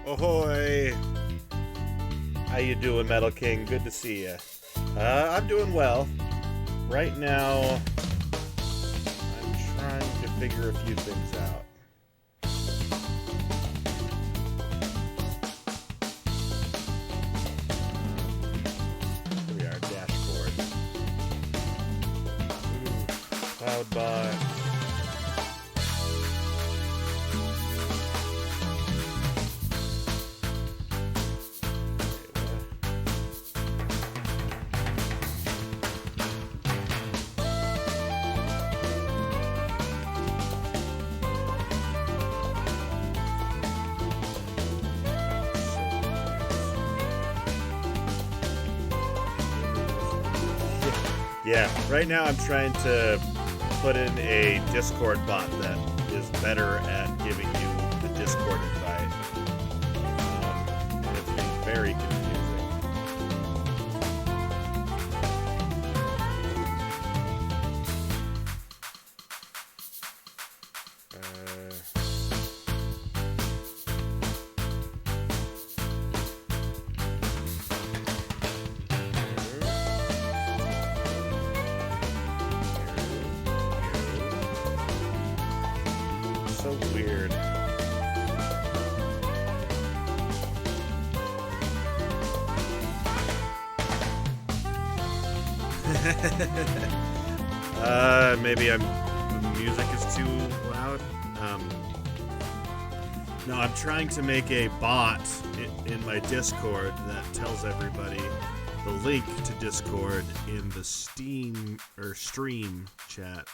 Ahoy! How you doing, Metal King? Good to see you. I'm doing well. Right now, I'm trying to figure a few things out. Here we are, dashboard. Cloudbot. Yeah, right now I'm trying to put in a Discord bot that is better at giving you the Discord invite. And it's been very confusing. So weird. Maybe the music is too loud. No, I'm trying to make a bot in my Discord that tells everybody the link to Discord in the Steam or stream chat.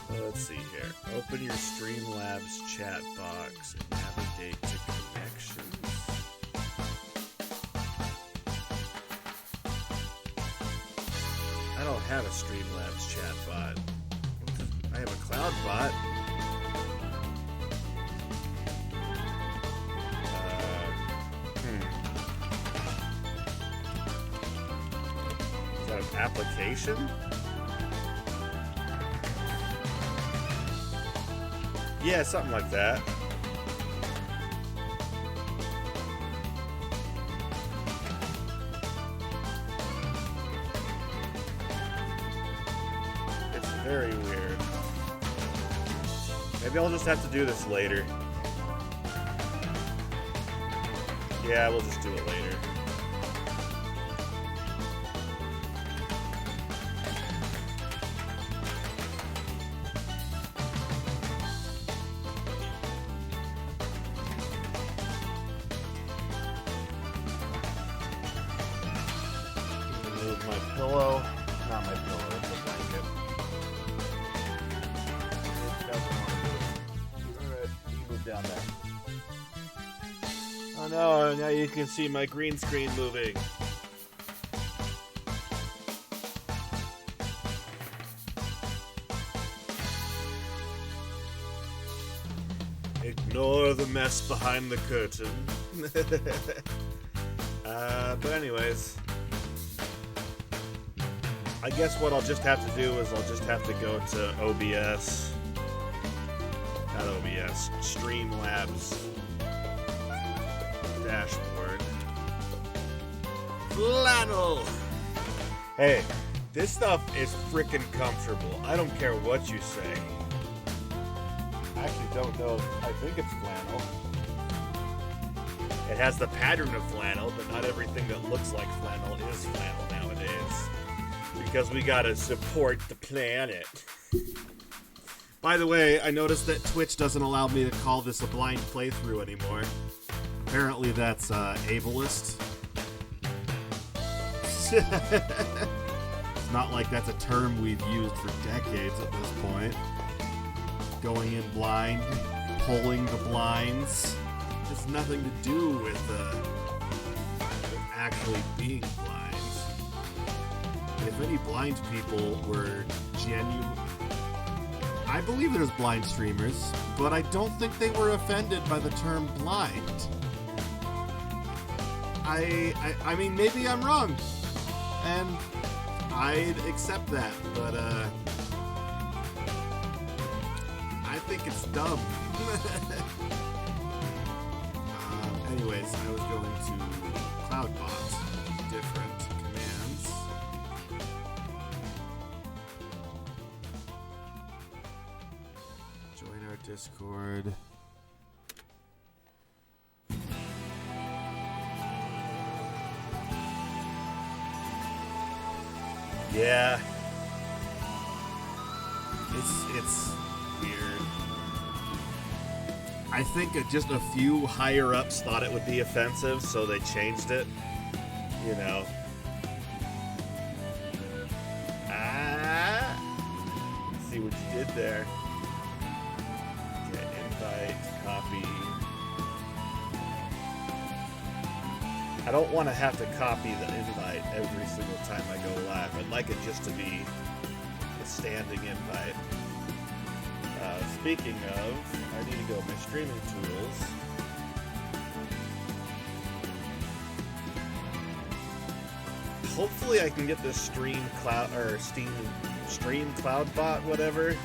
Let's see here. Open your Streamlabs chat box and navigate to connections. I don't have a Streamlabs chat bot. I have a cloud bot. Is that an application? Yeah, something like that. It's very weird. Maybe I'll just have to do this later. Yeah, we'll just do it later. My pillow, not my pillow, it's a blanket. It doesn't want to move. Alright, you move down there. Oh no, now you can see my green screen moving. Ignore the mess behind the curtain. But anyways, I guess what I'll just have to do is I'll just have to go to OBS, not OBS, Streamlabs dashboard. Flannel! Hey, this stuff is freaking comfortable. I don't care what you say. I actually don't know. I think it's flannel. It has the pattern of flannel, but not everything that looks like flannel is flannel nowadays. Because we gotta support the planet. By the way, I noticed that Twitch doesn't allow me to call this a blind playthrough anymore. Apparently that's ableist. It's not like that's a term we've used for decades at this point. Going in blind, pulling the blinds. Has nothing to do with actually being blind. If any blind people were genuine... I believe there's blind streamers, but I don't think they were offended by the term blind. I mean, maybe I'm wrong, and I'd accept that, but I think it's dumb. Anyways, I was going to CloudBot, different commands. Join our Discord. Yeah. It's weird. I think just a few higher ups thought it would be offensive, so they changed it. You know. Let's see what you did there. Okay, invite, copy. I don't want to have to copy the invite every single time I go live. I'd like it just to be a standing invite. Speaking of, I need to go to my streaming tools. Hopefully I can get this Stream CloudBot, whatever,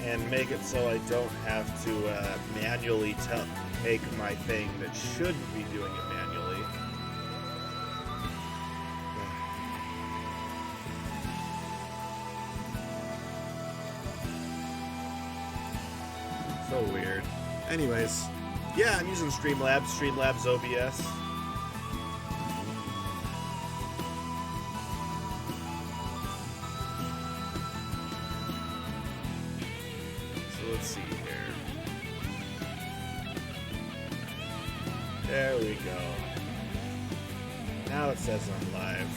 and make it so I don't have to manually take my thing that shouldn't be doing it manually. So weird. Anyways, yeah, I'm using Streamlabs OBS. So let's see here. There we go. Now it says I'm live.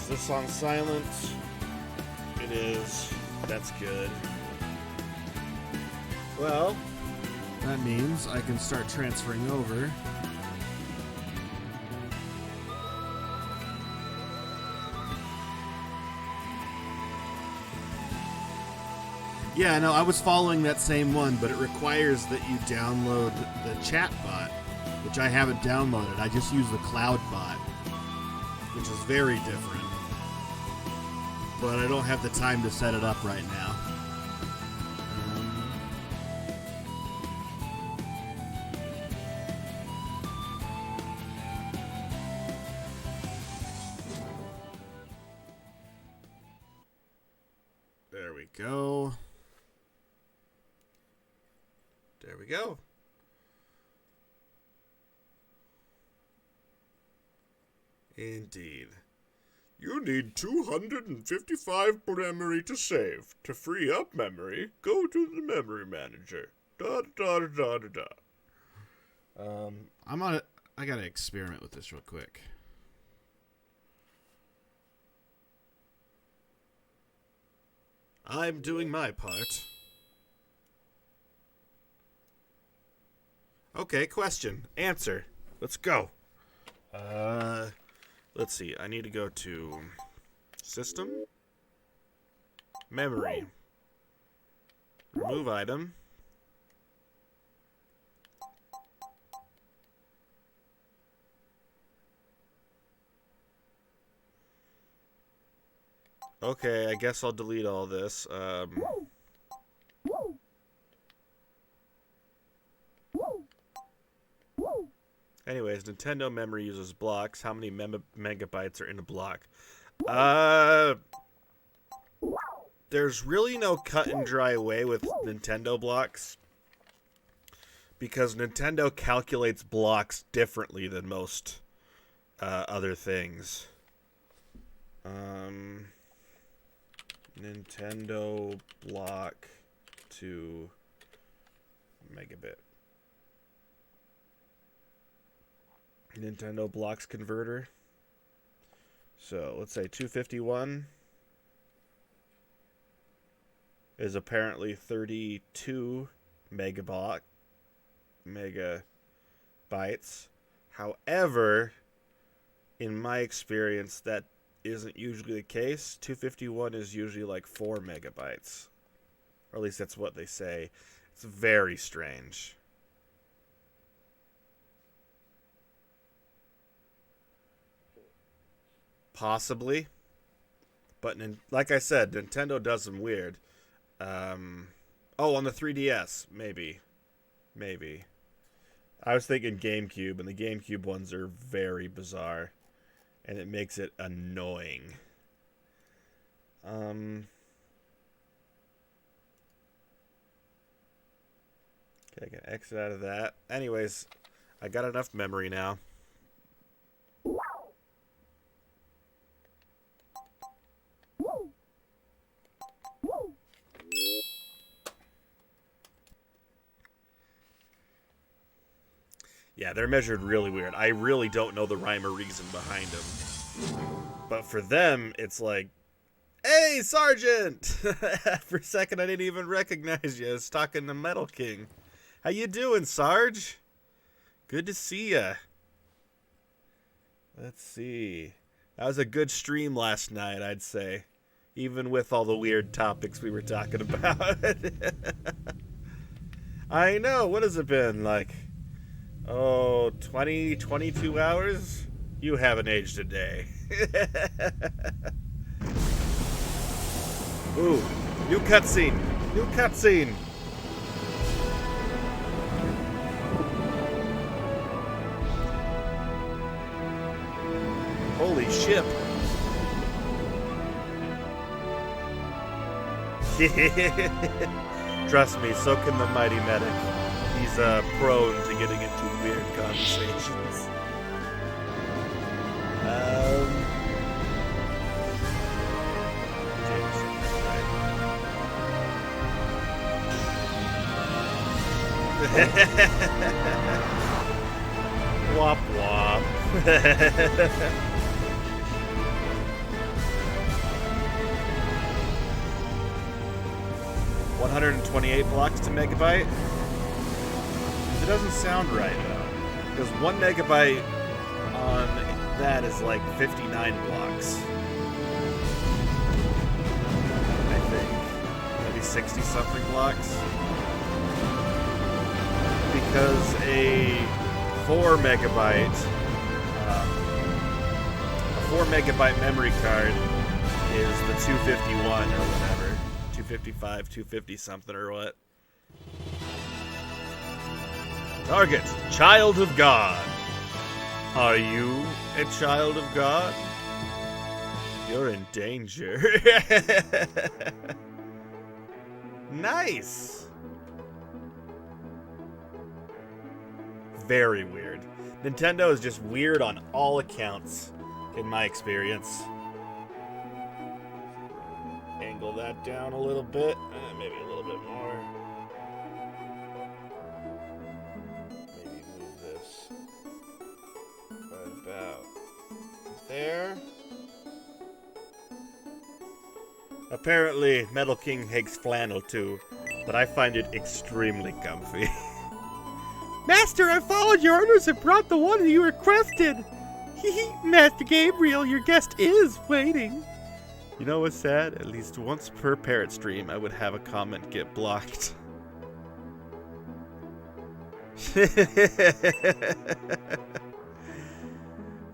This song silent. It is. That's good. Well, that means I can start transferring over. Yeah, no, I was following that same one, but it requires that you download the chat bot, which I haven't downloaded. I just use the cloud bot, which is very different. But I don't have the time to set it up right now. There we go. There we go. Indeed. You need 255 memory to save. To free up memory, go to the memory manager. Da da da da da. I gotta experiment with this real quick. I'm doing my part. Okay, question. Answer. Let's go. Let's see. I need to go to System, Memory, Remove Item, okay, I guess I'll delete all this. Anyways, Nintendo memory uses blocks. How many megabytes are in a block? There's really no cut and dry way with Nintendo blocks, because Nintendo calculates blocks differently than most other things. Nintendo block to megabit. Nintendo blocks converter. So let's say 251 is apparently 32 megabytes. However, in my experience, that isn't usually the case. 251 is usually like 4 megabytes. Or at least that's what they say. It's very strange. Possibly. But like I said, Nintendo does them weird. Oh, on the 3DS, maybe. Maybe. I was thinking GameCube, and the GameCube ones are very bizarre. And it makes it annoying. Okay, I can exit out of that. Anyways, I got enough memory now. Yeah, they're measured really weird. I really don't know the rhyme or reason behind them. But for them, it's like, hey, Sergeant! For a second, I didn't even recognize you. I was talking to Metal King. How you doing, Sarge? Good to see ya. Let's see. That was a good stream last night, I'd say. Even with all the weird topics we were talking about. I know. What has it been? Like, 20, 22 hours? You haven't aged a day. Ooh, new cutscene. New cutscene. Holy shit. Trust me, so can the mighty medic. He's prone to getting into weird conversations. Wop wop. 128 blocks to megabyte? It doesn't sound right, though. Because 1 megabyte on that is like 59 blocks. I think. Maybe 60-something blocks. Because a 4 megabyte memory card is the 251 or whatever. 255, 250 something or what. Target, child of God. Are you a child of God? You're in danger. Nice. Very weird. Nintendo is just weird on all accounts, in my experience. Angle that down a little bit, maybe a little bit more. Maybe move this right about there. Apparently, Metal King hates flannel too, but I find it extremely comfy. Master, I followed your orders and brought the one you requested. Master Gabriel, your guest is waiting. You know what's sad? At least once per Parrot stream, I would have a comment get blocked.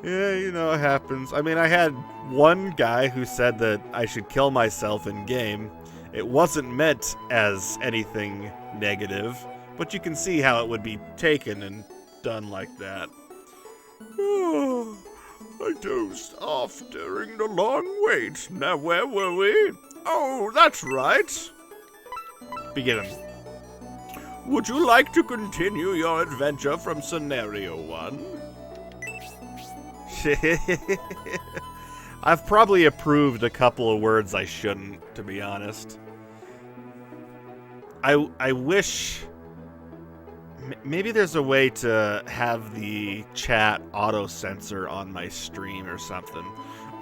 Yeah, you know, it happens. I mean, I had one guy who said that I should kill myself in game. It wasn't meant as anything negative, but you can see how it would be taken and done like that. Oh, I dozed off during the long wait. Now, where were we? Oh, that's right. Begin. Would you like to continue your adventure from Scenario 1? I've probably approved a couple of words I shouldn't, to be honest. I wish... Maybe there's a way to have the chat auto-censor on my stream or something.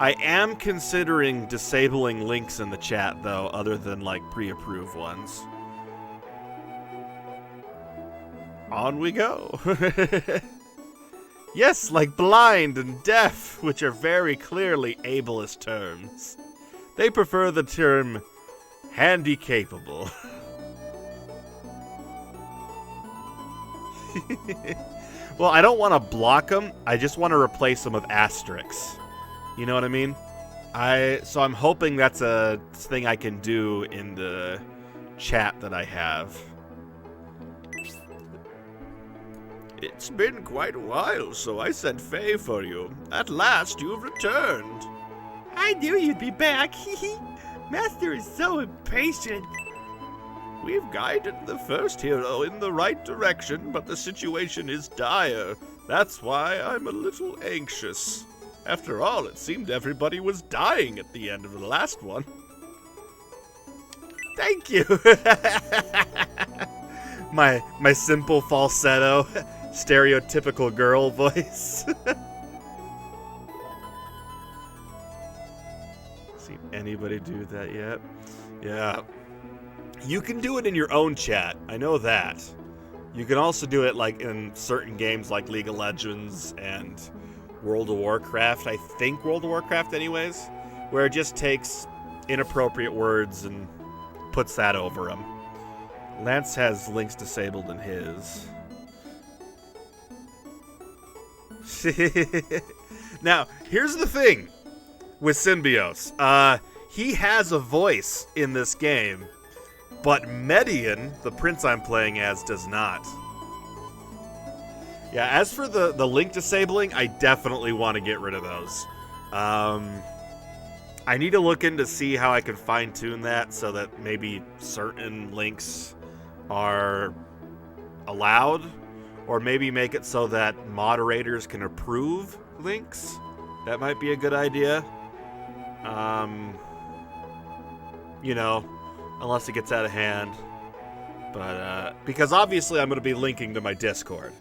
I am considering disabling links in the chat, though, other than, like, pre-approved ones. On we go. Yes, like blind and deaf, which are very clearly ableist terms. They prefer the term handy-capable. Well, I don't want to block them. I just want to replace them with asterisks. You know what I mean? So I'm hoping that's a thing I can do in the chat that I have. It's been quite a while, so I sent Faye for you. At last, you've returned. I knew you'd be back. Master is so impatient. We've guided the first hero in the right direction, but the situation is dire. That's why I'm a little anxious. After all, it seemed everybody was dying at the end of the last one. Thank you! my simple falsetto, stereotypical girl voice. Seen anybody do that yet? Yeah. You can do it in your own chat. I know that. You can also do it like in certain games like League of Legends and World of Warcraft. I think World of Warcraft anyways, where it just takes inappropriate words and puts that over them. Lance has links disabled in his. Now, here's the thing with Symbios. He has a voice in this game, but Median, the prince I'm playing as, does not. Yeah, as for the link disabling, I definitely want to get rid of those. I need to look in to see how I can fine-tune that so that maybe certain links are allowed, or maybe make it so that moderators can approve links. That might be a good idea. You know, unless it gets out of hand. But, because obviously I'm going to be linking to my Discord.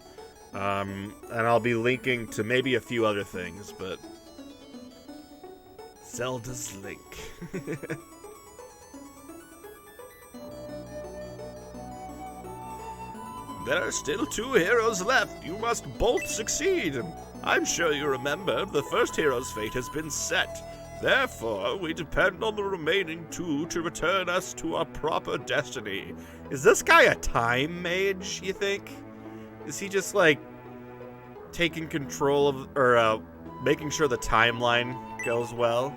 And I'll be linking to maybe a few other things, but Zelda's link. There are still 2 heroes left. You must both succeed. I'm sure you remember the first hero's fate has been set. Therefore, we depend on the remaining 2 to return us to our proper destiny. Is this guy a time mage, you think? Is he just, like, taking control of, or, making sure the timeline goes well?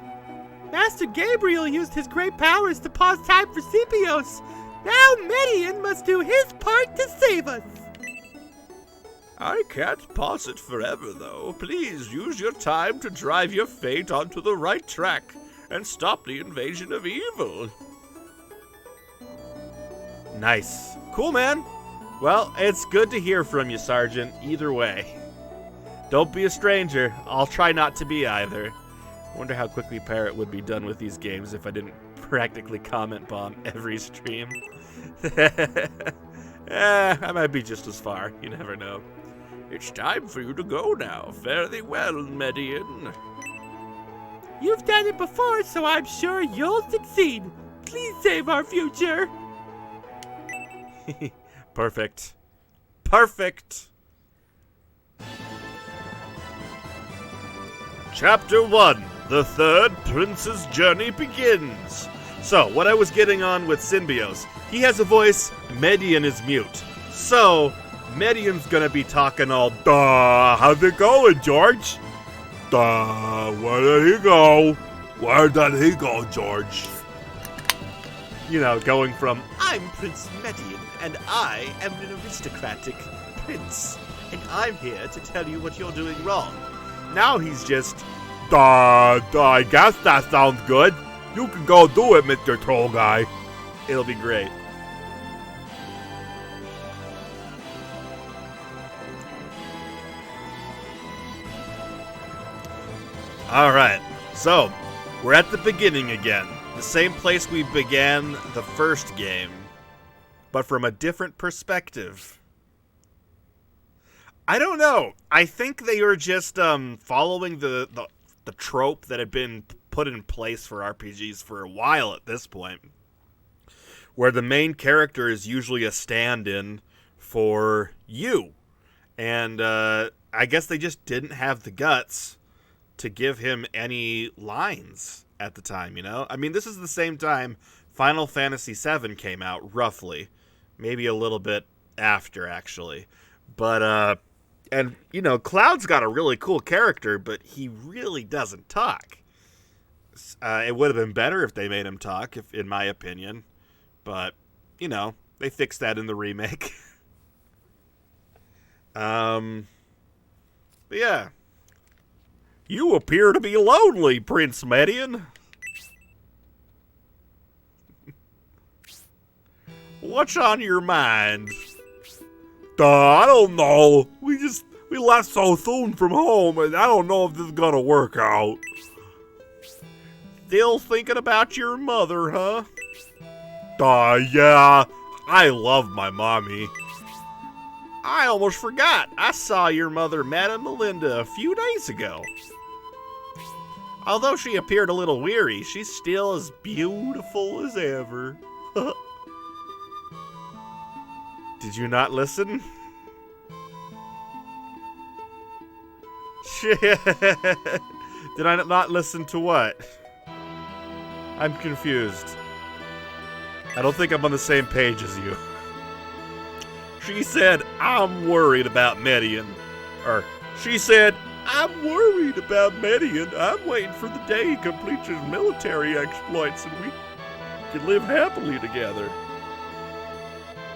Master Gabriel used his great powers to pause time for Symbios. Now Median must do his part to save us. I can't pause it forever, though. Please use your time to drive your fate onto the right track and stop the invasion of evil. Nice. Cool, man. Well, it's good to hear from you, Sergeant, either way. Don't be a stranger. I'll try not to be either. Wonder how quickly Parrot would be done with these games if I didn't practically comment bomb every stream. I might be just as far. You never know. It's time for you to go now. Fare thee well, Median. You've done it before, so I'm sure you'll succeed. Please save our future. Perfect. Perfect. Chapter 1. The third prince's journey begins. So, what I was getting on with Symbios, he has a voice, Median is mute. So, Median's gonna be talking all, duh, how's it going, George? Duh, where did he go? Where did he go, George? You know, going from, I'm Prince Median, and I am an aristocratic prince, and I'm here to tell you what you're doing wrong. Now he's just, duh, I guess that sounds good. You can go do it, Mr. Troll Guy. It'll be great. Alright, so, we're at the beginning again. The same place we began the first game, but from a different perspective. I don't know. I think they were just following the trope that had been put in place for RPGs for a while at this point, where the main character is usually a stand-in for you. And I I guess they just didn't have the guts to give him any lines at the time, you know? I mean, this is the same time Final Fantasy VII came out, roughly. Maybe a little bit after, actually. But, and, you know, Cloud's got a really cool character, but he really doesn't talk. It would have been better if they made him talk, in my opinion. But, you know, they fixed that in the remake. But yeah. You appear to be lonely, Prince Median. What's on your mind? I don't know. We left so soon from home, and I don't know if this is gonna work out. Still thinking about your mother, huh? Yeah. I love my mommy. I almost forgot. I saw your mother, Madame Melinda, a few days ago. Although she appeared a little weary, she's still as beautiful as ever. Did you not listen? Did I not listen to what? I'm confused. I don't think I'm on the same page as you. She said, I'm worried about Median. Or, she said, I'm worried about Median. I'm waiting for the day he completes his military exploits and we can live happily together.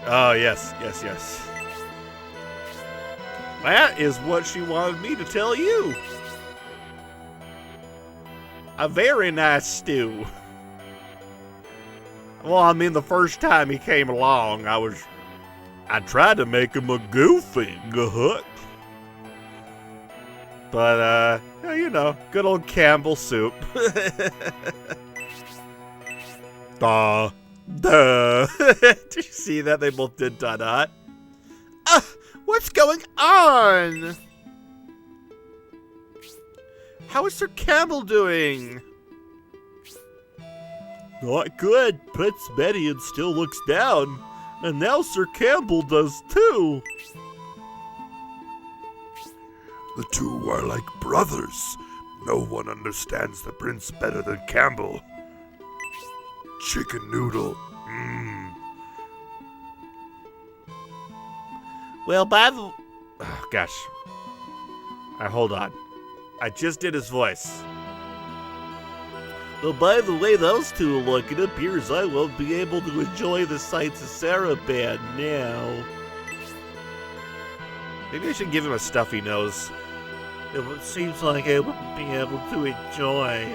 Oh, yes. That is what she wanted me to tell you. A very nice stew. Well, I mean, the first time he came along, I tried to make him a goofy guhut. But, you know, good old Campbell soup. Duh. Did you see that? They both did da-da. What's going on? How is Sir Campbell doing? Not good. Prince Median still looks down. And now Sir Campbell does too. The two are like brothers. No one understands the prince better than Campbell. Chicken noodle. Well, by the... Oh, gosh. Hold on. I just did his voice. Well, by the way those two look, it appears I won't be able to enjoy the sights of Saraban now. Maybe I should give him a stuffy nose. It seems like I wouldn't be able to enjoy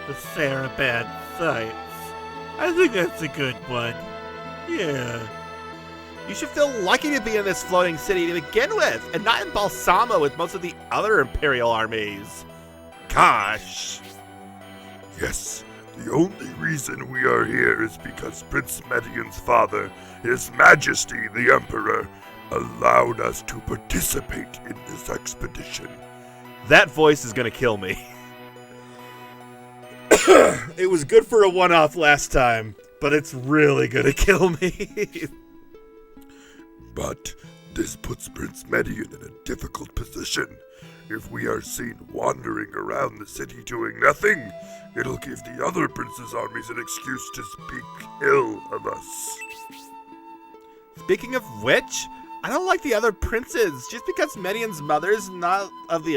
the Saraban sights. I think that's a good one. Yeah. You should feel lucky to be in this floating city to begin with, and not in Balsamo with most of the other Imperial armies. Gosh. Yes, the only reason we are here is because Prince Median's father, His Majesty the Emperor, allowed us to participate in this expedition. That voice is gonna kill me. It was good for a one-off last time, but it's really gonna kill me. But this puts Prince Median in a difficult position. If we are seen wandering around the city doing nothing, it'll give the other princes' armies an excuse to speak ill of us. Speaking of which, I don't like the other princes. Just because Median's mother's not of the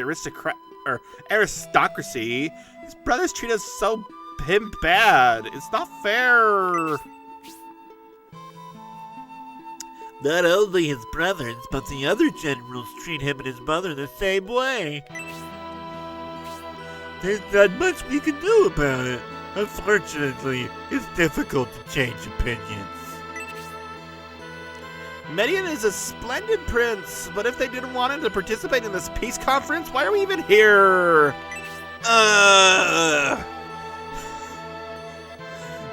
aristocracy, his brothers treat us so bad. It's not fair. Not only his brothers, but the other generals treat him and his mother the same way. There's not much we can do about it. Unfortunately, it's difficult to change opinions. Median is a splendid prince, but if they didn't want him to participate in this peace conference, why are we even here?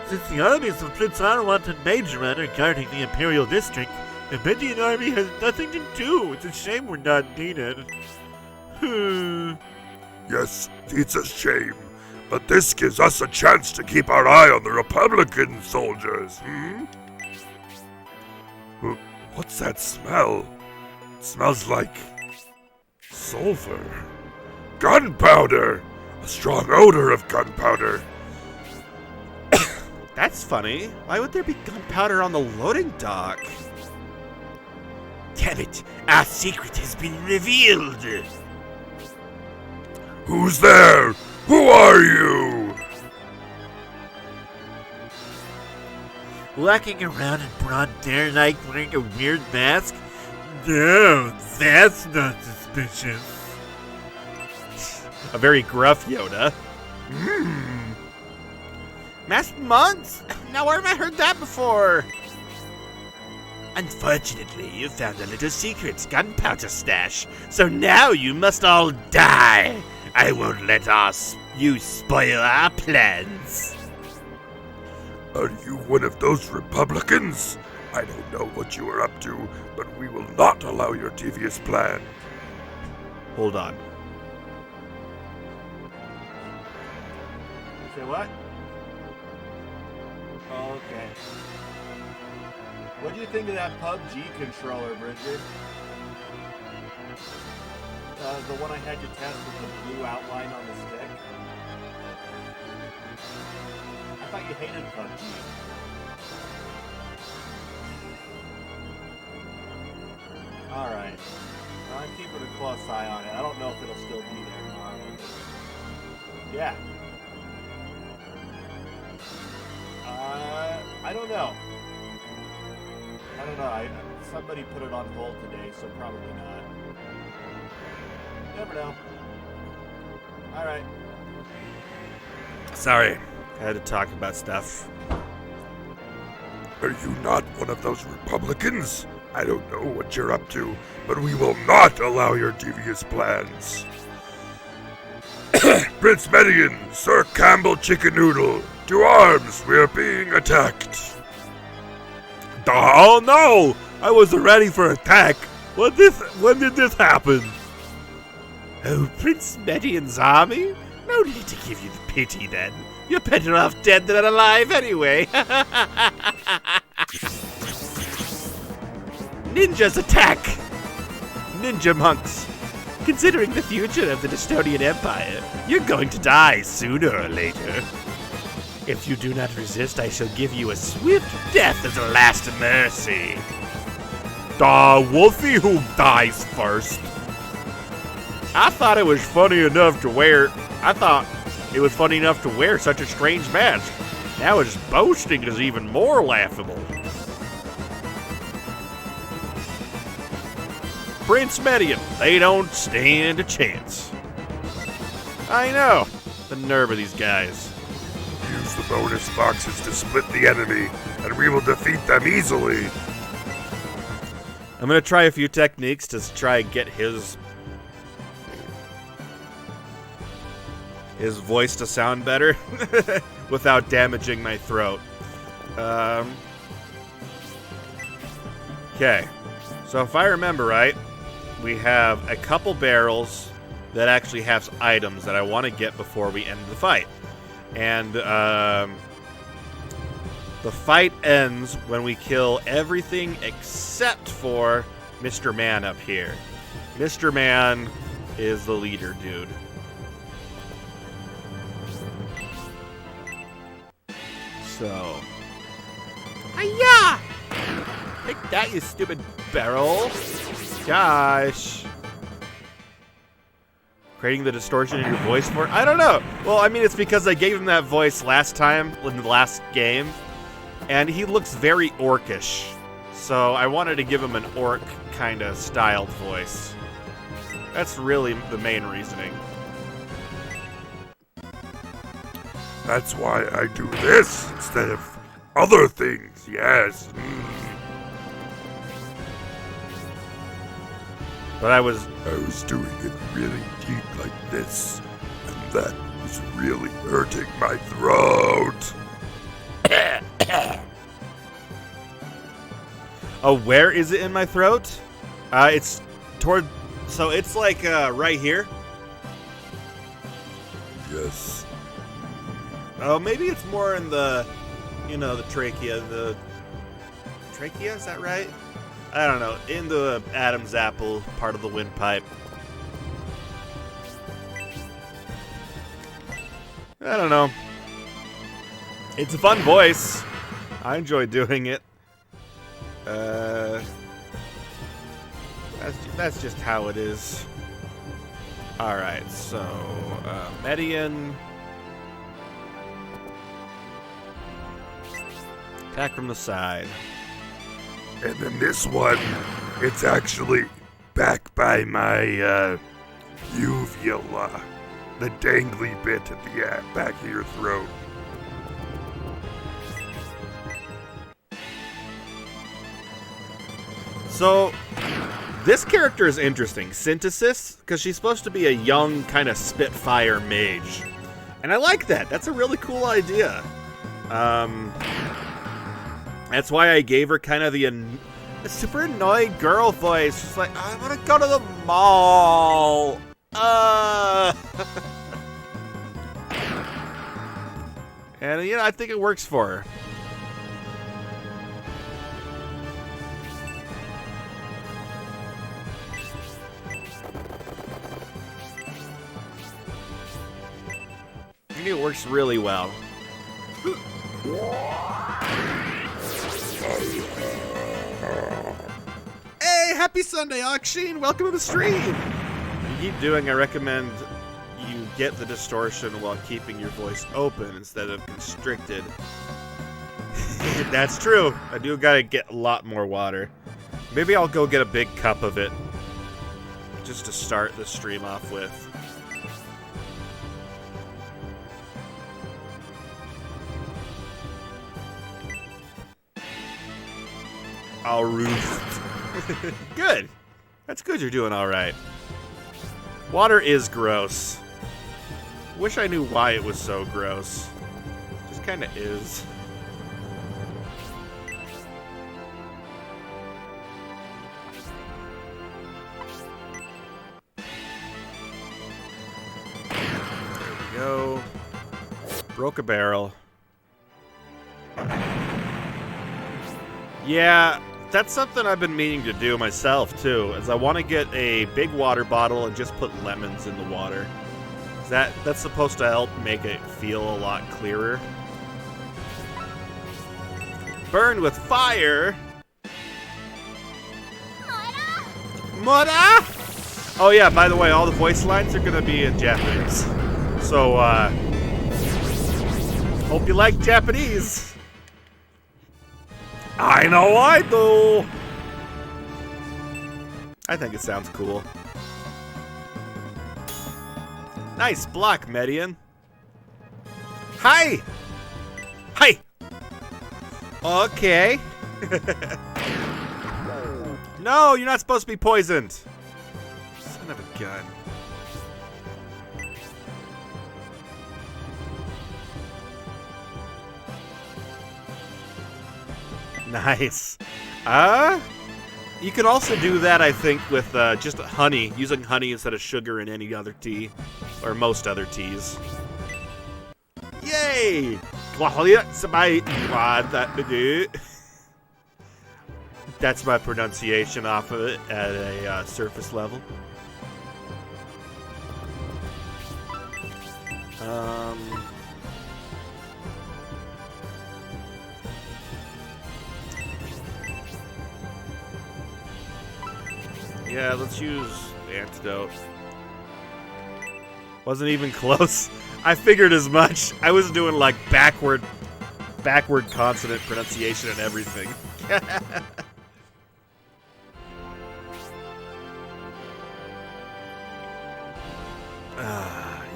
Since the armies of Prince Arwant and Majoran are guarding the Imperial District, the Median army has nothing to do. It's a shame we're not needed. Yes, it's a shame, but this gives us a chance to keep our eye on the Republican soldiers, What's that smell? It smells like sulfur. Gunpowder! A strong odor of gunpowder. That's funny. Why would there be gunpowder on the loading dock? Damn it, our secret has been revealed. Who's there? Who are you? Walking around in broad daylight wearing a weird mask? No, that's not suspicious. A very gruff Yoda. Masked monks? Now where have I heard that before? Unfortunately, you found a little secret gunpowder stash, so now you must all die. I won't let you spoil our plans. Are you one of those Republicans? I don't know what you are up to, but we will not allow your devious plan. Hold on. Say what? Oh, okay. What do you think of that PUBG controller, Bridger? The one I had you test with the blue outline on the stick? I thought you hated PUBG. Alright. Well, I'm keeping a close eye on it. I don't know if it'll still be there tomorrow. Yeah. I don't know. Somebody put it on hold today, so probably not. Never know. Alright. Sorry. I had to talk about stuff. Are you not one of those Republicans? I don't know what you're up to, but we will not allow your devious plans. Prince Median, Sir Campbell Chicken Noodle, to arms, we are being attacked. Oh no! I wasn't ready for attack. When did this happen? Oh, Prince Median's army? No need to give you the pity then. You're better off dead than alive anyway. Ninjas attack! Ninja monks. Considering the future of the Dystonian Empire, you're going to die sooner or later. If you do not resist, I shall give you a swift death as a last mercy. We'll see who dies first. I thought it was funny enough to wear such a strange mask. Now his boasting is even more laughable. Prince Median, they don't stand a chance. I know. The nerve of these guys. Use the bonus boxes to split the enemy, and we will defeat them easily. I'm gonna try a few techniques to try and get his voice to sound better without damaging my throat. Okay, so if I remember right, we have a couple barrels that actually have items that I want to get before we end the fight. And the fight ends when we kill everything except for Mr. Man up here. Mr. Man is the leader, dude. So. Hiya! Take that, you stupid barrel. Gosh. Creating the distortion in your voice for? I don't know. Well, I mean, it's because I gave him that voice last time in the last game, and he looks very orcish. So I wanted to give him an orc kind of styled voice. That's really the main reasoning. That's why I do this instead of other things, yes. But I was doing it really deep like this, and that was really hurting my throat. Oh, where is it in my throat? It's toward... So it's like right here? Yes. Oh, maybe it's more in the, the trachea. The trachea, is that right? I don't know. In the Adam's apple part of the windpipe. I don't know. It's a fun voice. I enjoy doing it. That's just how it is. Alright, so, Median. Attack from the side. And then this one, it's actually back by my, uvula. The dangly bit at the back of your throat. So, this character is interesting. Synthesis, because she's supposed to be a young, kind of Spitfire mage. And I like that. That's a really cool idea. That's why I gave her kind of the super annoying girl voice. She's like, I want to go to the mall. And, you know, I think it works for her. I think it works really well. Hey, happy Sunday, Akshin! Welcome to the stream! You keep doing, I recommend you get the distortion while keeping your voice open instead of constricted. That's true. I do gotta get a lot more water. Maybe I'll go get a big cup of it just to start the stream off with. All roofed. Good. That's good you're doing all right. Water is gross. Wish I knew why it was so gross. Just kind of is. There we go. Broke a barrel. Yeah, that's something I've been meaning to do myself, too, is I want to get a big water bottle and just put lemons in the water. That's supposed to help make it feel a lot clearer. Burn with fire! Mora! Oh yeah, by the way, all the voice lines are gonna be in Japanese. So, hope you like Japanese! I know I do! I think it sounds cool. Nice block, Median. Hi! Hi! Okay. No, you're not supposed to be poisoned. Son of a gun. Nice. You can also do that, I think, with just honey, using honey instead of sugar in any other tea, or most other teas. Yay! That's my pronunciation off of it at a surface level. Yeah, let's use antidote. Wasn't even close. I figured as much. I was doing like backward consonant pronunciation and everything.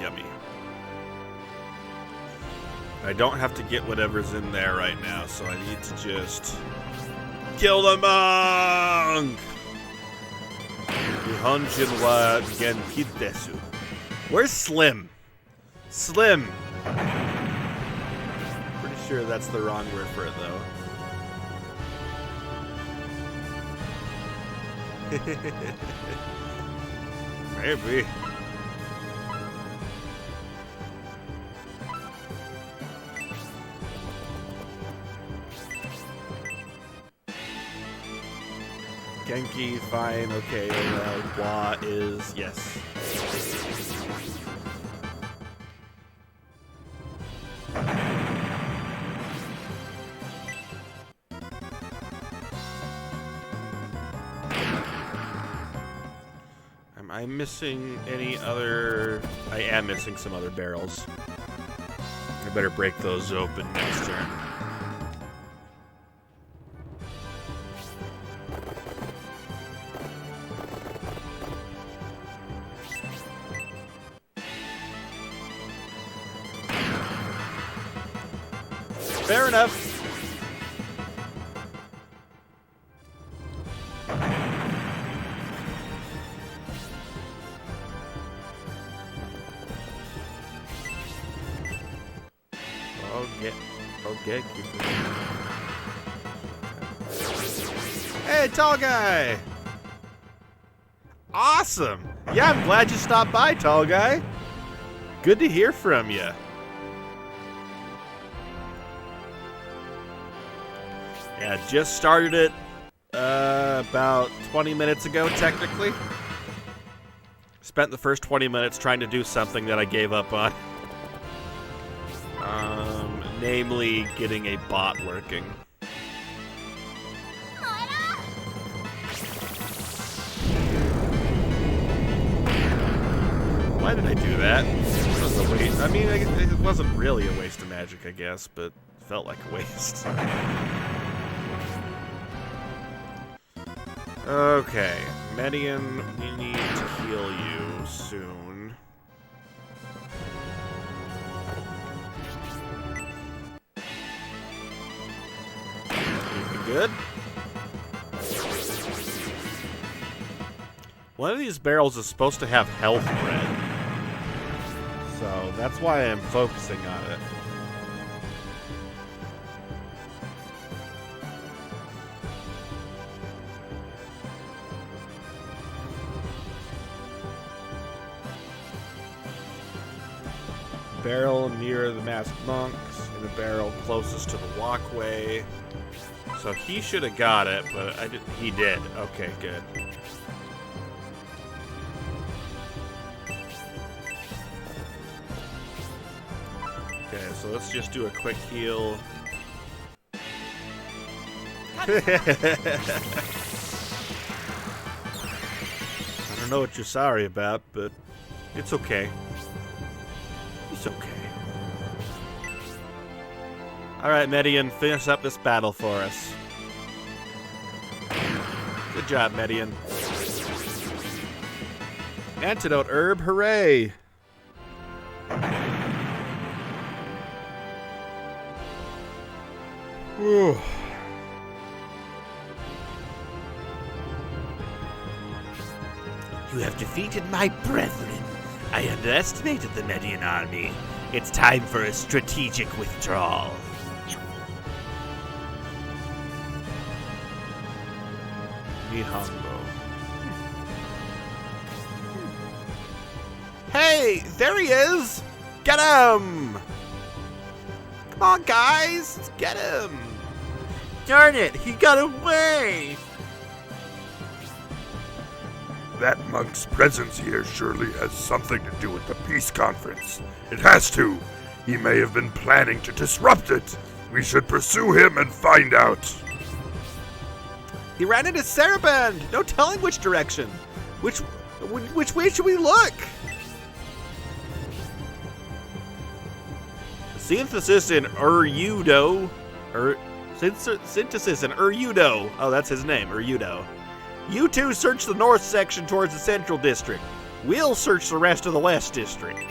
Yummy. I don't have to get whatever's in there right now, so I need to just kill the monk! Where's Slim? Slim! Pretty sure that's the wrong word for it, though. Maybe. Genki, fine, okay, Wa is, yes. Am I missing any other... I am missing some other barrels. I better break those open next turn. Fair enough. Okay. Hey, tall guy! Awesome! Yeah, I'm glad you stopped by, tall guy. Good to hear from you. Yeah, just started it about 20 minutes ago, technically. Spent the first 20 minutes trying to do something that I gave up on. Namely, getting a bot working. Why did I do that? It was a waste. I mean, it wasn't really a waste of magic, I guess, but it felt like a waste. Okay, Median, we need to heal you soon. Good. One of these barrels is supposed to have health bread, so that's why I'm focusing on it. Barrel near the masked monks, and the barrel closest to the walkway. So he should have got it, but he did. Okay, good. Okay, so let's just do a quick heal. I don't know what you're sorry about, but it's okay. It's okay. Alright, Median, finish up this battle for us. Good job, Median. Antidote herb, hooray! Whew. You have defeated my brethren. I underestimated the Median army. It's time for a strategic withdrawal. Nihongo. Hey, there he is! Get him! Come on, guys, let's get him! Darn it, he got away! That monk's presence here surely has something to do with the peace conference. It has to. He may have been planning to disrupt it. We should pursue him and find out. He ran into Saraband! No telling which direction. Which way should we look? Synthesis in Uryudo. Synthesis in Uryudo. Oh, that's his name, Uryudo. You two search the north section towards the central district. We'll search the rest of the west district.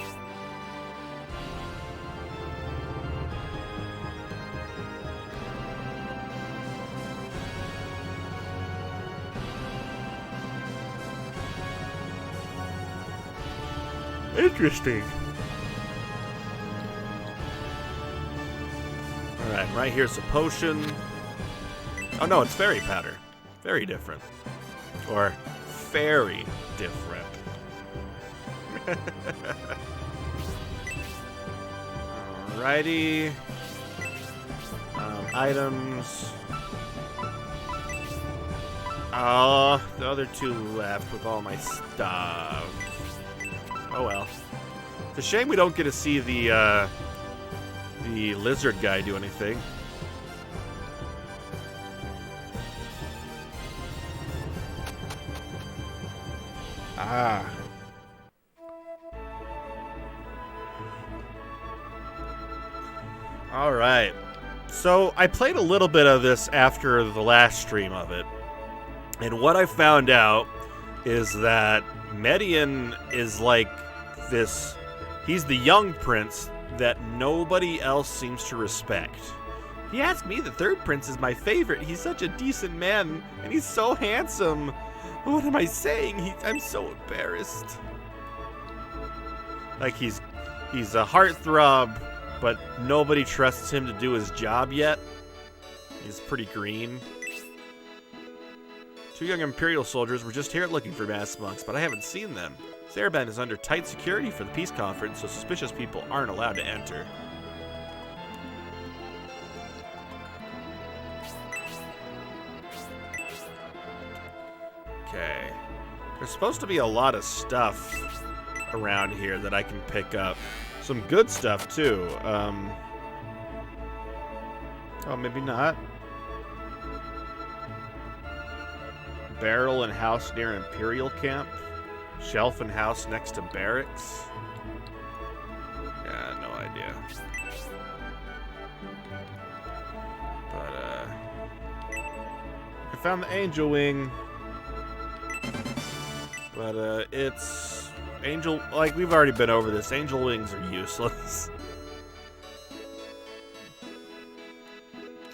Interesting. Alright, right here's a potion. Oh no, it's fairy powder. Very different. Or very different. Alrighty. Items. Oh, the other two left with all my stuff. Oh well. It's a shame we don't get to see the lizard guy do anything. Ah. All right. So I played a little bit of this after the last stream of it. And what I found out is that Median is like this. He's the young prince that nobody else seems to respect. If you ask me, the third prince is my favorite. He's such a decent man, and he's so handsome. What am I saying? I'm so embarrassed. Like he's a heartthrob, but nobody trusts him to do his job yet. He's pretty green. 2 young Imperial soldiers were just here looking for masked monks, but I haven't seen them. Saraband is under tight security for the peace conference, so suspicious people aren't allowed to enter. Okay. There's supposed to be a lot of stuff around here that I can pick up. Some good stuff, too. Oh, maybe not. Barrel and house near Imperial camp. Shelf and house next to barracks. Yeah, no idea. But, I found the angel wing. But, it's... Angel... Like, we've already been over this. Angel wings are useless.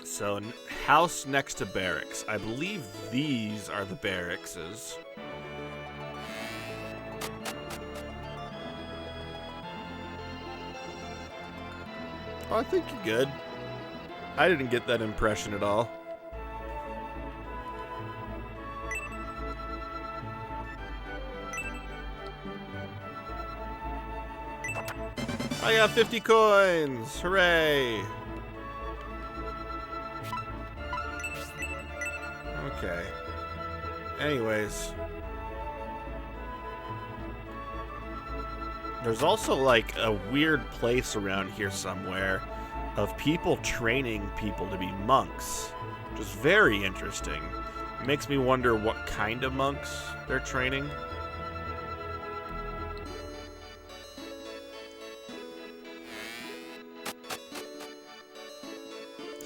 So, house next to barracks. I believe these are the barrackses. Oh, I think you're good. I didn't get that impression at all. I got 50 coins! Hooray! Okay. Anyways. There's also like a weird place around here somewhere of people training people to be monks. Which is very interesting. It makes me wonder what kind of monks they're training.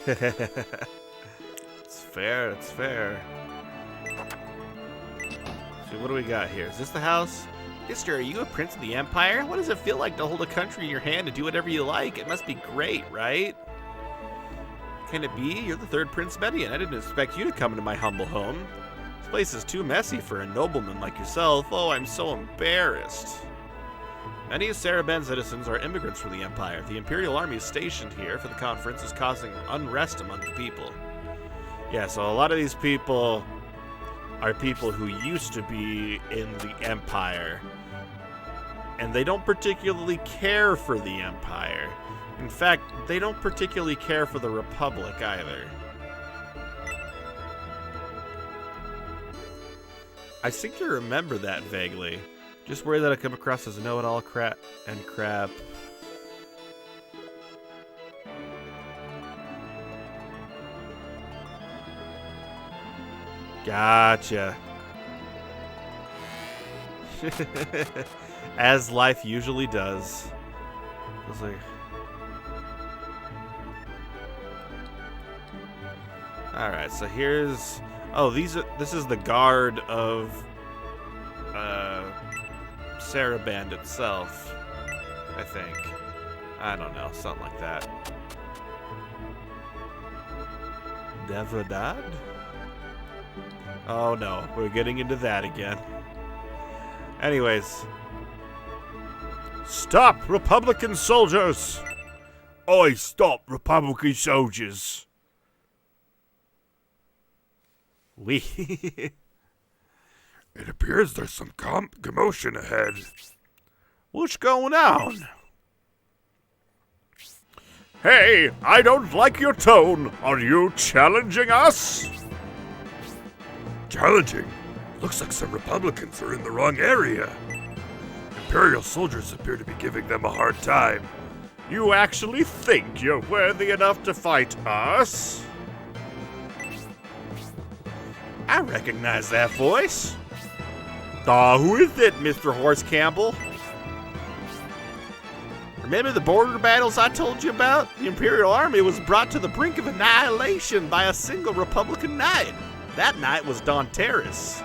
It's fair, it's fair. So what do we got here? Is this the house? Mister, are you a prince of the Empire? What does it feel like to hold a country in your hand and do whatever you like? It must be great, right? Can it be? You're the third Prince Median. I didn't expect you to come into my humble home. This place is too messy for a nobleman like yourself. Oh, I'm so embarrassed. Many of Saraband's citizens are immigrants from the Empire. The Imperial Army is stationed here for the conference is causing unrest among the people. Yeah, so a lot of these people are people who used to be in the Empire. And they don't particularly care for the Empire. In fact, they don't particularly care for the Republic either. I seem to remember that vaguely. Just worried that I come across as a know-it-all crap. Gotcha. As life usually does. It's like... Alright, so here's... Oh, this is the guard of... Saraband itself, I think. I don't know, something like that. Devradad? Oh no, we're getting into that again. Anyways. Stop, Republican soldiers! I stop, Republican soldiers. We... It appears there's some commotion ahead. What's going on? Hey, I don't like your tone. Are you challenging us? Challenging? Looks like some Republicans are in the wrong area. Imperial soldiers appear to be giving them a hard time. You actually think you're worthy enough to fight us? I recognize that voice. Who is it, Mr. Horace Campbell? Remember the border battles I told you about? The Imperial Army was brought to the brink of annihilation by a single Republican knight. That knight was Don Terrace.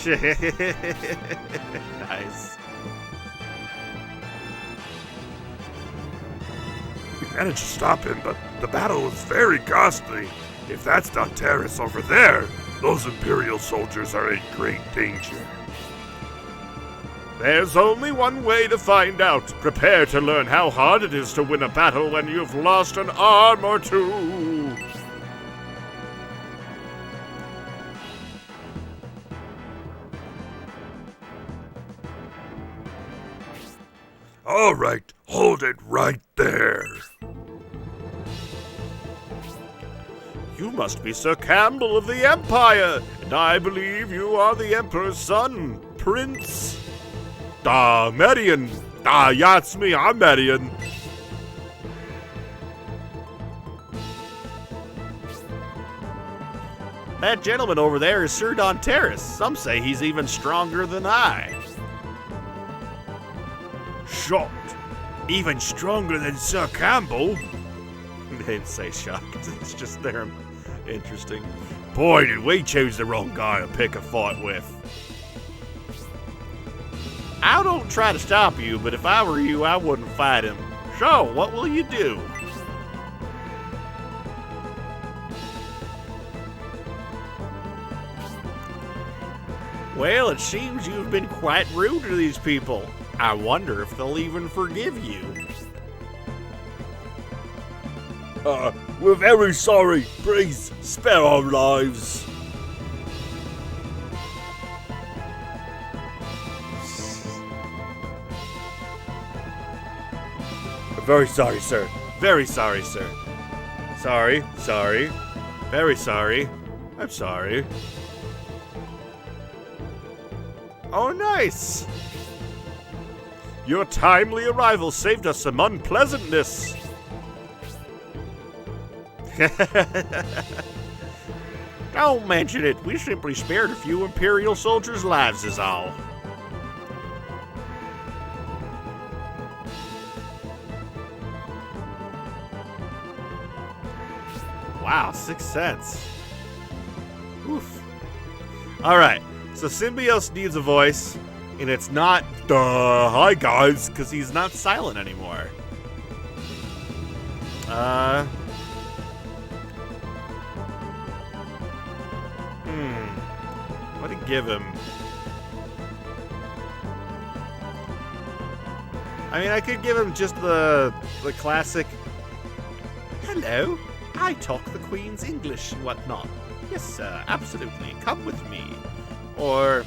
Nice. We managed to stop him, but the battle was very costly. If that's not Terrace over there, those Imperial soldiers are in great danger. There's only one way to find out. Prepare to learn how hard it is to win a battle when you've lost an arm or two. All right, hold it right there. You must be Sir Campbell of the Empire, and I believe you are the Emperor's son, Prince... Median. Yeah, it's me, I'm Median. That gentleman over there is Sir Don Terrace. Some say he's even stronger than I. Shocked. Even stronger than Sir Campbell? They didn't say shocked. It's just they're interesting. Boy, did we choose the wrong guy to pick a fight with. I don't try to stop you, but if I were you, I wouldn't fight him. So, what will you do? Well, it seems you've been quite rude to these people. I wonder if they'll even forgive you. We're very sorry. Please, spare our lives. Very sorry, sir. Very sorry, sir. Sorry. Very sorry. I'm sorry. Oh, nice. Your timely arrival saved us some unpleasantness. Don't mention it. We simply spared a few Imperial soldiers' lives is all. Wow, 6 cents. Oof. Alright, so Symbios needs a voice, and it's not, hi guys, because he's not silent anymore. What to give him? I mean, I could give him just the classic, hello. I talk the Queen's English and whatnot. Yes, sir, absolutely. Come with me. Or,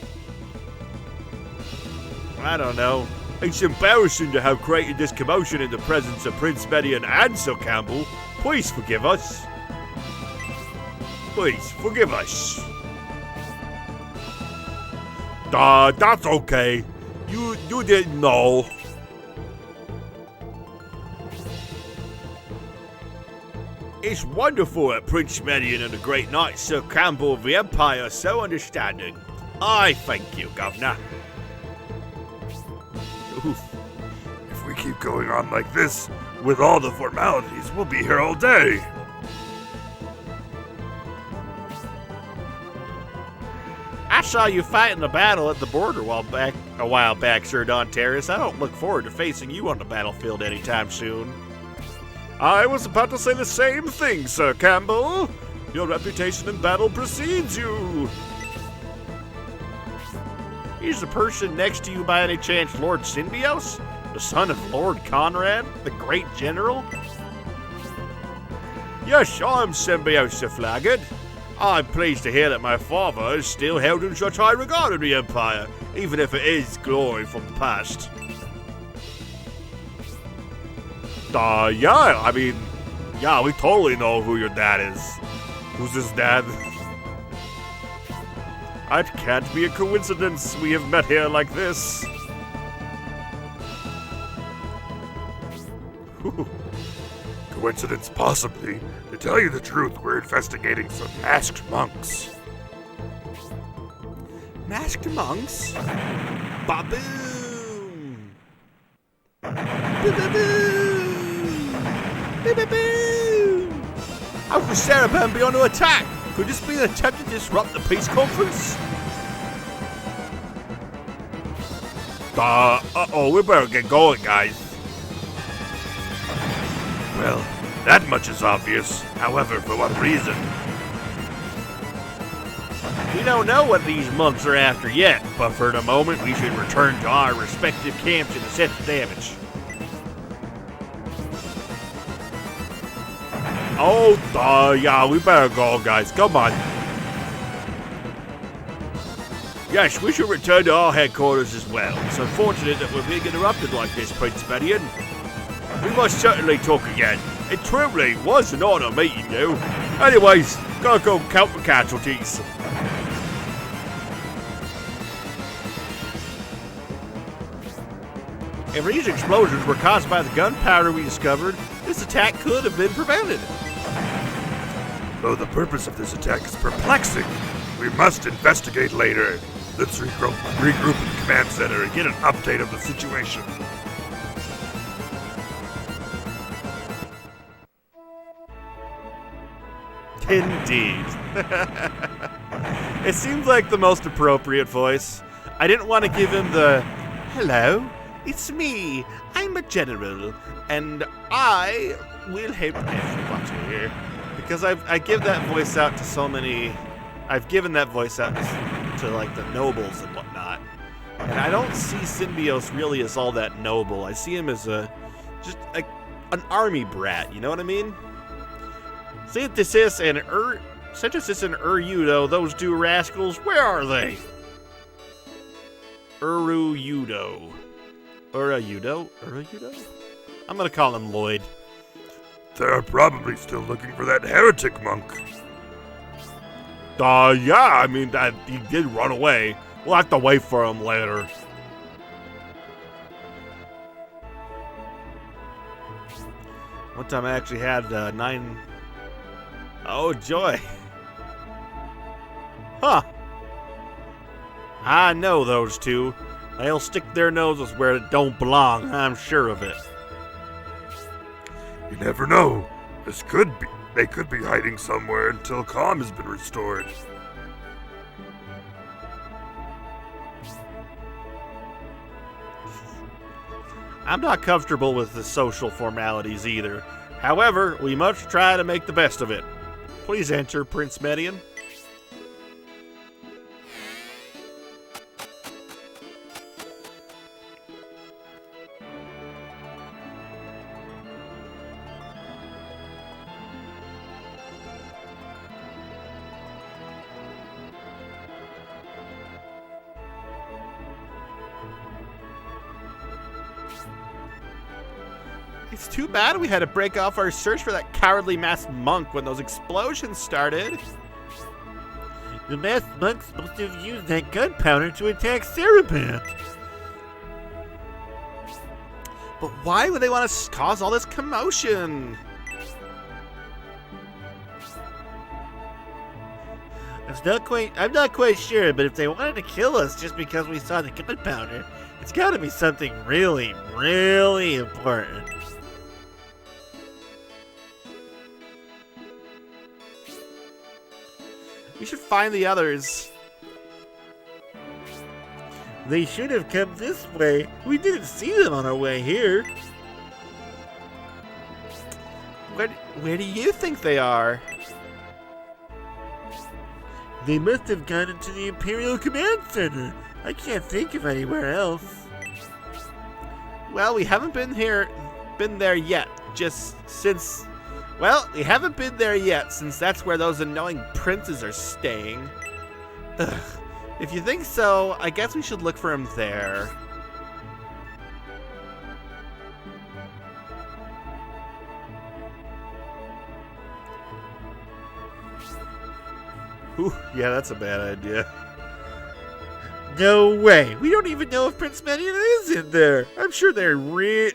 I don't know. It's embarrassing to have created this commotion in the presence of Prince Median and Sir Campbell. Please forgive us. Please, forgive us. That's okay. You didn't know. It's wonderful that Prince Median and the great knight Sir Campbell of the Empire are so understanding. I thank you, Governor. Oof. If we keep going on like this, with all the formalities, we'll be here all day. I saw you fighting the battle at the border a while back, Sir Don Terrace. I don't look forward to facing you on the battlefield anytime soon. I was about to say the same thing, Sir Campbell. Your reputation in battle precedes you. Is the person next to you by any chance Lord Symbios? The son of Lord Conrad, the great general? Yes, I'm Symbios the Flaggard. I'm pleased to hear that my father is still held in such high regard in the Empire, even if it is glory from the past. Yeah, I mean, yeah, we totally know who your dad is. Who's his dad? It can't be a coincidence we have met here like this. Coincidence possibly. To tell you the truth, we're investigating some masked monks. Masked monks? Ba-boom! Ba-ba-boom! Ba-ba-boom! How could Saraban be under attack? Could this be an attempt to disrupt the peace conference? Uh-oh, we better get going, guys. Well, that much is obvious. However, for what reason? We don't know what these monks are after yet, but for the moment we should return to our respective camps and assess the damage. Oh, yeah, we better go, guys. Come on. Yes, we should return to our headquarters as well. It's unfortunate that we're being interrupted like this, Prince Median. We must certainly talk again. It truly was an honor meeting you. Anyways, gotta go count the casualties. If these explosions were caused by the gunpowder we discovered, this attack could have been prevented. Though the purpose of this attack is perplexing, we must investigate later. Let's regroup in the command center and get an update of the situation. Indeed. It seems like the most appropriate voice. I didn't want to give him the, "Hello, it's me. I'm a general, and I will help everybody." Because I give that voice out to so many. I've given that voice out to like the nobles and whatnot, and I don't see Symbios really as all that noble. I see him as just an army brat. You know what I mean? Synthesis and Urudo, those two rascals, where are they? Urudo? I'm gonna call him Lloyd. They're probably still looking for that heretic monk. Yeah, I mean, he did run away. We'll have to wait for him later. One time I actually had 9... Oh, joy. Huh. I know those two. They'll stick their noses where it don't belong, I'm sure of it. You never know. They could be hiding somewhere until calm has been restored. I'm not comfortable with the social formalities either. However, we must try to make the best of it. Please enter, Prince Median. It's too bad we had to break off our search for that cowardly masked monk when those explosions started. The masked monks must have used that gunpowder to attack Saraban. But why would they want to cause all this commotion? I'm not quite sure, but if they wanted to kill us just because we saw the gunpowder, it's got to be something really, really important. We should find the others. They should have come this way. We didn't see them on our way here. Where do you think they are? They must have gone into the Imperial Command Center. I can't think of anywhere else. Well, we haven't been there yet. We haven't been there yet since that's where those annoying princes are staying. Ugh. If you think so, I guess we should look for him there. Ooh, yeah, that's a bad idea. No way. We don't even know if Prince Median is in there. I'm sure they'd really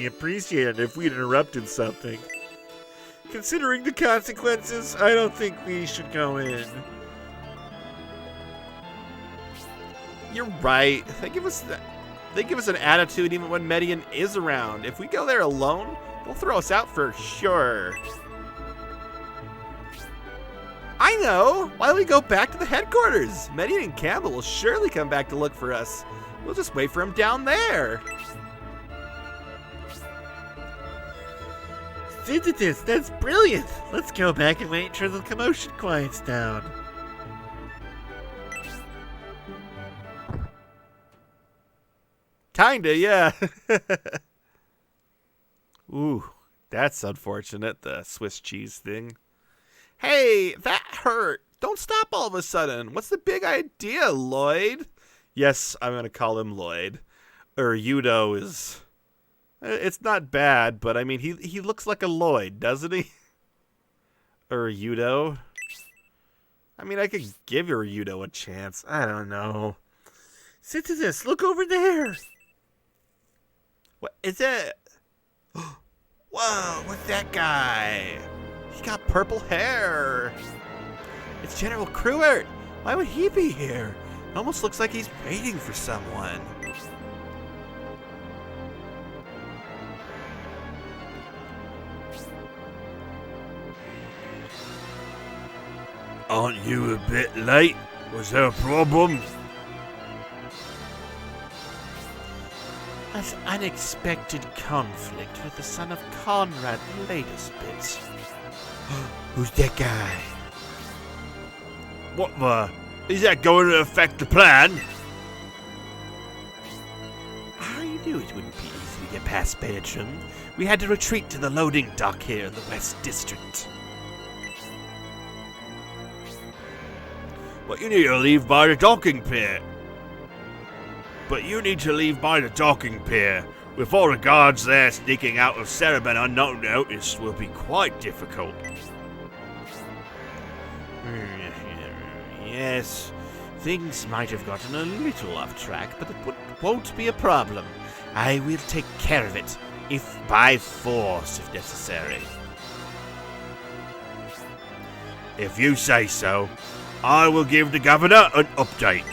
appreciate it if we'd interrupted something. Considering the consequences, I don't think we should go in. You're right. They give us an attitude even when Median is around. If we go there alone, they'll throw us out for sure. I know! Why don't we go back to the headquarters? Median and Campbell will surely come back to look for us. We'll just wait for him down there. Synthesis, that's brilliant. Let's go back and wait until the commotion quiets down. Kinda, yeah. Ooh, that's unfortunate, the Swiss cheese thing. Hey, that hurt. Don't stop all of a sudden. What's the big idea, Lloyd? Yes, I'm going to call him Lloyd. Yudo is... It's not bad, but I mean, he looks like a Lloyd, doesn't he? Yudo. I mean, I could give Yudo a chance. I don't know. Synthesis, look over there. What is it? Whoa, what's that guy? He got purple hair. It's General Cruert. Why would he be here? It almost looks like he's waiting for someone. Aren't you a bit late? Was there a problem? An unexpected conflict with the son of Conrad delayed us a bit. Who's that guy? What the? Is that going to affect the plan? I knew it wouldn't be easy to get past Bertram. We had to retreat to the loading dock here in the West District. But you need to leave by the docking pier. With all the guards there sneaking out of Cereban unnoticed will be quite difficult. Yes, things might have gotten a little off track, but it won't be a problem. I will take care of it, if by force if necessary. If you say so, I will give the governor an update.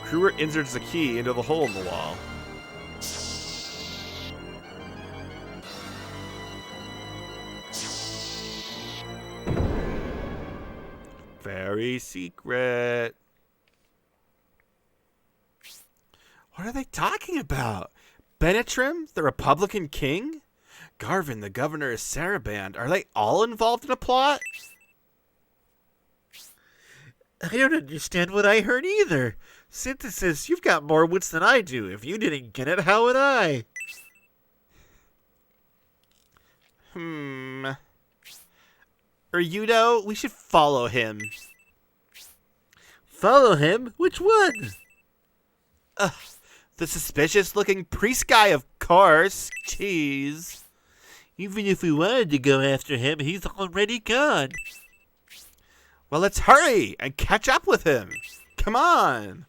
Cruert inserts the key into the hole in the wall. Very secret. What are they talking about? Benetrim, the Republican king? Garvin, the governor of Saraband. Are they all involved in a plot? I don't understand what I heard either. Synthesis, you've got more wits than I do. If you didn't get it, how would I? Yudo, we should follow him. Follow him? Which one? The suspicious-looking priest guy, of course. Jeez. Even if we wanted to go after him, he's already gone. Well, let's hurry and catch up with him. Come on.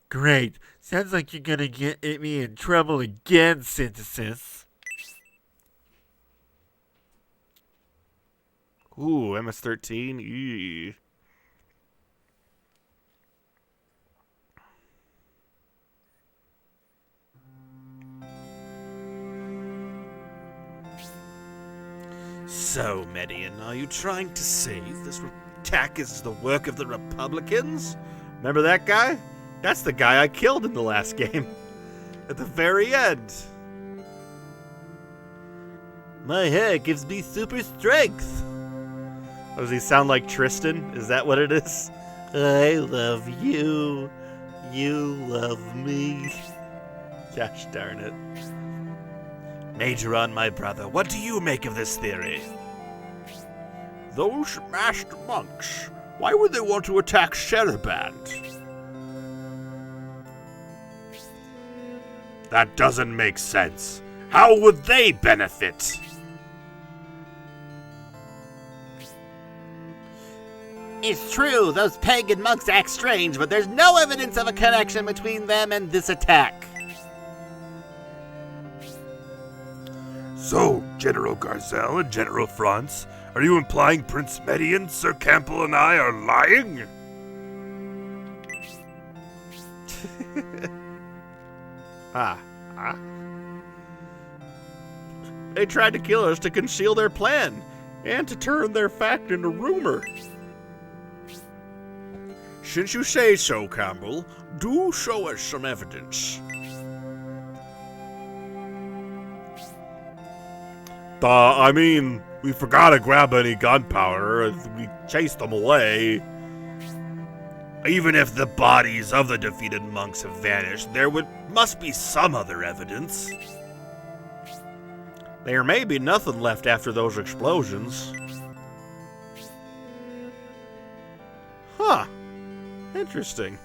Great. Sounds like you're gonna get me in trouble again, Synthesis. Ooh, MS-13. Eee. So, Median, are you trying to say this attack is the work of the Republicans? Remember that guy? That's the guy I killed in the last game. At the very end. My hair gives me super strength. Does he sound like Tristan? Is that what it is? I love you. You love me. Gosh darn it. Majoron, my brother, what do you make of this theory? Those masked monks, why would they want to attack Saraband? That doesn't make sense. How would they benefit? It's true, those pagan monks act strange, but there's no evidence of a connection between them and this attack. So, General Garzel and General Franz. Are you implying Prince Median, Sir Campbell, and I are lying? They tried to kill us to conceal their plan and to turn their fact into rumor. Since you say so, Campbell, do show us some evidence. I mean, we forgot to grab any gunpowder. We chased them away. Even if the bodies of the defeated monks have vanished, there must be some other evidence. There may be nothing left after those explosions. Huh. Interesting.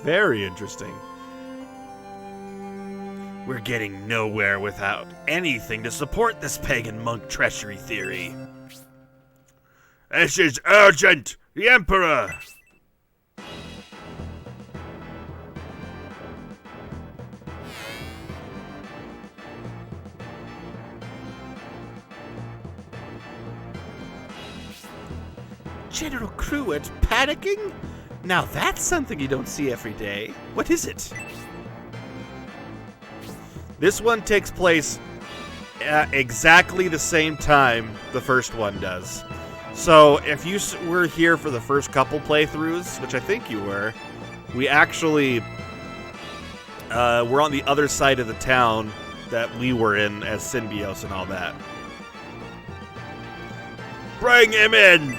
Very interesting. We're getting nowhere without anything to support this pagan monk treachery theory. This is urgent! The Emperor! General Cruet panicking? Now that's something you don't see every day. What is it? This one takes place at exactly the same time the first one does. So if you were here for the first couple playthroughs, which I think you were, we actually were on the other side of the town that we were in as Synbios and all that. Bring him in!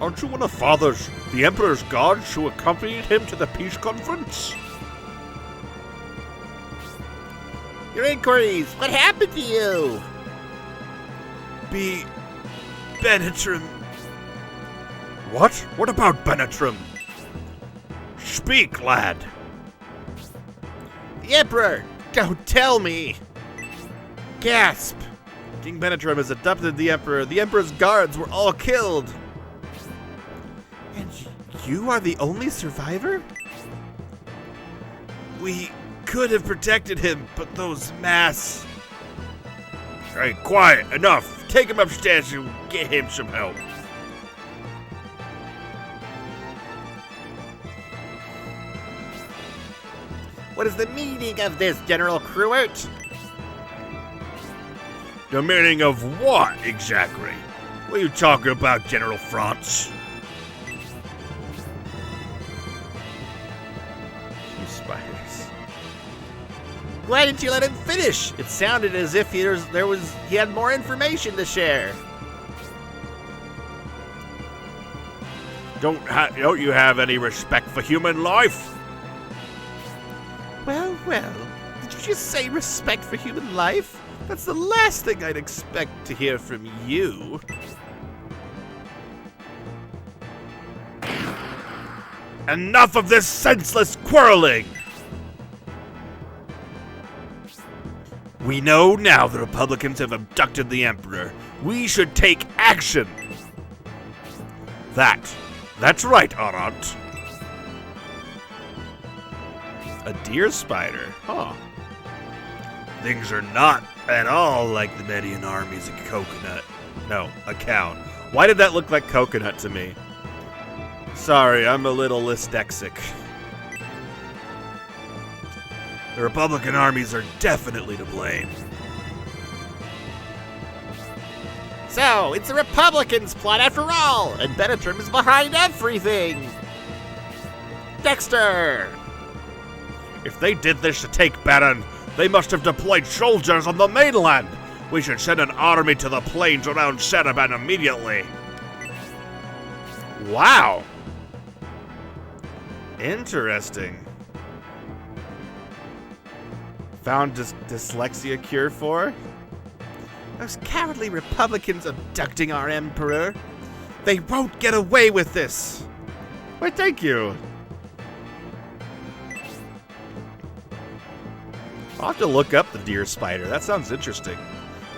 Aren't you one of Father's, the Emperor's guards who accompanied him to the peace conference? Your inquiries, what happened to you? Benetrim. What? What about Benetrim? Speak, lad. The Emperor! Don't tell me! Gasp! King Benetrim has abducted the Emperor. The Emperor's guards were all killed. And you are the only survivor? We could have protected him, but those mass... Hey, quiet, enough! Take him upstairs and get him some help. What is the meaning of this, General Cruet? The meaning of what, exactly? What are you talking about, General Franz? You spiders. Why didn't you let him finish? It sounded as if he had more information to share. Don't you have any respect for human life? Well, did you just say respect for human life? That's the last thing I'd expect to hear from you. Enough of this senseless quarreling! We know now the Republicans have abducted the Emperor. We should take action. That's right, Arant. A deer spider, huh? Things are not at all like the Median army's a coconut. No, a cow. Why did that look like coconut to me? Sorry, I'm a little dyslexic. The Republican armies are definitely to blame. So, it's the Republicans' plot after all, and Benetrim is behind everything! Dexter! If they did this to take Baron, they must have deployed soldiers on the mainland. We should send an army to the plains around Sharaban immediately. Wow. Interesting. Found dyslexia cure for? Those cowardly Republicans abducting our Emperor. They won't get away with this. Why, thank you. I'll have to look up the deer spider. That sounds interesting.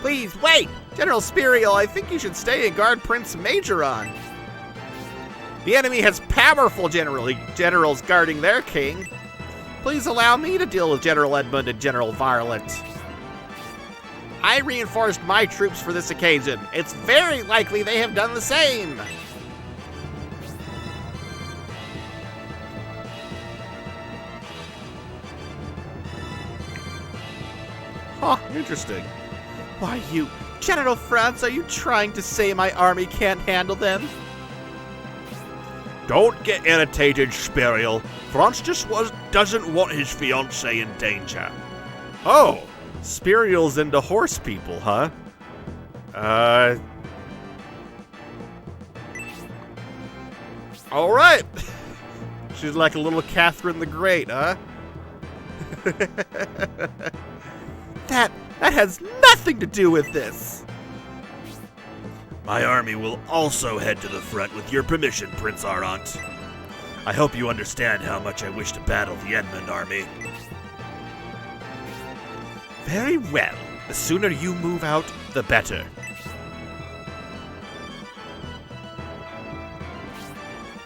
Please, wait! General Spiriel, I think you should stay and guard Prince Majoron. The enemy has powerful generals guarding their king. Please allow me to deal with General Edmund and General Varlet. I reinforced my troops for this occasion. It's very likely they have done the same. Huh, interesting. Why, you... General Franz, are you trying to say my army can't handle them? Don't get irritated, Spiriel. Franz just doesn't want his fiancée in danger. Oh, Spiriel's into horse people, huh? All right. She's like a little Catherine the Great, huh? That has nothing to do with this. My army will also head to the front with your permission, Prince Arant. I hope you understand how much I wish to battle the Edmund army. Very well. The sooner you move out, the better.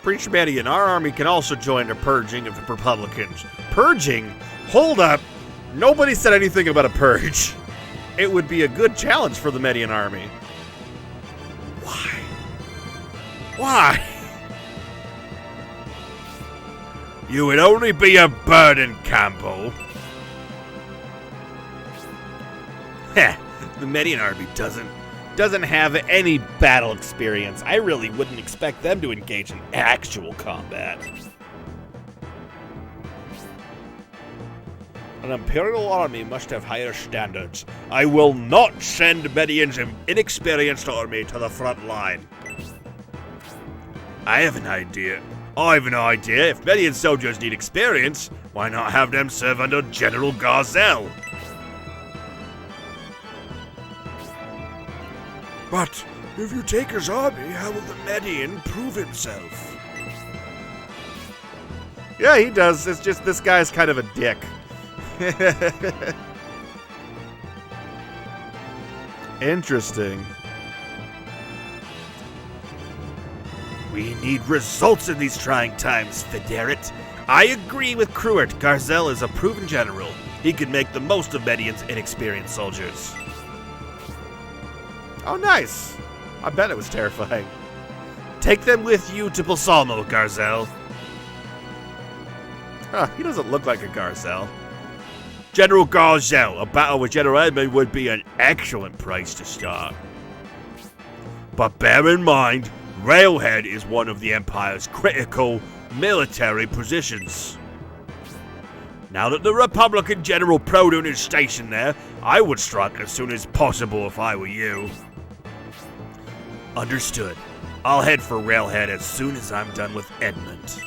Prince Median, our army can also join the purging of the Republicans. Purging? Hold up. Nobody said anything about a purge. It would be a good challenge for the Median army. Why? Why? You would only be a burden, Campbell. Heh, the Median army doesn't have any battle experience. I really wouldn't expect them to engage in actual combat. An Imperial army must have higher standards. I will not send Median's inexperienced army to the front line. I have an idea. If Median soldiers need experience, why not have them serve under General Garzel? But if you take his army, how will the Median prove himself? Yeah, he does. It's just this guy's kind of a dick. Interesting. We need results in these trying times, Federet. I agree with Cruert. Garzel is a proven general. He could make the most of Median's inexperienced soldiers. Oh, nice. I bet it was terrifying. Take them with you to Balsamo, Garzel. Huh, he doesn't look like a Garzel. General Garzel, a battle with General Edmund would be an excellent place to start. But bear in mind, Railhead is one of the Empire's critical military positions. Now that the Republican General Produn is stationed there, I would strike as soon as possible if I were you. Understood. I'll head for Railhead as soon as I'm done with Edmund.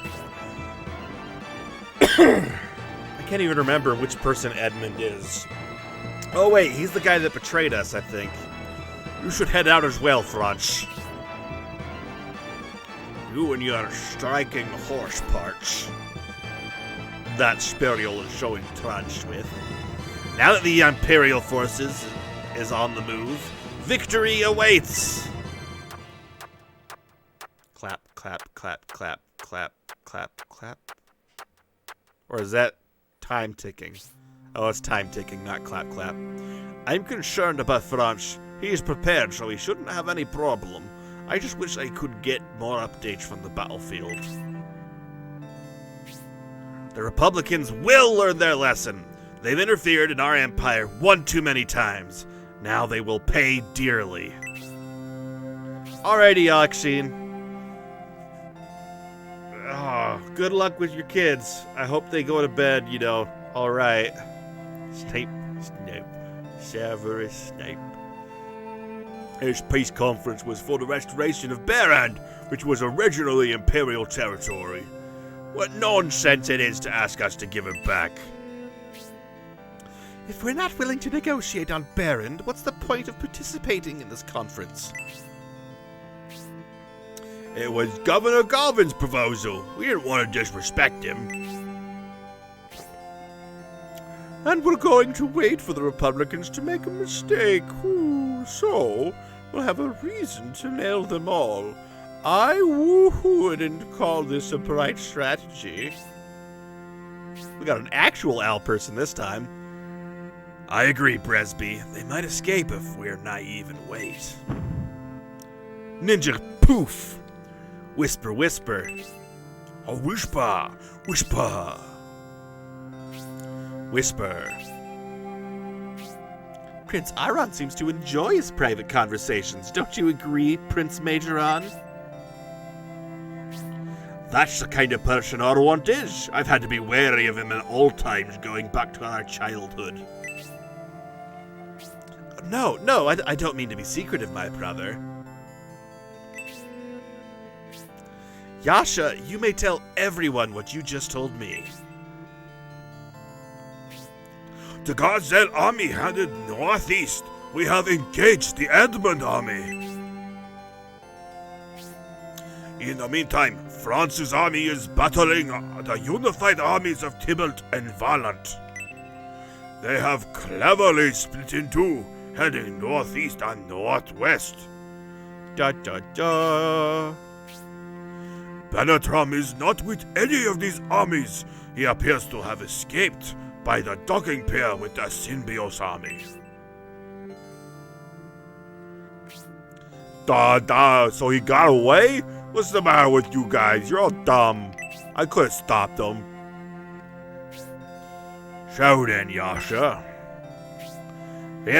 I can't even remember which person Edmund is. Oh wait, he's the guy that betrayed us, I think. You should head out as well, Franz. You and your striking horse parts. That Spiriel is so entrenched with. Now that the Imperial forces is on the move, victory awaits! Clap, clap, clap, clap, clap, clap, clap. Or is that time ticking? Oh, it's time ticking, not clap, clap. I'm concerned about Franz. He is prepared, so he shouldn't have any problem. I just wish I could get more updates from the battlefield. The Republicans will learn their lesson. They've interfered in our empire one too many times. Now they will pay dearly. Alrighty, Alexine. Oh, good luck with your kids. I hope they go to bed, alright. Snape. Severus Snape. His peace conference was for the restoration of Behrend, which was originally Imperial territory. What nonsense it is to ask us to give it back. If we're not willing to negotiate on Behrend, what's the point of participating in this conference? It was Governor Galvin's proposal. We didn't want to disrespect him. And we're going to wait for the Republicans to make a mistake. Ooh. So, we'll have a reason to nail them all. I wouldn't call this a bright strategy. We got an actual owl person this time. I agree, Bresby. They might escape if we're naive and wait. Ninja poof! Whisper, whisper. A whisper, whisper. Whisper. Prince Iron seems to enjoy his private conversations. Don't you agree, Prince Majoron? That's the kind of person Arwant is. I've had to be wary of him at all times going back to our childhood. No, I don't mean to be secretive, my brother. Yasha, you may tell everyone what you just told me. The Gazelle army headed northeast. We have engaged the Edmund army. In the meantime, France's army is battling the unified armies of Tybalt and Valant. They have cleverly split in two, heading northeast and northwest. Da da da. Benetram is not with any of these armies. He appears to have escaped by the docking pier with the Synbios army. So he got away? What's the matter with you guys? You're all dumb. I could have stopped him. So then, Yasha, the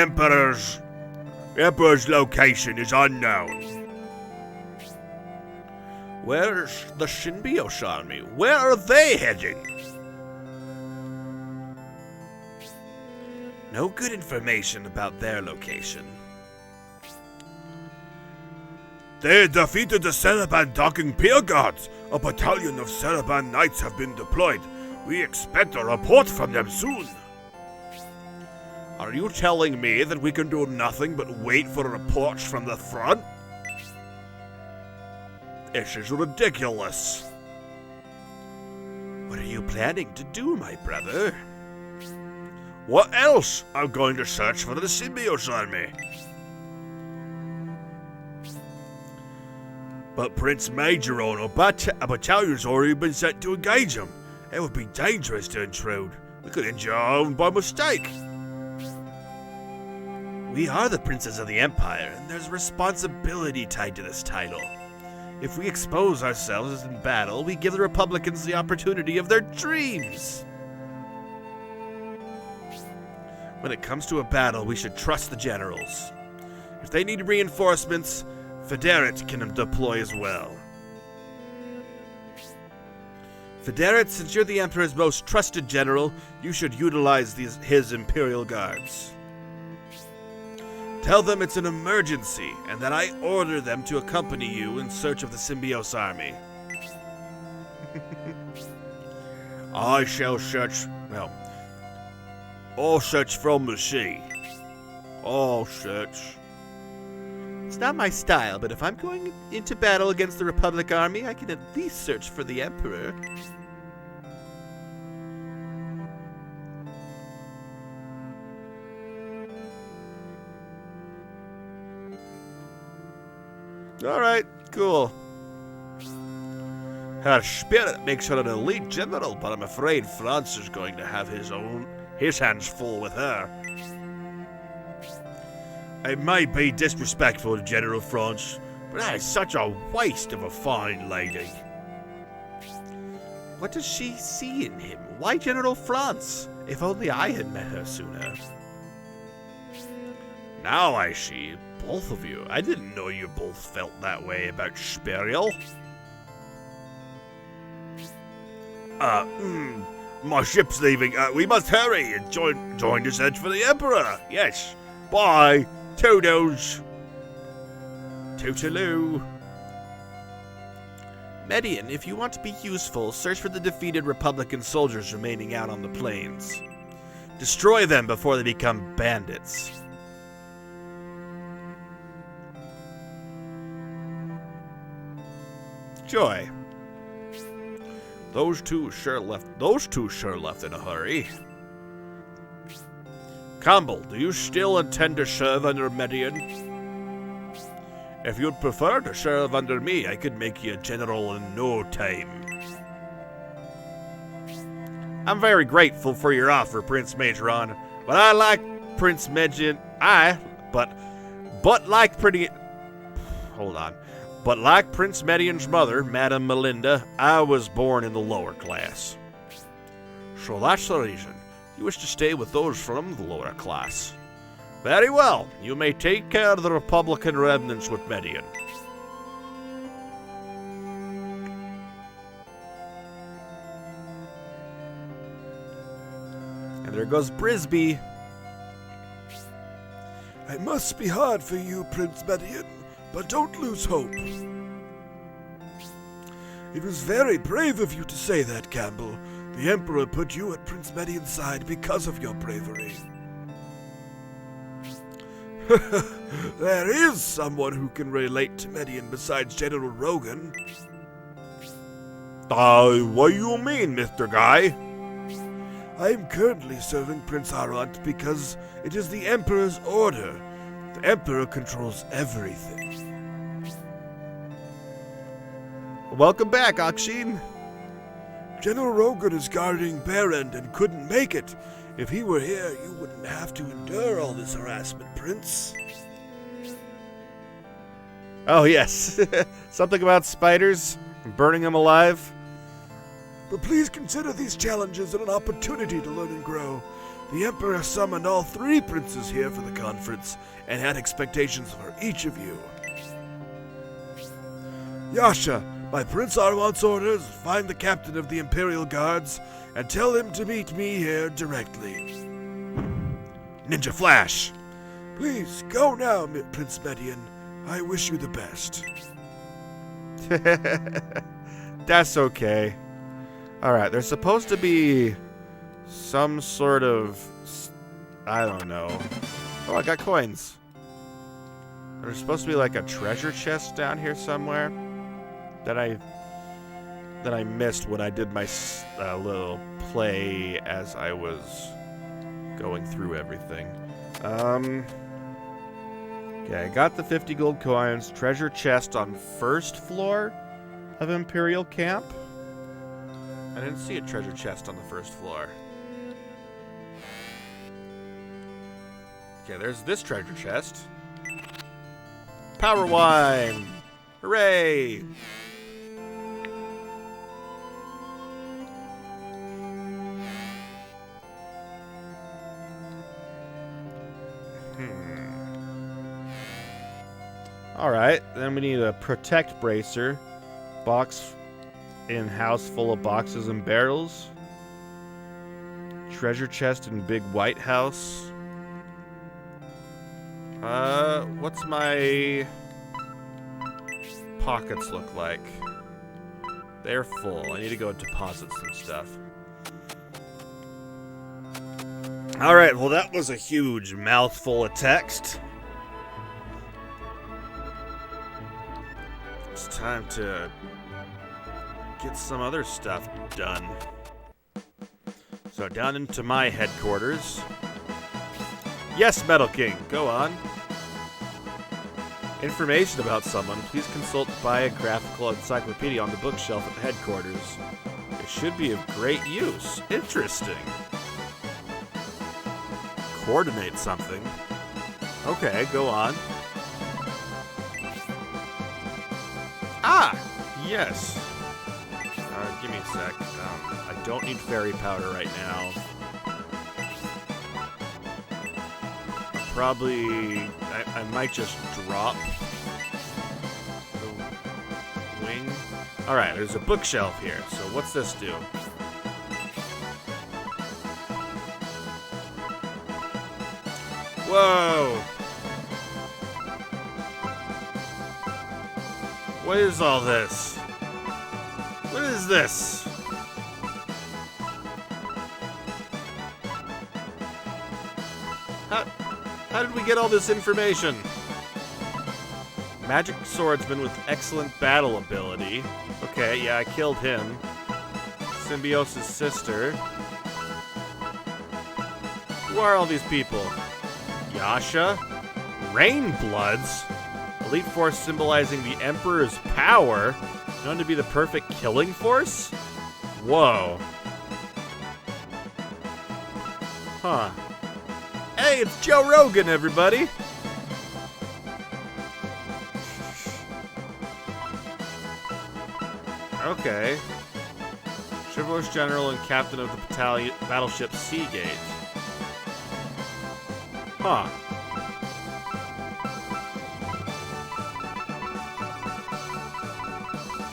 Emperor's location is unknown. Where's the Synbios army? Where are they heading? No good information about their location. They defeated the Cereban docking pier guards. A battalion of Cereban knights have been deployed. We expect a report from them soon. Are you telling me that we can do nothing but wait for reports from the front? This is ridiculous. What are you planning to do, my brother? What else? I'm going to search for the Synbios army. But Prince Majoron, a battalion's already been sent to engage him. It would be dangerous to intrude. We could injure our own by mistake. We are the princes of the Empire, and there's responsibility tied to this title. If we expose ourselves in battle, we give the Republicans the opportunity of their dreams. When it comes to a battle, we should trust the generals. If they need reinforcements, Federet can deploy as well. Federet, since you're the Emperor's most trusted general, you should utilize his Imperial Guards. Tell them it's an emergency, and that I order them to accompany you in search of the Synbios army. I shall search, all search from the sea. All search. It's not my style, but if I'm going into battle against the Republic army, I can at least search for the Emperor. Alright, cool. Her spirit makes her an elite general, but I'm afraid France is going to have his hands full with her. It may be disrespectful to General France, but that is such a waste of a fine lady. What does she see in him? Why General France? If only I had met her sooner. Now I see, both of you. I didn't know you both felt that way about Sperial. My ship's leaving. We must hurry and join the search for the Emperor. Yes. Bye. Toodles. Toodaloo. Median, if you want to be useful, search for the defeated Republican soldiers remaining out on the plains. Destroy them before they become bandits. Joy. Those two sure left in a hurry. Campbell, do you still intend to serve under Median? If you'd prefer to serve under me, I could make you a general in no time. I'm very grateful for your offer, Prince Majoron, but I like Prince Median. But like Prince Median's mother, Madame Melinda, I was born in the lower class. So that's the reason. You wish to stay with those from the lower class. Very well. You may take care of the Republican remnants with Median. And there goes Brisby. It must be hard for you, Prince Median, but don't lose hope. It was very brave of you to say that, Campbell. The Emperor put you at Prince Median's side because of your bravery. There is someone who can relate to Median besides General Rogan. What do you mean, Mr. Guy? I am currently serving Prince Arant because it is the Emperor's order. The Emperor controls everything. Welcome back, Akshin. General Rogan is guarding Berend and couldn't make it. If he were here, you wouldn't have to endure all this harassment, Prince. Oh, yes. Something about spiders, burning them alive. But please consider these challenges an opportunity to learn and grow. The Emperor summoned all 3 princes here for the conference and had expectations for each of you. Yasha, by Prince Arwant's orders, find the captain of the Imperial Guards and tell him to meet me here directly. Ninja Flash. Please, go now, Prince Median. I wish you the best. That's okay. Alright, there's supposed to be some sort of... I don't know. Oh, I got coins. There's supposed to be like a treasure chest down here somewhere that I missed when I did my little play as I was going through everything. Okay, I got the 50 gold coins. Treasure chest on first floor of Imperial Camp. I didn't see a treasure chest on the first floor. Okay, there's this treasure chest. Power wine! Hooray! Alright, then we need a protect bracer. Box in house full of boxes and barrels. Treasure chest in big white house. What's my pockets look like? They're full. I need to go deposit some stuff. Alright, well that was a huge mouthful of text. It's time to get some other stuff done. So down into my headquarters. Yes, Metal King, go on. Information about someone, please consult the biographical encyclopedia on the bookshelf at the headquarters. It should be of great use. Interesting. Coordinate something. Okay, go on. Ah! Yes. Give me a sec. I don't need fairy powder right now. Probably... I might just drop the wing. Alright, there's a bookshelf here. So what's this do? Whoa! What is all this? What is this? How did we get all this information? Magic swordsman with excellent battle ability. Okay, yeah, I killed him. Symbiosis sister. Who are all these people? Yasha? Rainbloods? Elite force symbolizing the Emperor's power? Known to be the perfect killing force? Whoa. Huh. Hey, it's Joe Rogan, everybody! Okay. Chivalrous General and Captain of the battalion, battleship Seagate. Huh.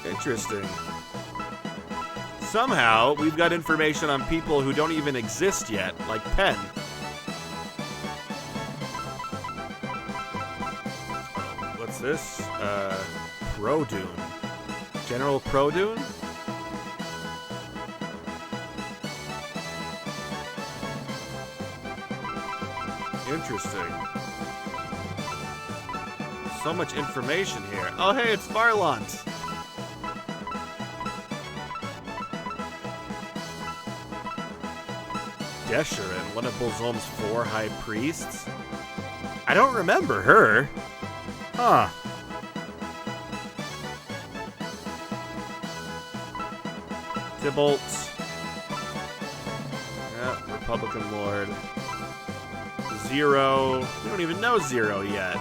Interesting. Somehow, we've got information on people who don't even exist yet, like Penn. What's this? Produne. General Produne? Interesting. So much information here. Oh, hey, it's Varlant. Desherin, one of Bolzom's 4 high priests? I don't remember her. Huh. Tybalt. Yeah, Republican Lord. Zero. We don't even know Zero yet.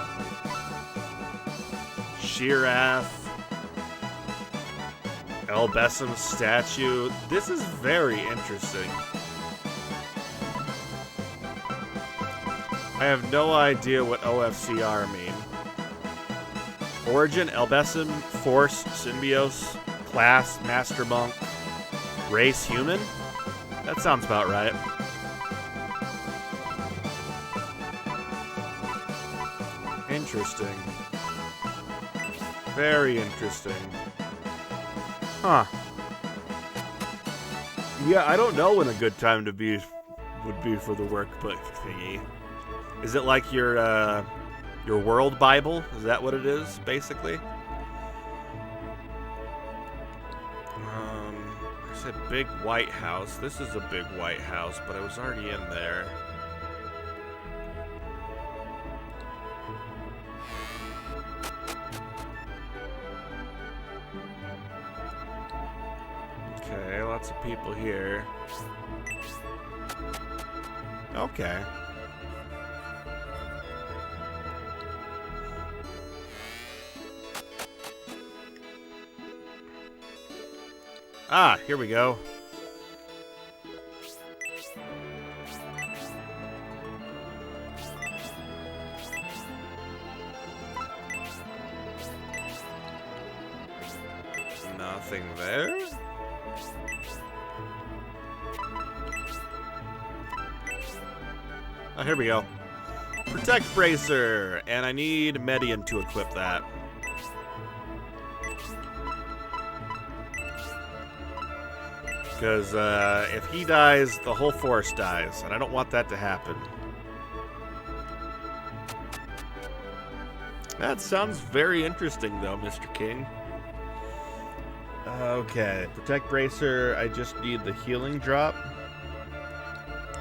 Shiraf. El Bessem's statue. This is very interesting. I have no idea what OFCR mean. Origin, El Bessem, Force, Symbios, Class, Master Monk, Race, Human? That sounds about right. Interesting. Very interesting. Huh. Yeah, I don't know when a good time to be would be for the workbook thingy. Is it like your world Bible? Is that what it is, basically? There's a big White House. This is a big White House, but I was already in there. Okay, lots of people here. Okay. Ah, here we go. Nothing there? Oh, here we go. Protect Bracer, and I need Median to equip that. Because if he dies, the whole force dies, and I don't want that to happen. That sounds very interesting, though, Mr. King. Okay, Protect Bracer, I just need the healing drop.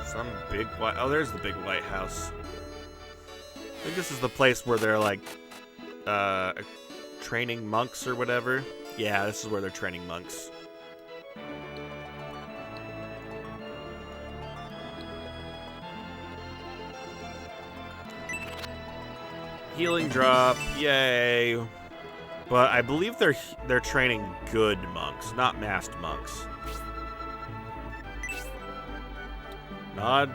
Some big white... Oh, there's the big White House. I think this is the place where they're, like, training monks or whatever. Yeah, this is where they're training monks. Healing drop, yay. But I believe they're training good monks, not masked monks. Nod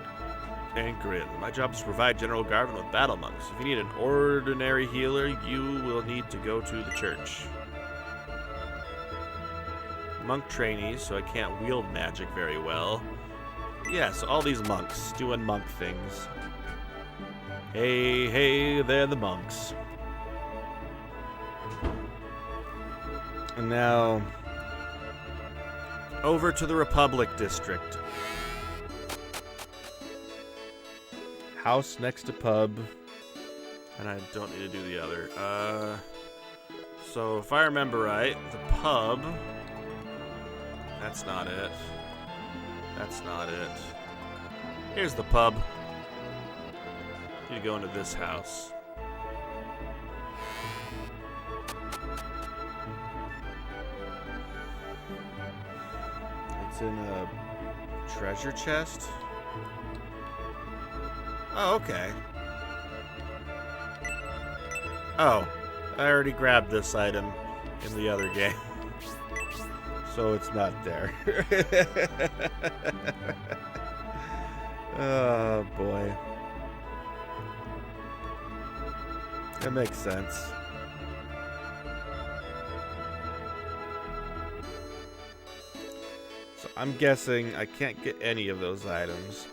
and grin. My job is to provide General Garvin with battle monks. If you need an ordinary healer, you will need to go to the church. Monk trainees, so I can't wield magic very well. Yeah, so all these monks doing monk things. Hey, hey, they're the monks. And now, over to the Republic District. House next to pub. And I don't need to do the other. So if I remember right, the pub... That's not it. That's not it. Here's the pub. Need to go into this house. It's in a treasure chest. Oh, okay. Oh, I already grabbed this item in the other game. So it's not there. Oh, boy. That makes sense. So I'm guessing I can't get any of those items.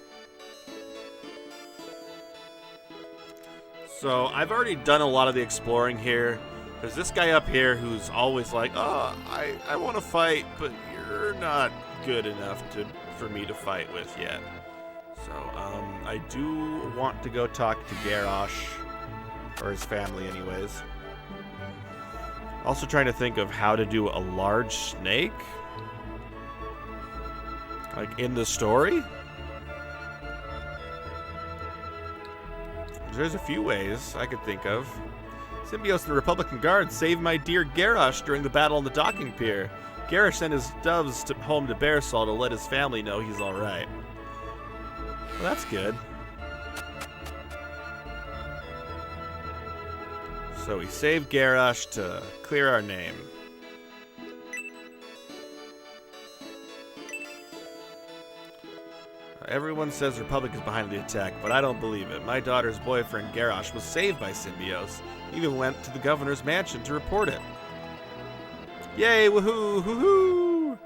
So I've already done a lot of the exploring here. There's this guy up here who's always like, oh, I want to fight, but you're not good enough for me to fight with yet. So I do want to go talk to Garrosh, or his family anyways. Also trying to think of how to do a large snake. Like in the story? There's a few ways I could think of. Symbios and the Republican Guard saved my dear Garrosh during the battle on the docking pier. Garrosh sent his doves home to Bearsall to let his family know he's alright. Well, that's good. So we saved Garrosh to clear our name. Everyone says the Republic is behind the attack, but I don't believe it. My daughter's boyfriend, Garrosh, was saved by Symbios. He even went to the governor's mansion to report it. Yay, woohoo, hoo-hoo!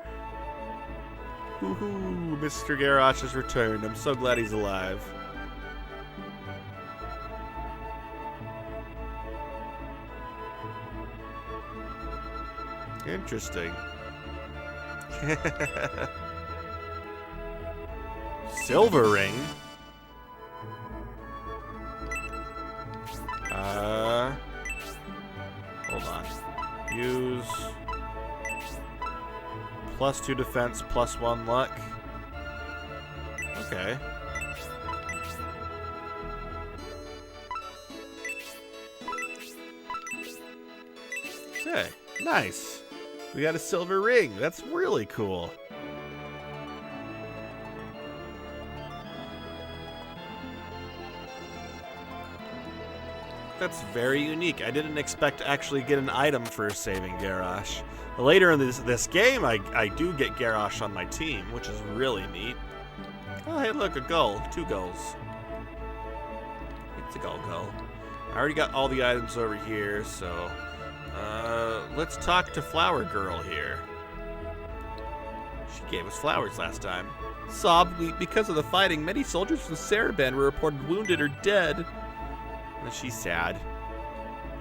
Hoo-hoo, Mr. Garrosh has returned. I'm so glad he's alive. Interesting. Silver ring? Hold on. Use +2 defense, +1 luck. Okay. Okay, nice. We got a silver ring. That's really cool. That's very unique. I didn't expect to actually get an item for saving Garrosh. Later in this game, I do get Garrosh on my team, which is really neat. Oh, hey, look, a gull. 2 gulls. It's a gull. I already got all the items over here, so let's talk to Flower Girl here. She gave us flowers last time. Sobbed because of the fighting. Many soldiers from Saraben were reported wounded or dead. She's sad.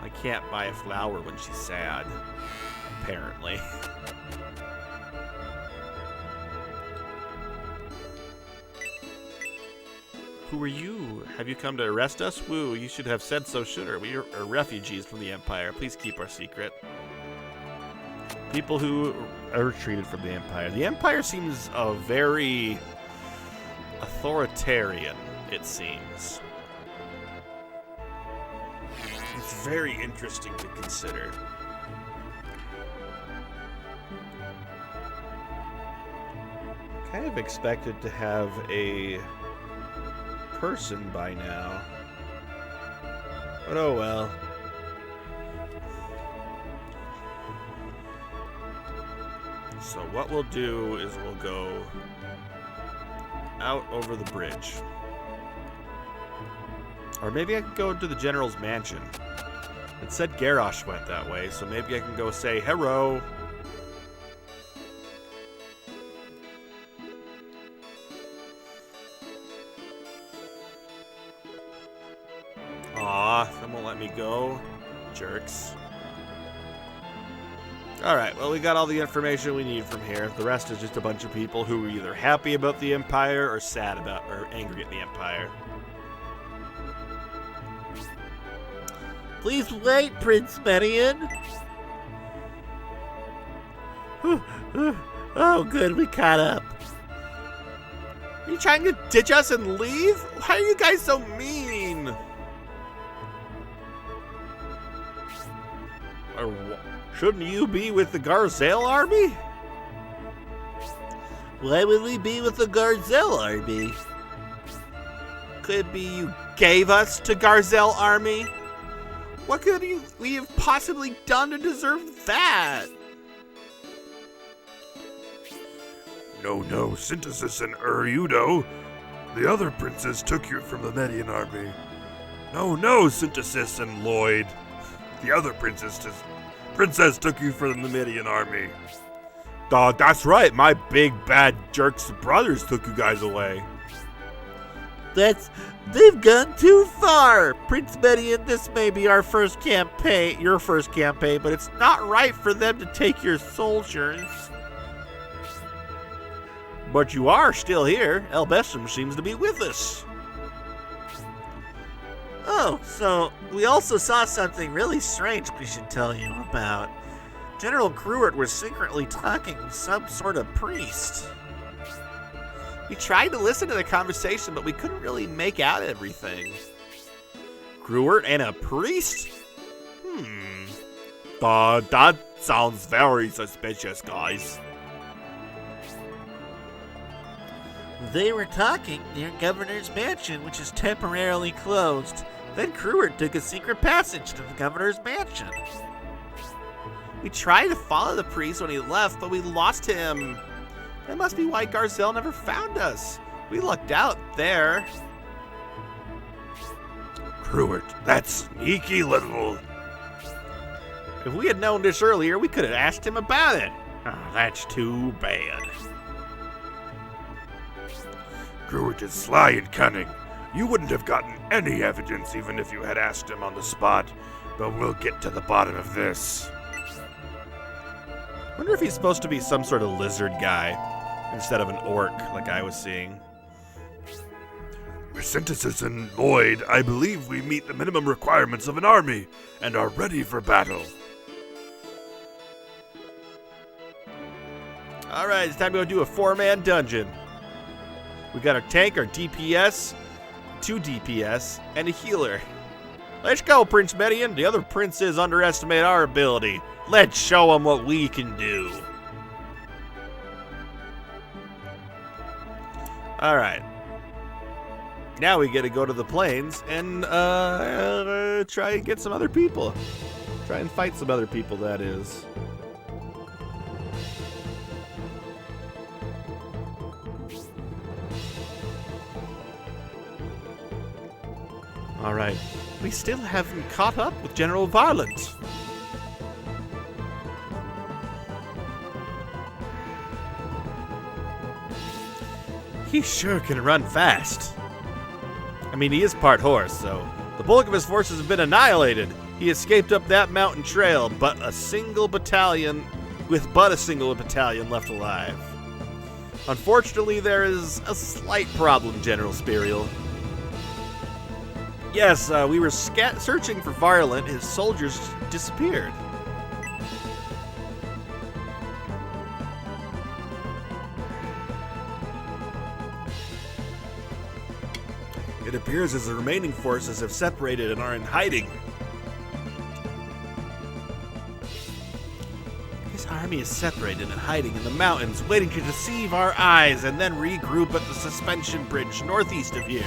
I can't buy a flower when she's sad, apparently. Who are you? Have you come to arrest us? Woo, you should have said so sooner. We are refugees from the Empire. Please keep our secret. People who are retreated from the Empire. The Empire seems very authoritarian, it seems. It's very interesting to consider. Kind of expected to have a person by now. But oh well. So what we'll do is we'll go out over the bridge. Or maybe I can go to the General's mansion. It said Garrosh went that way, so maybe I can go say hello. Aw, they won't let me go. Jerks. Alright, well, we got all the information we need from here. The rest is just a bunch of people who are either happy about the Empire or sad about or angry at the Empire. Please wait, Prince Median. Oh, good, we caught up. Are you trying to ditch us and leave? Why are you guys so mean? Shouldn't you be with the Garzel army? Why would we be with the Garzel army? Could be you gave us to Garzel army? What could we have possibly done to deserve that? No, Synthesis and Uryudo. The other princes took you from the Median army. No, Synthesis and Lloyd. The other princess took you from the Median army. That's right, my big bad jerks brothers took you guys away. They've gone too far. Prince Median, this may be our first campaign, your first campaign, but it's not right for them to take your soldiers. But you are still here. Elbesham seems to be with us. Oh, so we also saw something really strange we should tell you about. General Gruert was secretly talking with some sort of priest. We tried to listen to the conversation, but we couldn't really make out everything. Gruert and a priest? That sounds very suspicious, guys. They were talking near Governor's Mansion, which is temporarily closed. Then Gruert took a secret passage to the Governor's Mansion. We tried to follow the priest when he left, but we lost him. That must be why Garzel never found us. We lucked out there. Gruert, that sneaky little... If we had known this earlier, we could have asked him about it. Oh, that's too bad. Gruert is sly and cunning. You wouldn't have gotten any evidence even if you had asked him on the spot, but we'll get to the bottom of this. I wonder if he's supposed to be some sort of lizard guy instead of an orc like I was seeing. With Synthesis and Lloyd, I believe we meet the minimum requirements of an army and are ready for battle. Alright, it's time to go do a 4-man dungeon. We got our tank, our DPS, 2 DPS, and a healer. Let's go, Prince Median. The other princes underestimate our ability. Let's show them what we can do. Alright. Now we get to go to the plains and try and get some other people. Try and fight some other people, that is. Alright. We still haven't caught up with General Varlant. He sure can run fast. I mean, he is part horse, so the bulk of his forces have been annihilated. He escaped up that mountain trail, with but a single battalion left alive. Unfortunately, there is a slight problem, General Spiriel. Yes, we were searching for Varlant. His soldiers disappeared. It appears as the remaining forces have separated and are in hiding. His army is separated and hiding in the mountains, waiting to deceive our eyes and then regroup at the suspension bridge northeast of here.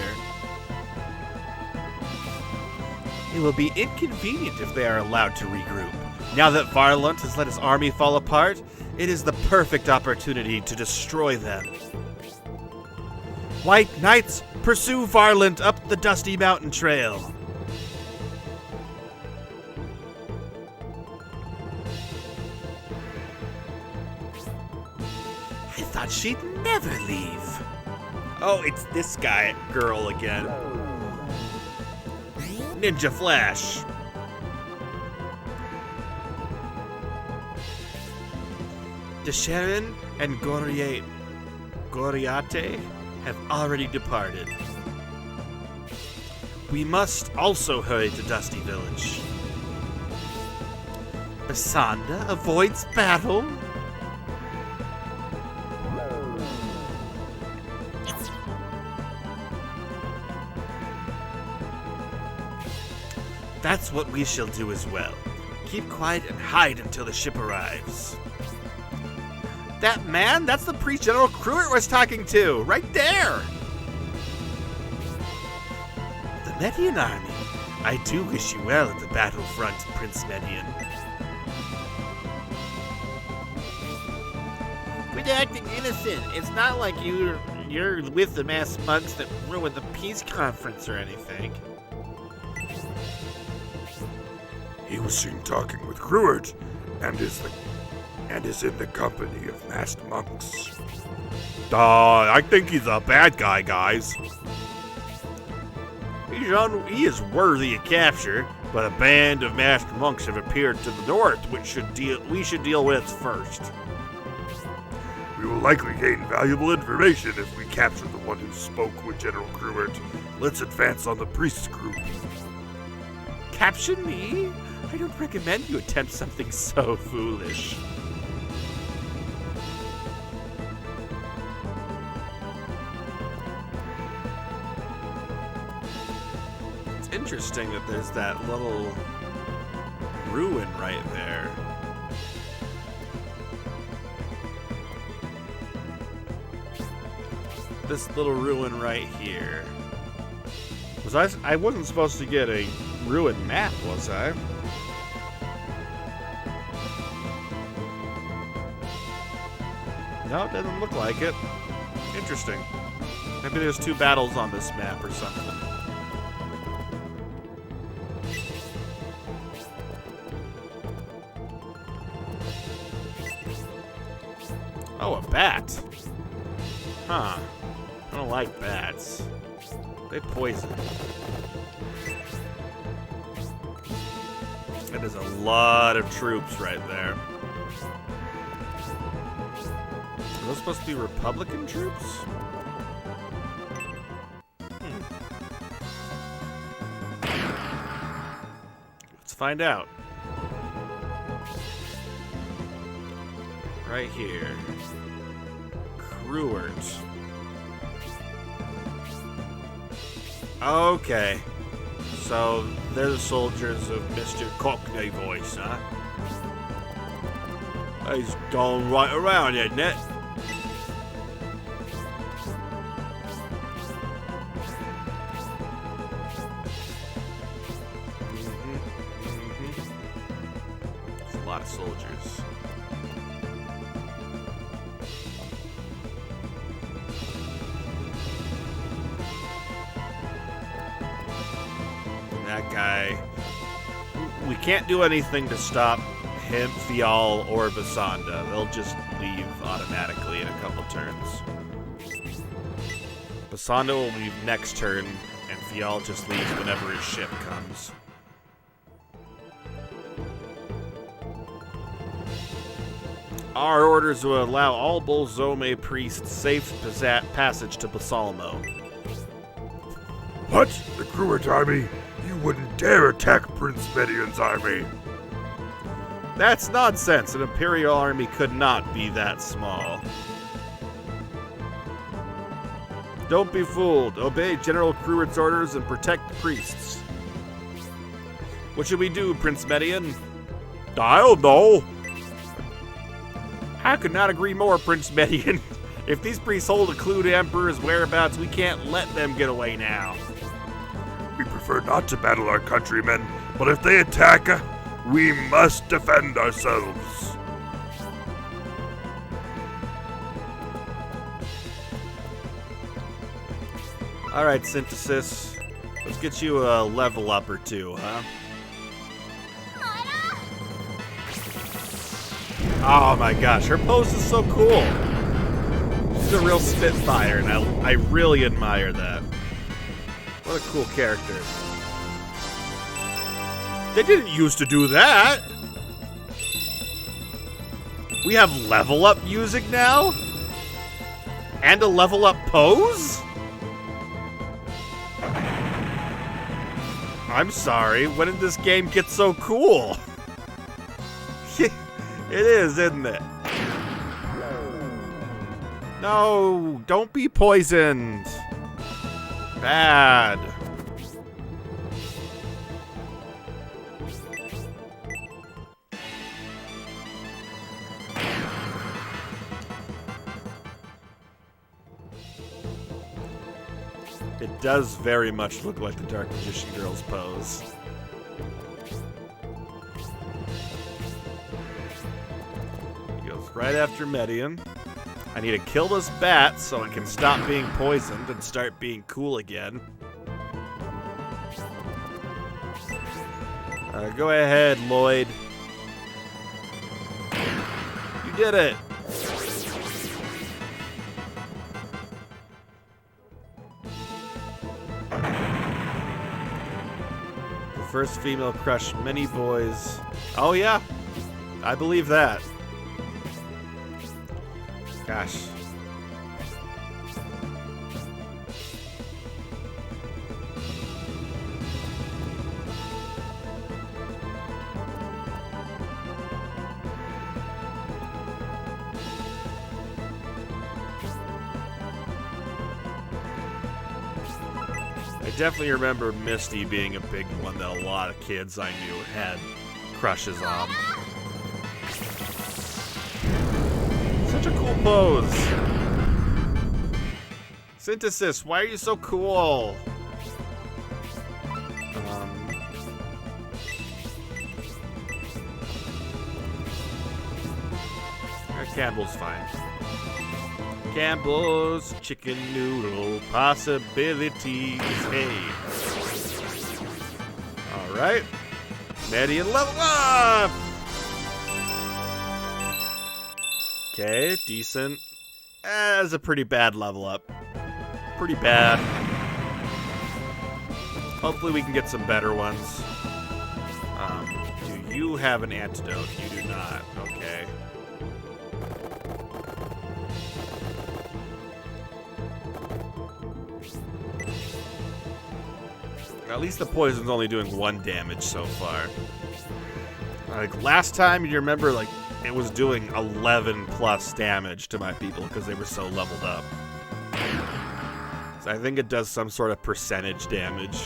It will be inconvenient if they are allowed to regroup. Now that Varlant has let his army fall apart, it is the perfect opportunity to destroy them. White Knights, pursue Varlant up the dusty mountain trail. I thought she'd never leave. Oh, it's this girl again. Ninja Flash. Desharon and Goriate have already departed. We must also hurry to Dusty Village. Basanda avoids battle? That's what we shall do as well. Keep quiet and hide until the ship arrives. That man? That's the priest General Cruert was talking to! Right there! The Median army. I do wish you well at the battlefront, Prince Median. Quit acting innocent. It's not like you're with the masked monks that ruined the peace conference or anything. He was seen talking with Cruert and is in the company of masked monks. I think he's a bad guy, guys. He is worthy of capture, but a band of masked monks have appeared to the north, which we should deal with first. We will likely gain valuable information if we capture the one who spoke with General Cruert. Let's advance on the priest's group. Capture me? I don't recommend you attempt something so foolish. It's interesting that there's that little ruin right there. This little ruin right here. I wasn't supposed to get a ruined map, was I? No, it doesn't look like it. Interesting. Maybe there's 2 battles on this map or something. Oh, a bat. Huh. I don't like bats. They poison. That is a lot of troops right there. Are those supposed to be Republican troops? Let's find out. Right here. Cruert. Okay. So, they're the soldiers of Mr. Cockney Voice, huh? He's gone right around, isn't it? It's a lot of soldiers. That guy. We can't do anything to stop him, Fial, or Basanda. They'll just leave automatically in a couple turns. Basanda will leave next turn, and Fial just leaves whenever his ship comes. Our orders will allow all Bolzome priests safe passage to Basalmo. What? The Cruert army? You wouldn't dare attack Prince Median's army. That's nonsense. An Imperial army could not be that small. Don't be fooled. Obey General Cruert's orders and protect the priests. What should we do, Prince Median? I don't know. I could not agree more, Prince Median. If these priests hold a clue to Emperor's whereabouts, we can't let them get away now. We prefer not to battle our countrymen, but if they attack, we must defend ourselves. Alright, Synthesis. Let's get you a level up or 2, huh? Oh my gosh, her pose is so cool. She's a real spitfire, and I really admire that. What a cool character. They didn't used to do that. We have level up music now? And a level up pose? I'm sorry, when did this game get so cool? It is, isn't it? No, don't be poisoned. Bad. It does very much look like the Dark Magician Girl's pose. He goes right after Median. I need to kill this bat so I can stop being poisoned and start being cool again. Go ahead, Lloyd. You did it. The first female crush many boys. Oh yeah, I believe that. Gosh. I definitely remember Misty being a big one that a lot of kids I knew had crushes on. Such a cool pose. Synthesis, why are you so cool? Campbell's fine. Campbell's chicken noodle possibilities. Hey. Alright. Median level up! Okay, decent. That's a pretty bad level up. Pretty bad. Hopefully we can get some better ones. Do you have an antidote? You do not. Okay. At least the poison's only doing 1 damage so far. Like last time, you remember, like it was doing 11 plus damage to my people because they were so leveled up. So I think it does some sort of percentage damage.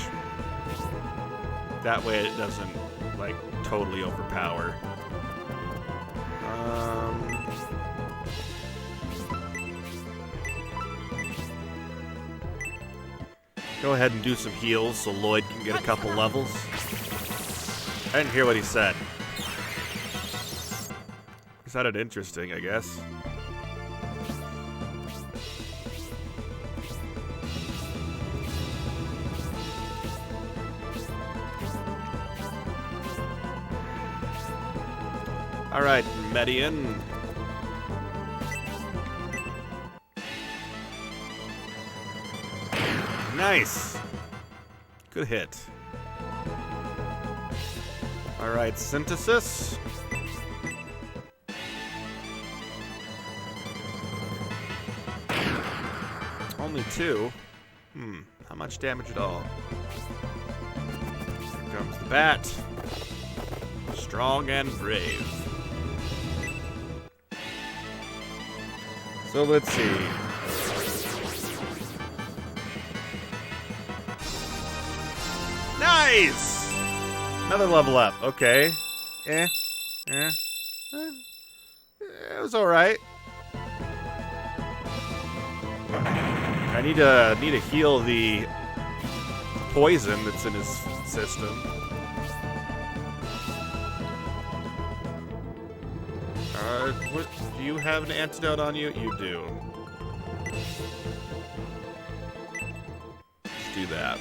That way it doesn't like totally overpower. Go ahead and do some heals so Lloyd can get a couple levels. I didn't hear what he said. He sounded interesting, I guess. Alright, Median. Nice! Good hit. Alright, Synthesis. Only 2? How much damage at all? Here comes the bat. Strong and brave. So let's see. Nice! Another level up. Okay. It was alright. I need to heal the poison that's in his system. What, do you have an antidote on you? You do. Let's do that.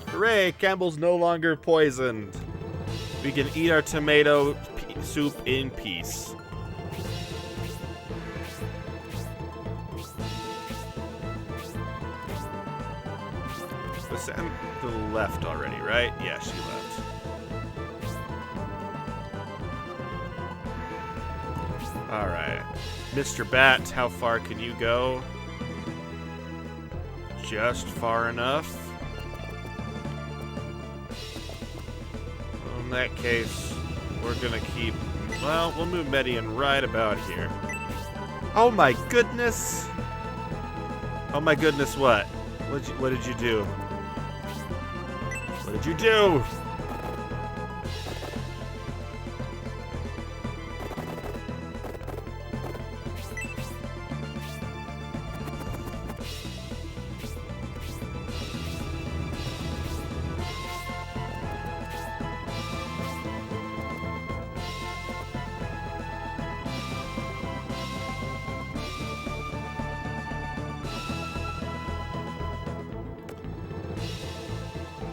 Hooray! Campbell's no longer poisoned. We can eat our tomato soup in peace. Was Sam to the left already, right? Yeah, she left. Alright. Mr. Bat, how far can you go? Just far enough. In that case, we're gonna keep... Well, we'll move Median right about here. Oh my goodness! Oh my goodness, what? What did you do? What did you do?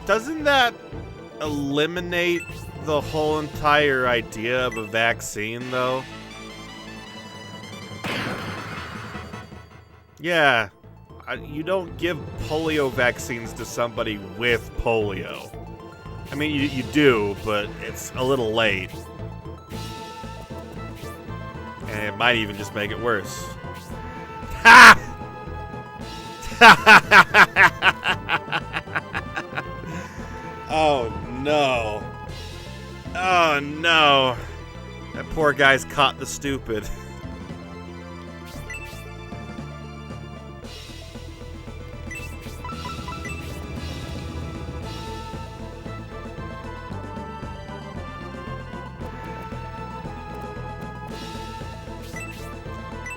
doesn't that eliminate the whole entire idea of a vaccine, though? Yeah. You don't give polio vaccines to somebody with polio. I mean, you do, but it's a little late. And it might even just make it worse. Ha! Oh, no. Oh, no. That poor guy's caught the stupid.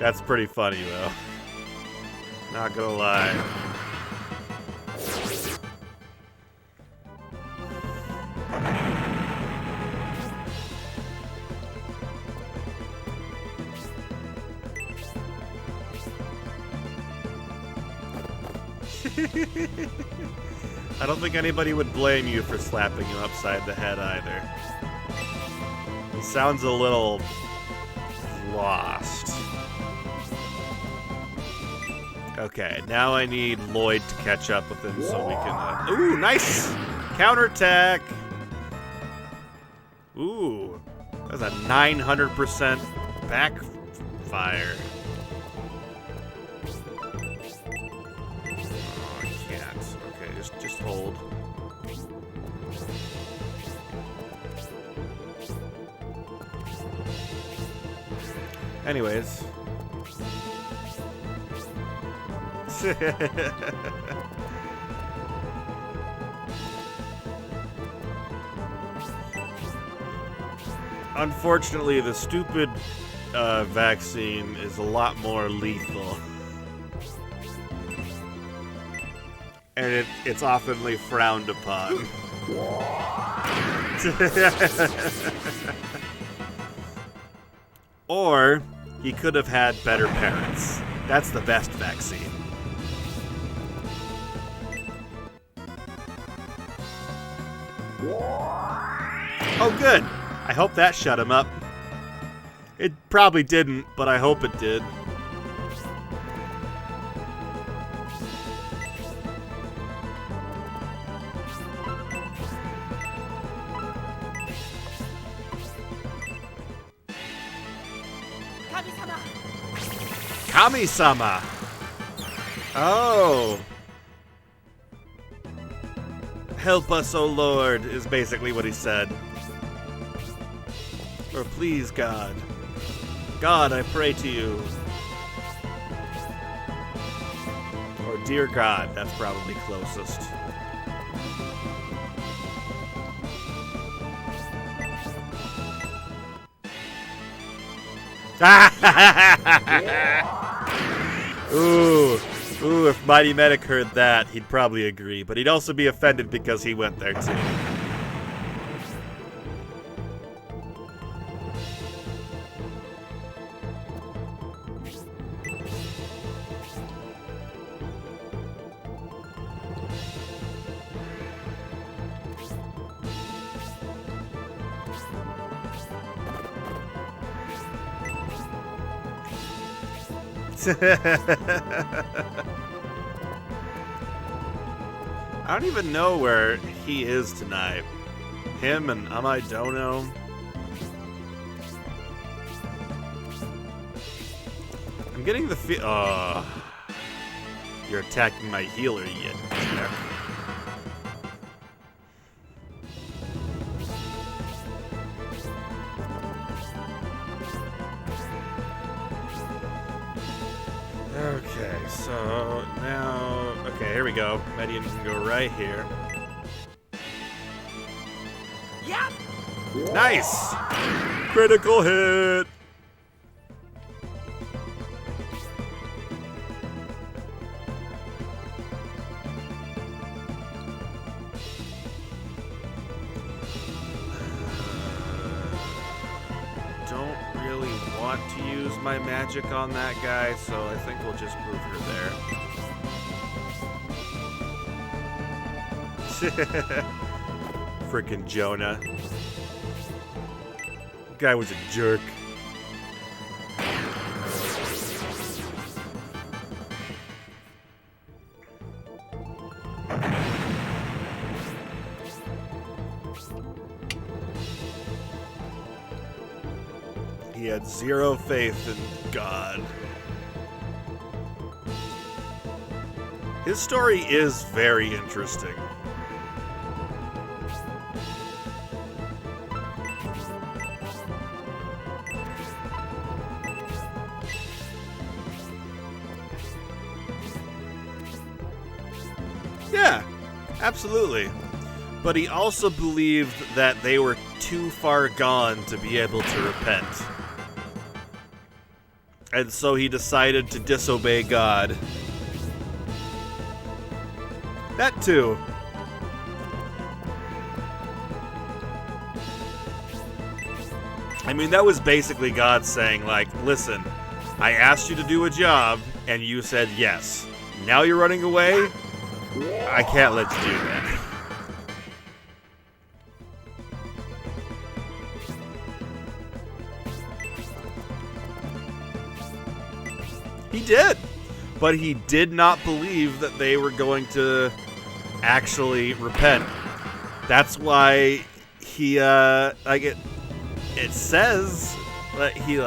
That's pretty funny, though. Not gonna lie. I don't think anybody would blame you for slapping him upside the head either. He sounds a little lost. Okay, now I need Lloyd to catch up with him so we can... Ooh, nice! Counterattack! Ooh, that's a 900% backfire. Oh, I can't. Okay, just hold. Anyways. Unfortunately, the stupid vaccine is a lot more lethal. And it's oftenly frowned upon. Or he could have had better parents. That's the best vaccine. Oh, good. I hope that shut him up. It probably didn't, but I hope it did. Kami-sama! Oh! Help us, O Lord, is basically what he said. Or please, God. God, I pray to you. Or dear God, that's probably closest. Ooh, if Mighty Medic heard that, he'd probably agree, but he'd also be offended because he went there too. I don't even know where he is tonight. Him and Amaidono. I'm getting the feel. Oh, you're attacking my healer, you jerk. Okay, so now... Okay, here we go. Median can go right here. Yep. Nice! Critical hit! Don't really want to use my magic on that guy, so I think we'll just move her Frickin' Jonah. Guy was a jerk. He had zero faith in God. His story is very interesting. Yeah, absolutely. But he also believed that they were too far gone to be able to repent. And so he decided to disobey God. That too. I mean, that was basically God saying, like, listen, I asked you to do a job, and you said yes. Now you're running away? I can't let you do that. He did. But he did not believe that they were going to actually repent. That's why he, it says that he,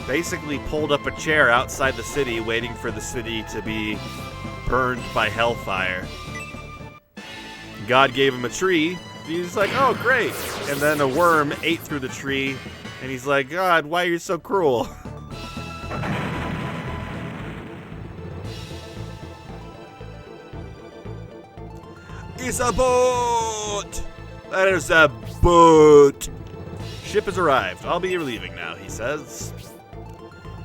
basically pulled up a chair outside the city waiting for the city to be burned by hellfire. God gave him a tree. He's like, oh, great. And then a worm ate through the tree, and he's like, God, why are you so cruel? It's a boat! That is a boat! Ship has arrived. I'll be leaving now, he says.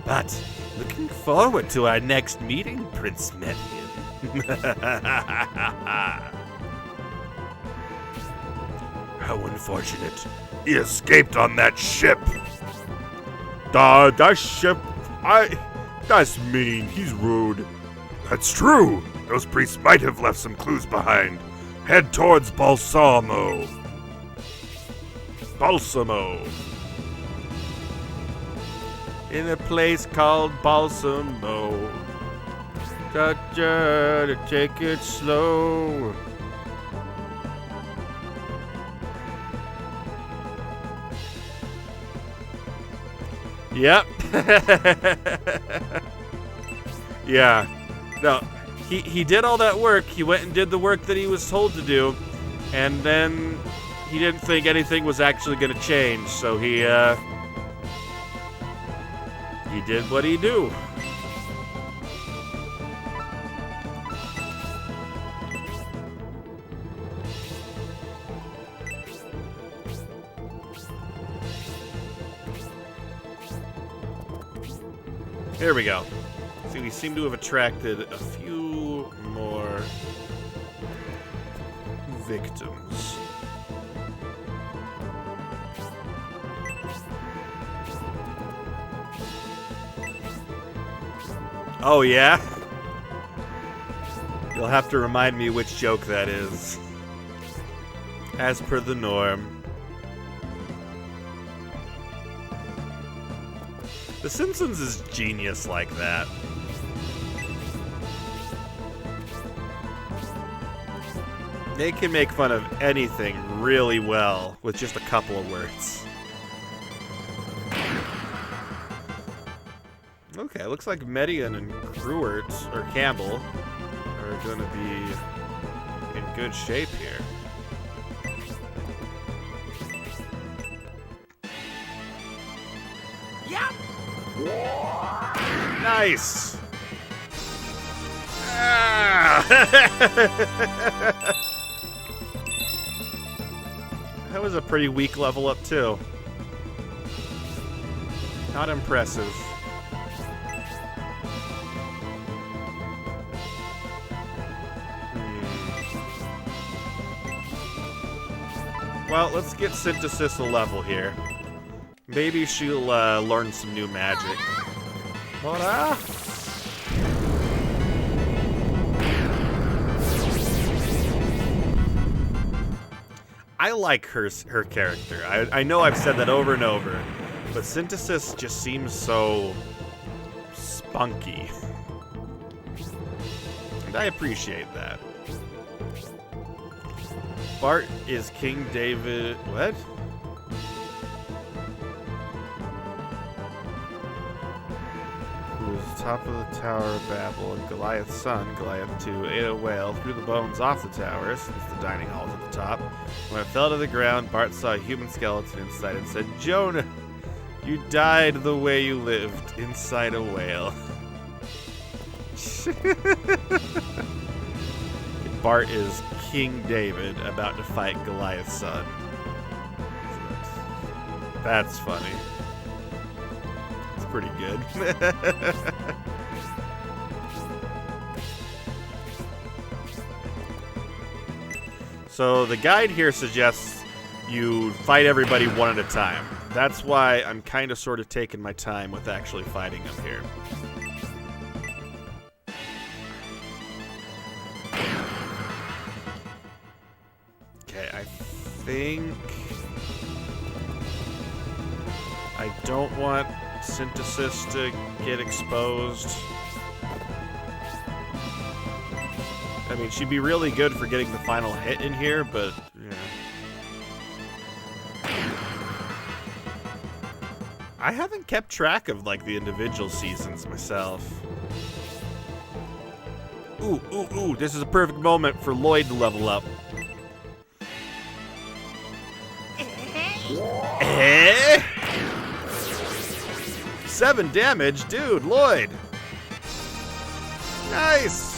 But looking forward to our next meeting, Prince Median. How unfortunate. He escaped on that ship. That ship, that's mean. He's rude. That's true. Those priests might have left some clues behind. Head towards Balsamo. Balsamo. In a place called Balsamo. Gotcha to take it slow. Yep. Yeah. No. He did all that work. He went and did the work that he was told to do, and then he didn't think anything was actually going to change, so he did what he do. Here we go. See, we seem to have attracted a few more victims. Oh, yeah? You'll have to remind me which joke that is. As per the norm. The Simpsons is genius like that. They can make fun of anything really well with just a couple of words. Okay, looks like Median and Gruert, or Campbell, are gonna be in good shape here. Yep. Nice! Ah! That was a pretty weak level up, too. Not impressive. Well, let's get Synthesis a level here. Maybe she'll learn some new magic. Hola! I like her character. I know I've said that over and over, but Synthesis just seems so spunky. And I appreciate that. Bart is King David... What? Who is top of the Tower of Babel, and Goliath's son, Goliath 2, ate a whale, threw the bones off the towers, since the dining hall's at the top. When it fell to the ground, Bart saw a human skeleton inside and said, Jonah, you died the way you lived, inside a whale. Bart is King David about to fight Goliath's son. That's funny. It's pretty good. So the guide here suggests you fight everybody one at a time. That's why I'm kind of sort of taking my time with actually fighting them here. Okay, I think I don't want Synthesis to get exposed. I mean, she'd be really good for getting the final hit in here, but yeah. I haven't kept track of like the individual seasons myself. Ooh, this is a perfect moment for Lloyd to level up. Eh? 7 damage? Dude, Lloyd. Nice.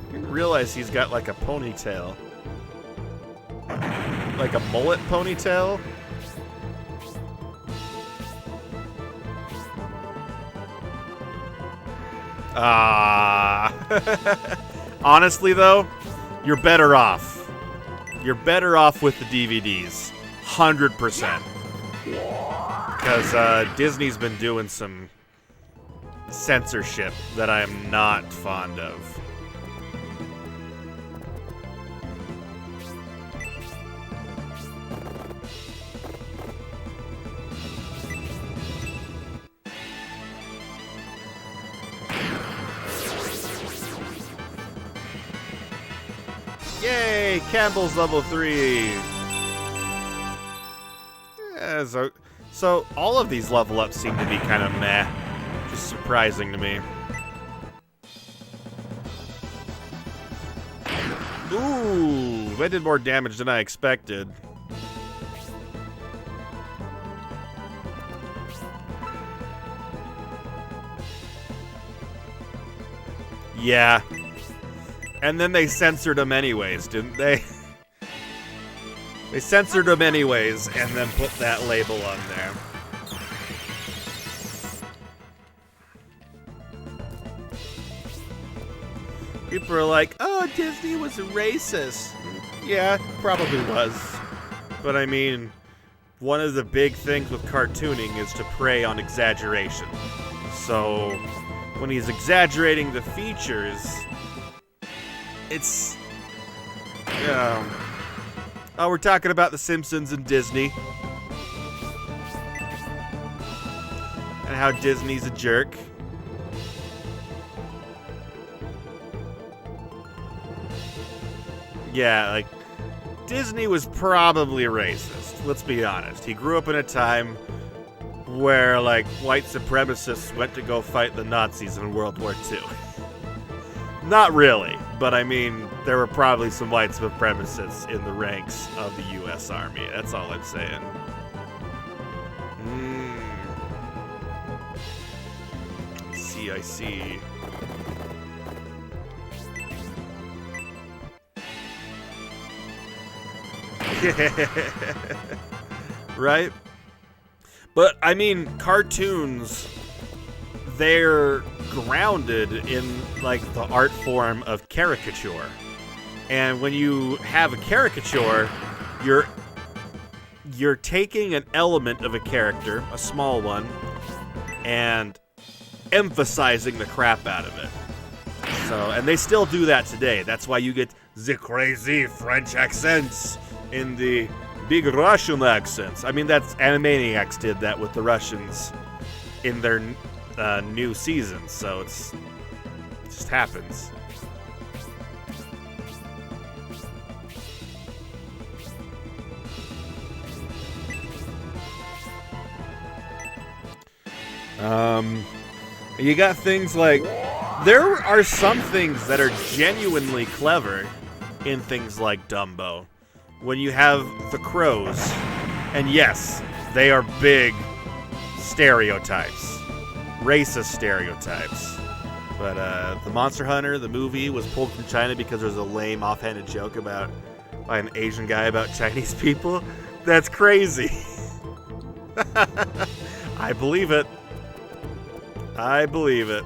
I didn't realize he's got like a ponytail. Like a mullet ponytail? Honestly though, you're better off. You're better off with the DVDs. 100%. Because Disney's been doing some censorship that I am not fond of. Yay! Campbell's level 3. Yeah, so all of these level ups seem to be kind of meh. Just surprising to me. Ooh, that did more damage than I expected. Yeah. And then they censored him anyways, didn't they? They censored him anyways, and then put that label on there. People are like, oh, Disney was racist. Yeah, probably was. But I mean, one of the big things with cartooning is to prey on exaggeration. So, when he's exaggerating the features, it's... oh, we're talking about The Simpsons and Disney. And how Disney's a jerk. Yeah, like, Disney was probably racist. Let's be honest. He grew up in a time where, like, white supremacists went to go fight the Nazis in World War II. Not really, but I mean, there were probably some white supremacists in the ranks of the U.S. Army. That's all I'm saying. I see. Right? But, I mean, cartoons, they're grounded in, like, the art form of caricature. And when you have a caricature, you're taking an element of a character, a small one, and emphasizing the crap out of it. So, and they still do that today. That's why you get the crazy French accents in the big Russian accents. I mean, that's Animaniacs did that with the Russians in their new season. So it just happens. You got things like, there are some things that are genuinely clever in things like Dumbo. When you have the crows, and yes, they are big stereotypes, racist stereotypes. But the Monster Hunter, the movie, was pulled from China because there was a lame offhanded joke by an Asian guy about Chinese people. That's crazy. I believe it. I believe it.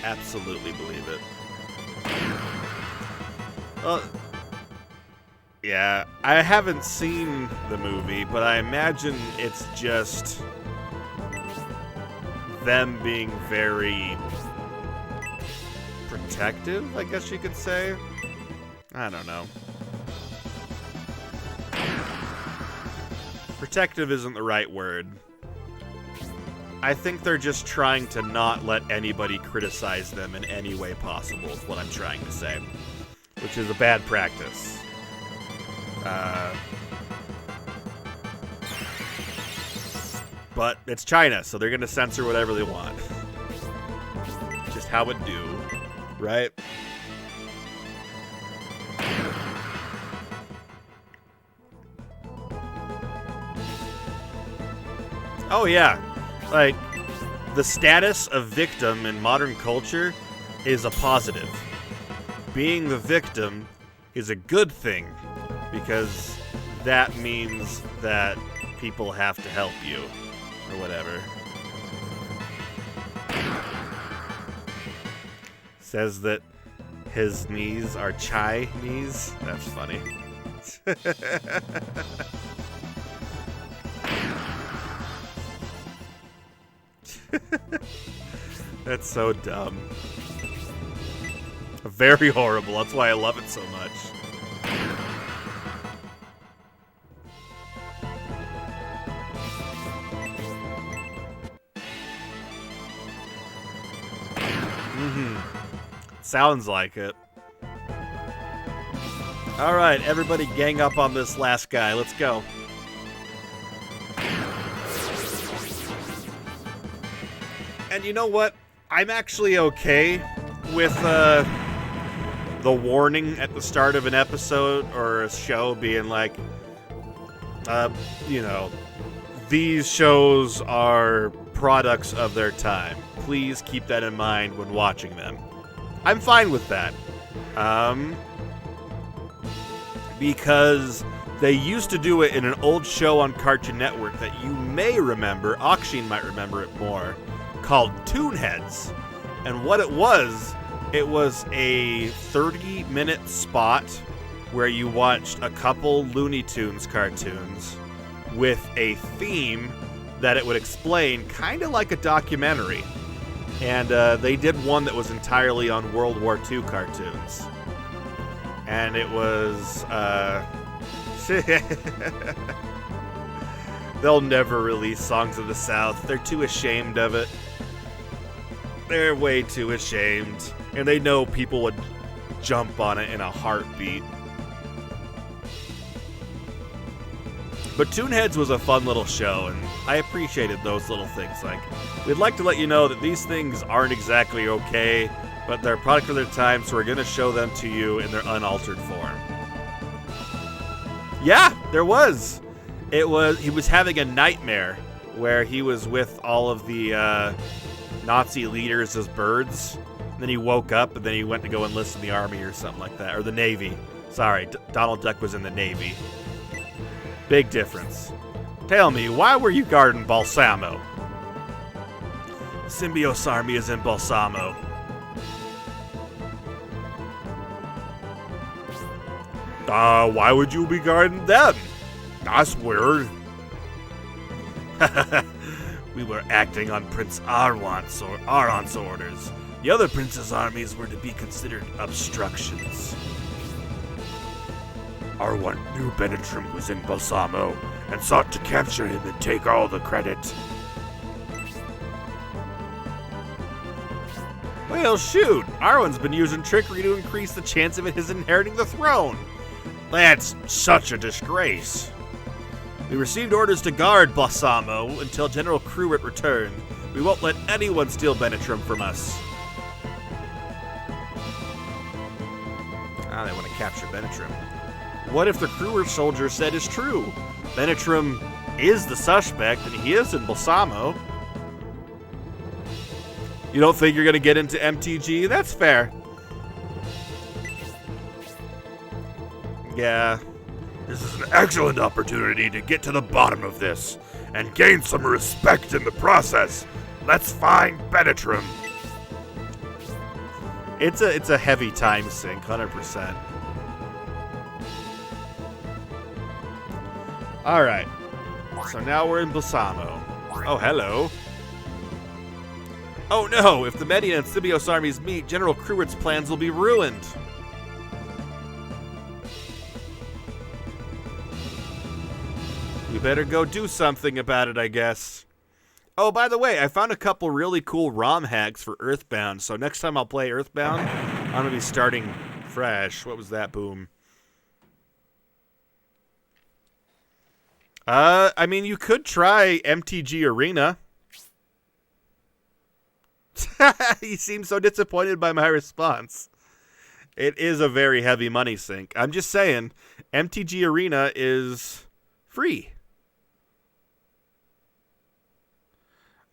Absolutely believe it. Well, yeah, I haven't seen the movie, but I imagine it's just them being very protective, I guess you could say. I don't know. Protective isn't the right word. I think they're just trying to not let anybody criticize them in any way possible, is what I'm trying to say. Which is a bad practice. But it's China, so they're gonna censor whatever they want. Just how it do, right? Oh yeah. Like, the status of victim in modern culture is a positive. Being the victim is a good thing, because that means that people have to help you, or whatever. Says that his knees are chai knees. That's funny. That's so dumb. Very horrible. That's why I love it so much. Sounds like it. Alright, everybody gang up on this last guy. Let's go. And you know what? I'm actually okay with the warning at the start of an episode or a show being like, you know, these shows are products of their time. Please keep that in mind when watching them. I'm fine with that. Because they used to do it in an old show on Cartoon Network that you may remember, Akshin might remember it more, called Toonheads. And what it was a 30-minute spot where you watched a couple Looney Tunes cartoons with a theme that it would explain, kind of like a documentary. And they did one that was entirely on World War II cartoons. And it was... They'll never release Songs of the South. They're too ashamed of it. They're way too ashamed. And they know people would jump on it in a heartbeat. But Toonheads was a fun little show, and I appreciated those little things. Like, we'd like to let you know that these things aren't exactly okay, but they're a product of their time, so we're going to show them to you in their unaltered form. Yeah, there was. He was having a nightmare where he was with all of the Nazi leaders as birds. And then he woke up, and then he went to go enlist in the army or something like that. Or the Navy. Sorry, Donald Duck was in the Navy. Big difference. Tell me, why were you guarding Balsamo? Symbios Army is in Balsamo. Why would you be guarding them? That's weird. We were acting on Prince Aron's orders. The other prince's armies were to be considered obstructions. Arwan knew Benetrim was in Balsamo and sought to capture him and take all the credit. Well, shoot. Arwen's been using trickery to increase the chance of his inheriting the throne. That's such a disgrace. We received orders to guard Balsamo until General Cruitt returned. We won't let anyone steal Benetrim from us. They want to capture Benetrim. What if the Cruitt soldier said is true? Benetrim is the suspect, and he is in Balsamo. You don't think you're going to get into MTG? That's fair. Yeah. This is an excellent opportunity to get to the bottom of this and gain some respect in the process. Let's find Benetrim. It's a heavy time sink, 100%. All right. So now we're in Balsamo. Oh, hello. Oh no, if the Median and Sibios armies meet, General Cruitt's plans will be ruined. We better go do something about it, I guess. Oh, by the way, I found a couple really cool ROM hacks for Earthbound, so next time I'll play Earthbound, I'm going to be starting fresh. What was that, Boom? I mean, you could try MTG Arena. He seems so disappointed by my response. It is a very heavy money sink. I'm just saying, MTG Arena is free.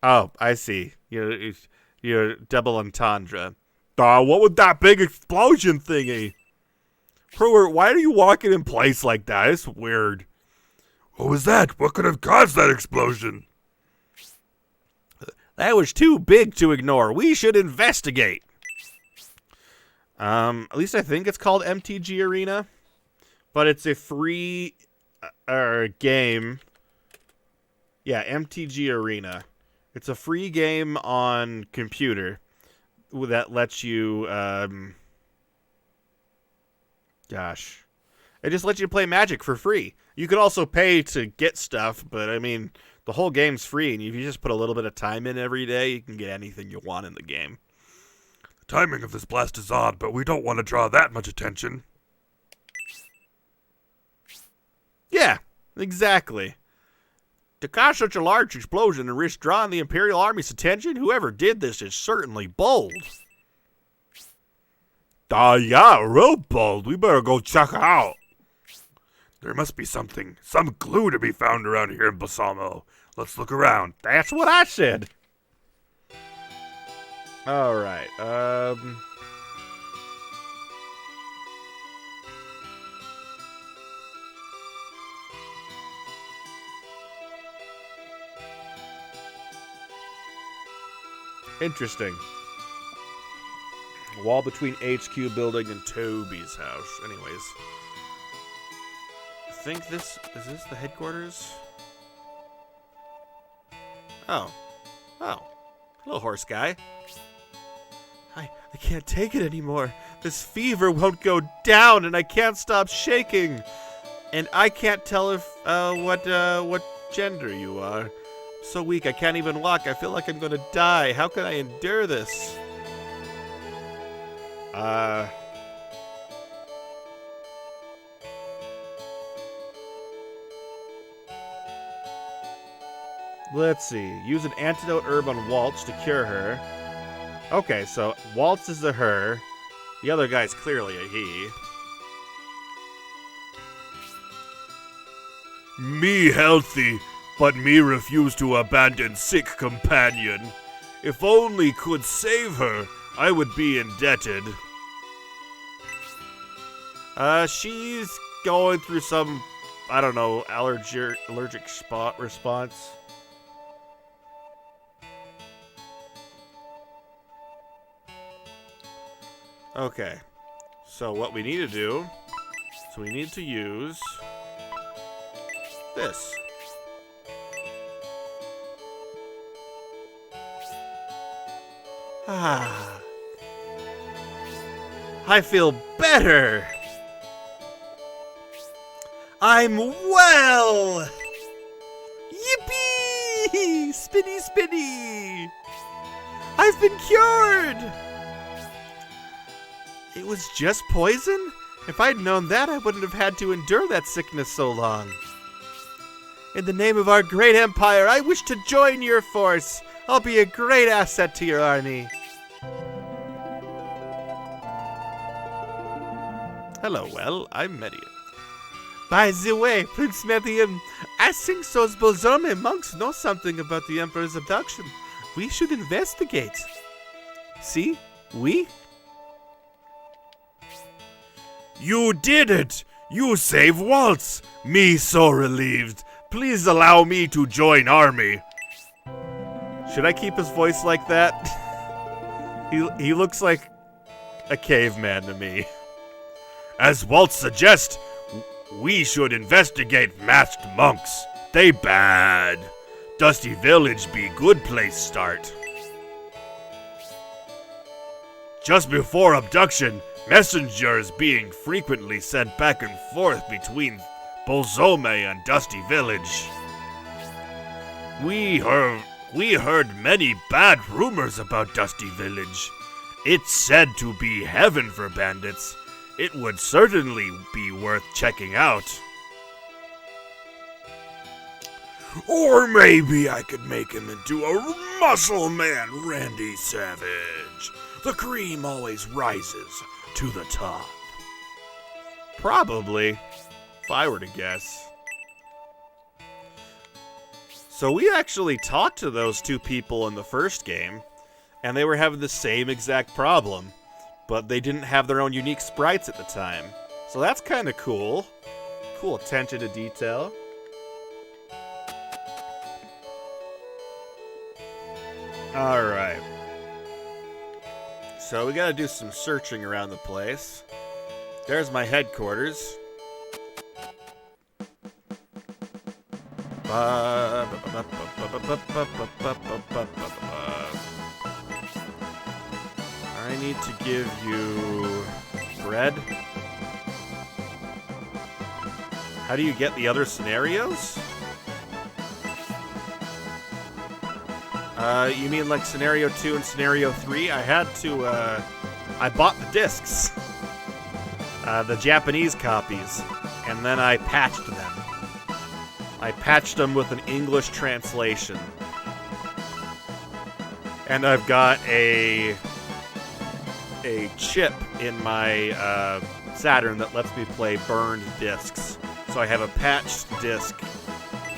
Oh, I see. You're double entendre. What was that big explosion thingy? Cruitt, why are you walking in place like that? It's weird. What was that? What could have caused that explosion? That was too big to ignore. We should investigate. At least I think it's called MTG Arena. But it's a free game. Yeah, MTG Arena. It's a free game on computer that lets you, gosh. It just lets you play Magic for free. You could also pay to get stuff, but I mean, the whole game's free, and if you just put a little bit of time in every day, you can get anything you want in the game. The timing of this blast is odd, but we don't want to draw that much attention. Yeah, exactly. To cause such a large explosion and risk drawing the Imperial Army's attention, whoever did this is certainly bold. Yeah, real bold. We better go check it out. There must be some clue to be found around here in Balsamo. Let's look around. That's what I said. All right. Interesting. Wall between HQ building and Toby's house. Anyways. I think is this the headquarters? Oh. Hello, horse guy. I can't take it anymore. This fever won't go down, and I can't stop shaking. And I can't tell if what gender you are. So weak, I can't even walk. I feel like I'm gonna die. How can I endure this? Let's see. Use an antidote herb on Waltz to cure her. Okay, so Waltz is a her. The other guy's clearly a he. Me healthy, but me refuse to abandon sick companion. If only could save her, I would be indebted. She's going through some, I don't know, allergic spot response. Okay. So what we need to do, So we need to use this. Ah. I feel better. I'm well. Yippee! Spinny, spinny. I've been cured. It was just poison? If I'd known that, I wouldn't have had to endure that sickness so long. In the name of our great empire, I wish to join your force. I'll be a great asset to your army. Hello, well, I'm Median. By the way, Prince Median, I think those Bozome monks know something about the Emperor's abduction. We should investigate. See? We? You did it! You saved Waltz! Me so relieved. Please allow me to join army. Should I keep his voice like that? He looks like a caveman to me. As Waltz suggests, we should investigate masked monks. They bad. Dusty Village be good place start. Just before abduction, messengers being frequently sent back and forth between Bozome and Dusty Village. We heard many bad rumors about Dusty Village. It's said to be heaven for bandits. It would certainly be worth checking out. Or maybe I could make him into a muscle man, Randy Savage. The cream always rises to the top. Probably, if I were to guess. So we actually talked to those two people in the first game, and they were having the same exact problem, but they didn't have their own unique sprites at the time. So that's kind of cool. Cool attention to detail. Alright. So we gotta do some searching around the place. There's my headquarters. I need to give you bread. How do you get the other scenarios? You mean like scenario 2 and scenario 3? I had to, I bought the discs. The Japanese copies. And then I patched them. I patched them with an English translation. And I've got a chip in my Saturn that lets me play burned discs. So I have a patched disc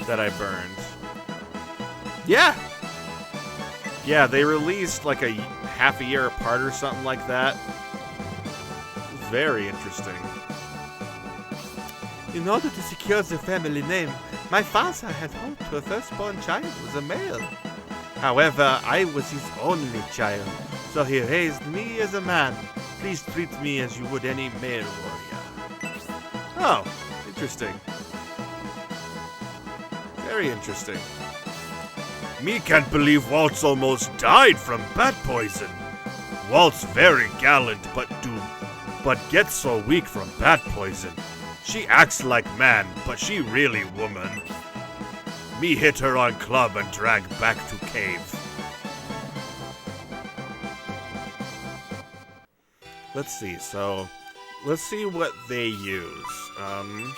that I burned. Yeah! Yeah, they released like a half a year apart or something like that. Very interesting. In order to secure the family name, my father had hoped her firstborn child was a male. However, I was his only child, so he raised me as a man. Please treat me as you would any male warrior. Oh, interesting. Very interesting. Me can't believe Waltz almost died from bat poison. Waltz very gallant, but gets so weak from bat poison. She acts like man, but she really woman. Me hit her on club and drag back to cave. Let's see, so let's see what they use. Let me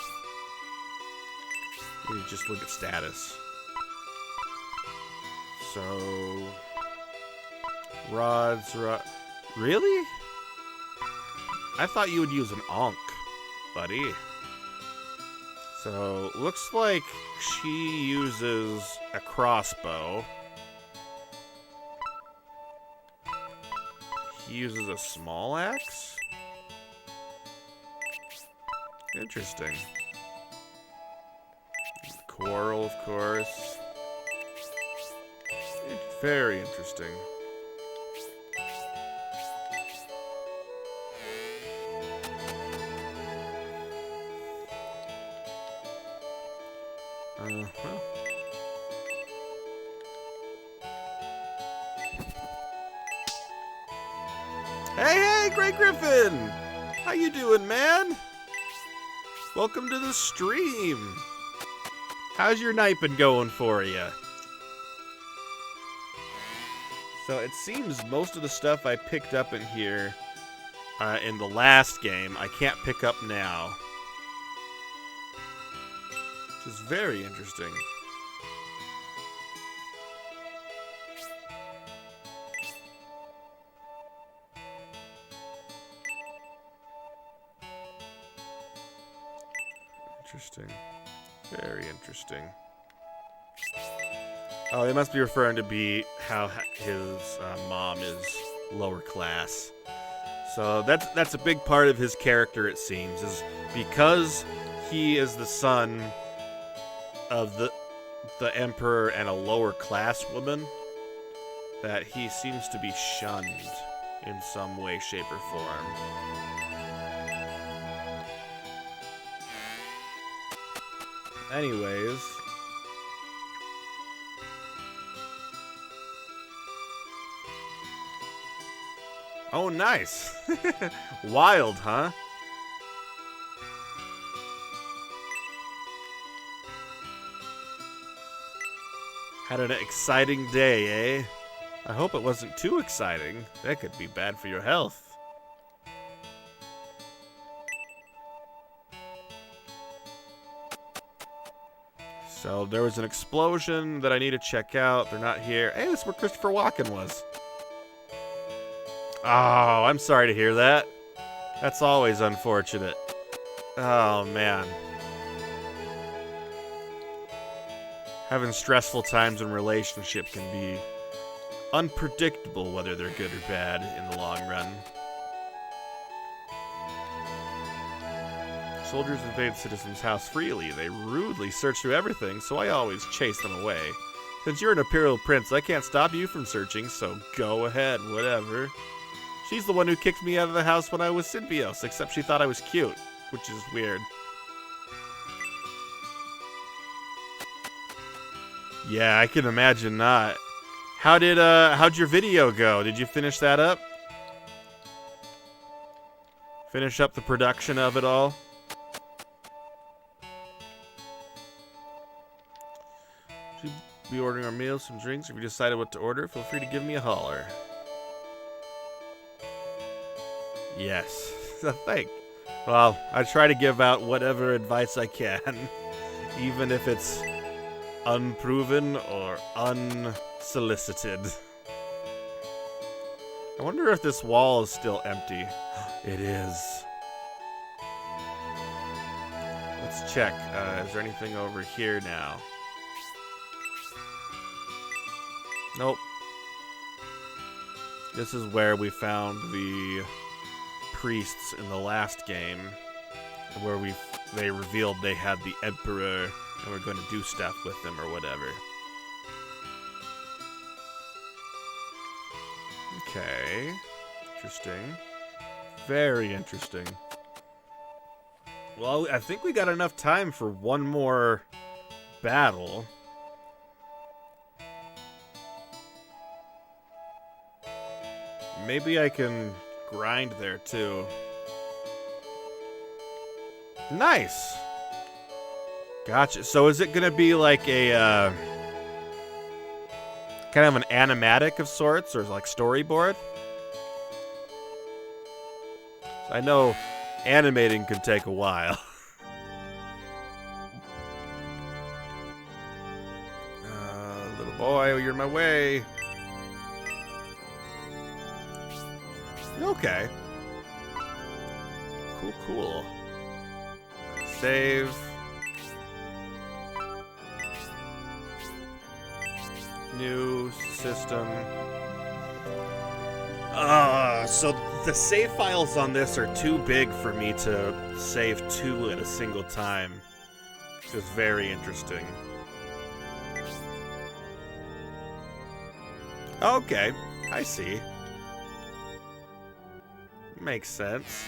just look at status. So, rods, really? I thought you would use an Ankh, buddy. So, looks like she uses a crossbow. He uses a small axe? Interesting. Coral, of course. Very interesting. Well. Hey, Grey Griffin! How you doing, man? Welcome to the stream. How's your night been going for you? So it seems most of the stuff I picked up in here in the last game, I can't pick up now. Which is very interesting. Interesting. Very interesting. Oh, they must be referring to how his mom is lower class. So that's a big part of his character, it seems, is because he is the son of the emperor and a lower class woman, that he seems to be shunned in some way, shape, or form. Anyways. Oh, nice. Wild, huh? Had an exciting day, eh? I hope it wasn't too exciting. That could be bad for your health. So there was an explosion that I need to check out. They're not here. Hey, this is where Christopher Walken was. Oh, I'm sorry to hear that. That's always unfortunate. Oh, man. Having stressful times in relationship can be unpredictable whether they're good or bad in the long run. Soldiers invade citizens' house freely. They rudely search through everything, so I always chase them away. Since you're an Imperial Prince, I can't stop you from searching, so go ahead, whatever. She's the one who kicked me out of the house when I was Symbios, except she thought I was cute, which is weird. Yeah, I can imagine not. How'd your video go? Did you finish that up? Finish up the production of it all? Should be ordering our meals, some drinks. If you decided what to order, feel free to give me a holler. Yes. Thanks. Well, I try to give out whatever advice I can, even if it's unproven or unsolicited. I wonder if this wall is still empty. It is. Let's check. Is there anything over here now? Nope. This is where we found the priests in the last game, where they revealed they had the Emperor and we're going to do stuff with them or whatever. Okay. Interesting. Very interesting. Well, I think we got enough time for one more battle. Maybe I can grind there too. Nice. Gotcha. So is it gonna be like a kind of an animatic of sorts, or like storyboard? I know animating can take a while. Little boy, you're in my way. Okay. Cool. Save. New system. So the save files on this are too big for me to save two at a single time. Which is very interesting. Okay, I see. Makes sense.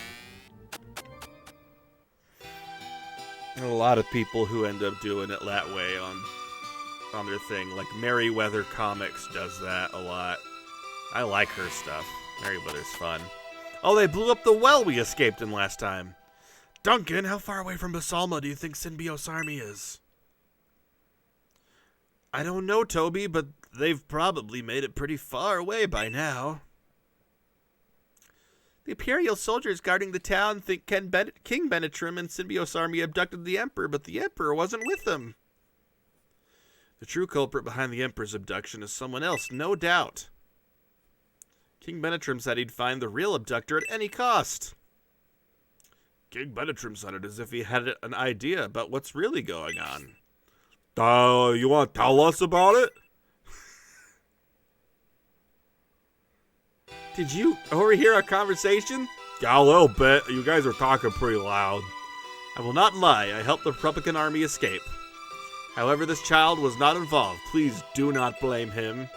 And a lot of people who end up doing it that way on their thing. Like Merryweather Comics does that a lot. I like her stuff. Merryweather's fun. Oh, they blew up the well we escaped in last time. Duncan, how far away from Basalma do you think Synbios Army is? I don't know, Toby, but they've probably made it pretty far away by now. The Imperial soldiers guarding the town think King Benetrim and Synbios Army abducted the Emperor, but the Emperor wasn't with them. The true culprit behind the Emperor's abduction is someone else, no doubt. King Benetrim said he'd find the real abductor at any cost. King Benetrim sounded as if he had an idea about what's really going on. You want to tell us about it? Did you overhear our conversation? Yeah, a little bit. You guys are talking pretty loud. I will not lie. I helped the Republican army escape. However, this child was not involved. Please do not blame him.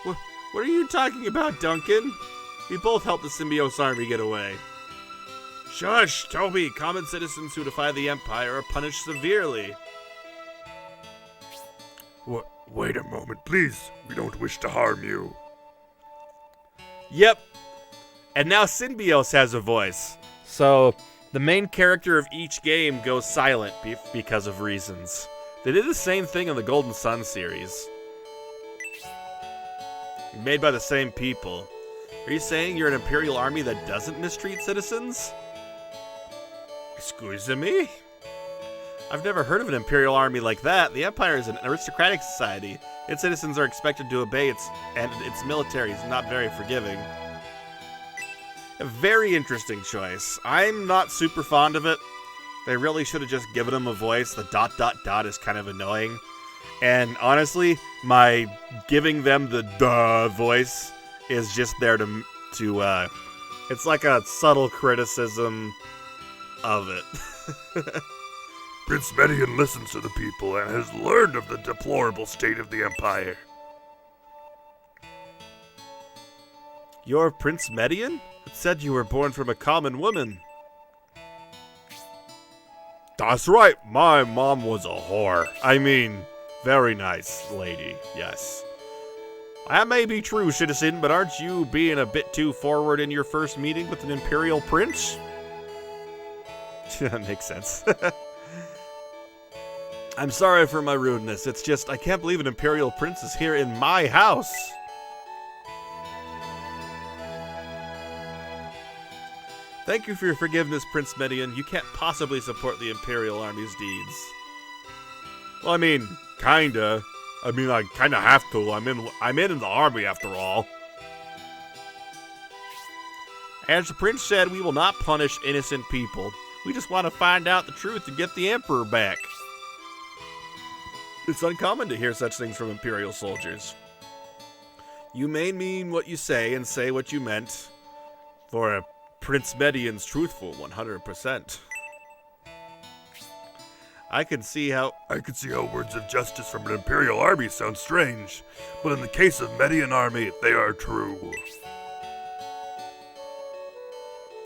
What are you talking about, Duncan? We both helped the Synbios army get away. Shush, Toby. Common citizens who defy the Empire are punished severely. Wait a moment, please. We don't wish to harm you. Yep. And now Synbios has a voice. So, the main character of each game goes silent because of reasons. They did the same thing in the Golden Sun series. Made by the same people. Are you saying you're an Imperial army that doesn't mistreat citizens? Excuse me? I've never heard of an Imperial army like that. The Empire is an aristocratic society. Its citizens are expected to obey its military is not very forgiving. A very interesting choice. I'm not super fond of it. They really should have just given him a voice. The ... is kind of annoying. And honestly, my giving them the duh voice is just there to it's like a subtle criticism of it. Prince Median listens to the people and has learned of the deplorable state of the Empire. You're Prince Median? It said you were born from a common woman. That's right, my mom was a whore. I mean, very nice lady, yes. That may be true, citizen, but aren't you being a bit too forward in your first meeting with an Imperial Prince? That makes sense. I'm sorry for my rudeness. It's just, I can't believe an Imperial Prince is here in my house. Thank you for your forgiveness, Prince Median. You can't possibly support the Imperial Army's deeds. Well, I mean, kinda. I mean, I kinda have to. I'm in the army after all. As the prince said, we will not punish innocent people. We just want to find out the truth and get the Emperor back. It's uncommon to hear such things from Imperial soldiers. You may mean what you say and say what you meant. For Prince Median's truthful 100%. I can see how words of justice from an Imperial army sound strange, but in the case of Median army, they are true.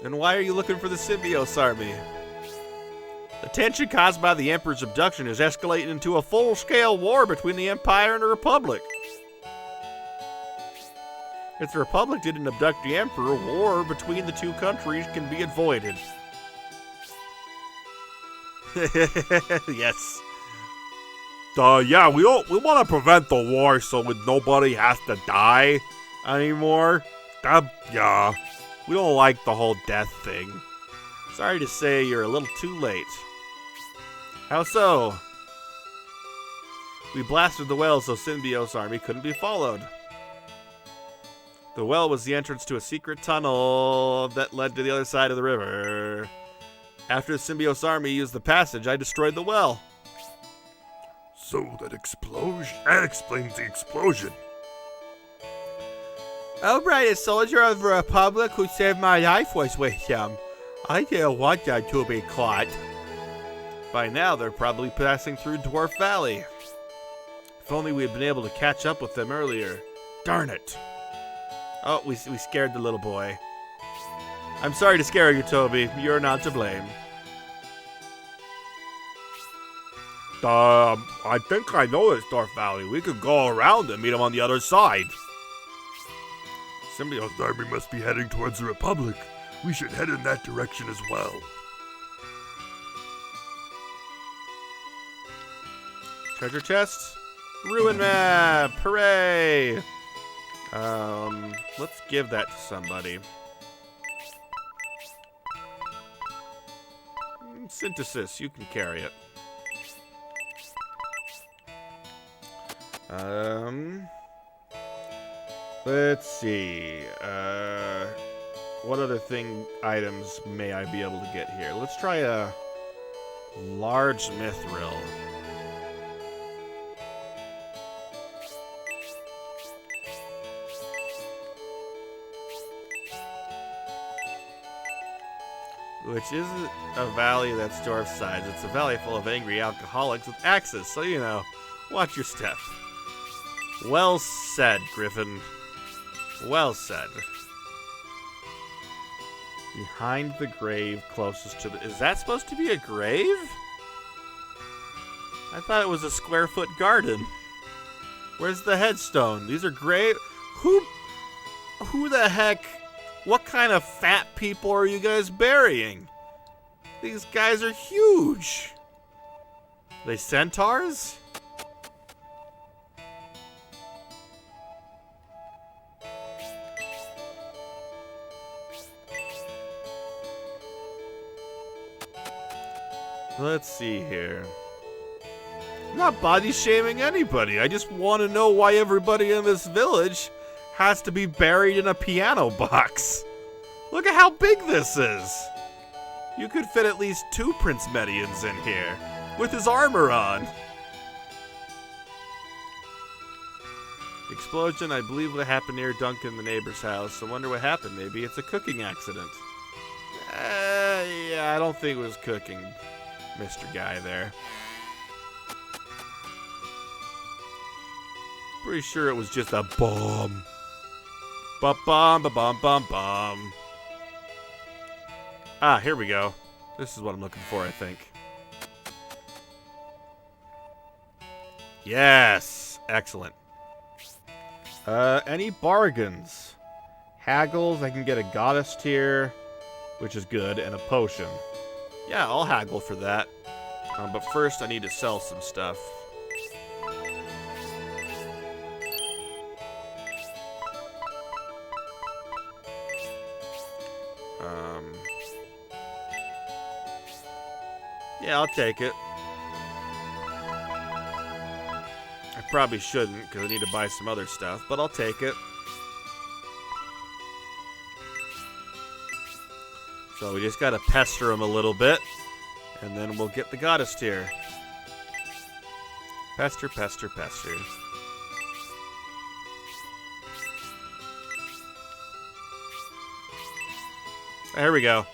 And why are you looking for the Synbios army? The tension caused by the Emperor's abduction is escalating into a full-scale war between the Empire and the Republic. If the Republic didn't abduct the Emperor, war between the two countries can be avoided. Yes. Yeah, we want to prevent the war so nobody has to die anymore. Yeah. We don't like the whole death thing. Sorry to say you're a little too late. How so? We blasted the well so Synbios army couldn't be followed. The well was the entrance to a secret tunnel that led to the other side of the river. After the Synbios army used the passage, I destroyed the well. So that explains the explosion. Albright, a soldier of the Republic who saved my life, was with him. I didn't want them to be caught. By now, they're probably passing through Dwarf Valley. If only we had been able to catch up with them earlier. Darn it. Oh, we scared the little boy. I'm sorry to scare you, Toby. You're not to blame. I think I know this Dwarf Valley. We could go around and meet him on the other side. Symbiote's army must be heading towards the Republic. We should head in that direction as well. Treasure chest? Ruin map! Hooray! Let's give that to somebody. Synthesis, you can carry it. Let's see. What other items may I be able to get here? Let's try a large mithril. Which isn't a valley that's dwarf sized. It's a valley full of angry alcoholics with axes, so you know, watch your step. Well said, Griffin. Well said. Behind the grave closest to the... Is that supposed to be a grave? I thought it was a square-foot garden. Where's the headstone? These are grave... Who the heck... What kind of fat people are you guys burying? These guys are huge. Are they centaurs? Let's see here. I'm not body shaming anybody. I just want to know why everybody in this village has to be buried in a piano box. Look at how big this is. You could fit at least 2 Prince Medians in here with his armor on. The explosion, I believe, what happened near Duncan, the neighbor's house. I wonder what happened. Maybe it's a cooking accident. Yeah, I don't think it was cooking, Mr. Guy there. Pretty sure it was just a bomb. Ba-bum, ba-bum, bum, bum. Ah, here we go. This is what I'm looking for, I think. Yes! Excellent. Any bargains? Haggles, I can get a goddess tier, which is good, and a potion. Yeah, I'll haggle for that. But first, I need to sell some stuff. Yeah, I'll take it. I probably shouldn't, because I need to buy some other stuff, but I'll take it. So we just gotta pester him a little bit, and then we'll get the goddess tier. Pester, pester, pester. There we go.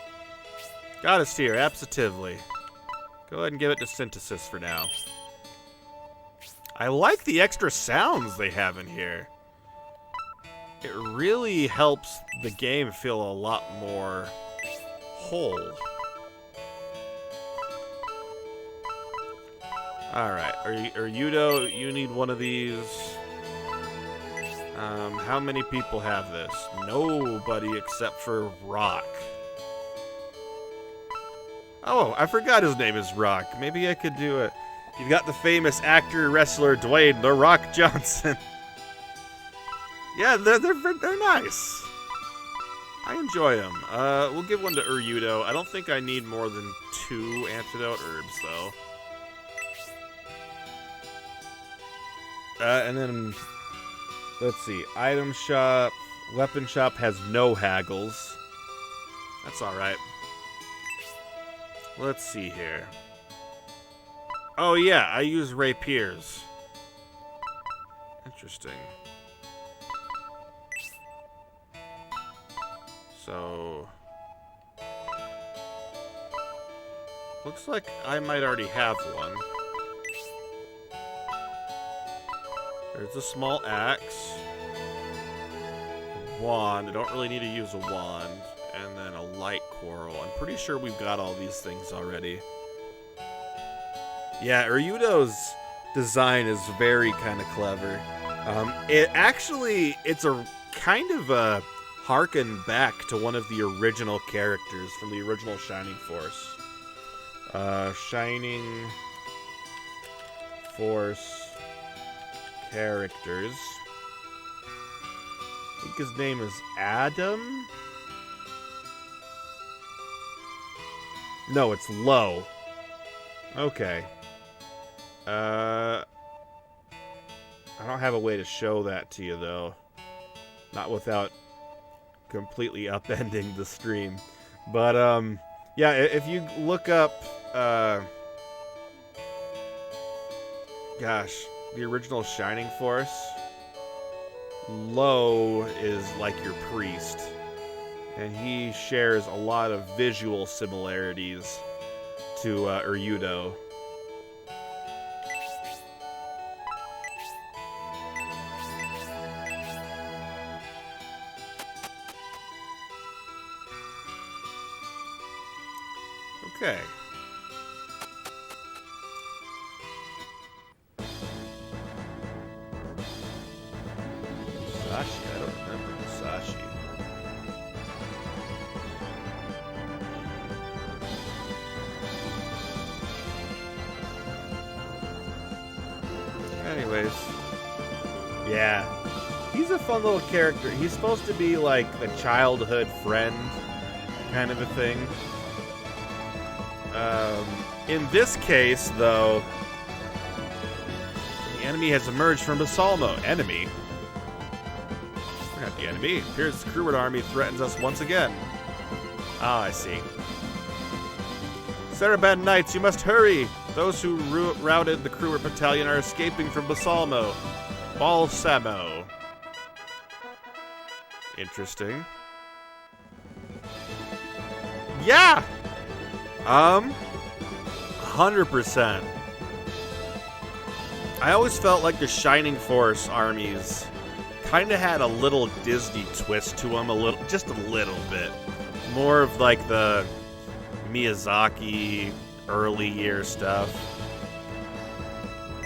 Goddess tier, absolutely. Go ahead and give it to Synthesis for now. I like the extra sounds they have in here. It really helps the game feel a lot more whole. Alright, Yudo, you need one of these. How many people have this? Nobody except for Rock. Oh, I forgot his name is Rock. Maybe I could do it. You've got the famous actor, wrestler, Dwayne "The Rock" Johnson. Yeah, they're nice. I enjoy them. We'll give one to Yudo. I don't think I need more than 2 antidote herbs, though. And then, let's see. Item shop, weapon shop has no haggles. That's alright. Let's see here. Oh yeah, I use rapiers. Interesting. So... looks like I might already have one. There's a small axe. A wand. I don't really need to use a wand. And then a light coral. I'm pretty sure we've got all these things already. Yeah, Ryudo's design is very kind of clever. It's a kind of a harken back to one of the original characters from the original Shining Force. Shining Force characters. I think his name is Adam? No, it's Low. Okay. I don't have a way to show that to you, though. Not without completely upending the stream. But, yeah, if you look up, gosh, the original Shining Force, Low is like your priest. And he shares a lot of visual similarities to Ryudo. Okay. Musashi? I don't remember Musashi. Anyways. Yeah. He's a fun little character. He's supposed to be like the childhood friend kind of a thing. In this case, though, the enemy has emerged from Basalmo. Enemy? We're not the enemy. It appears the Creward army threatens us once again. Ah, I see. Saraban Knights, you must hurry! Those who routed the Creward battalion are escaping from Basalmo. Balsamo. Interesting. Yeah! 100%. I always felt like the Shining Force armies kind of had a little Disney twist to them, just a little bit. More of like the Miyazaki early year stuff.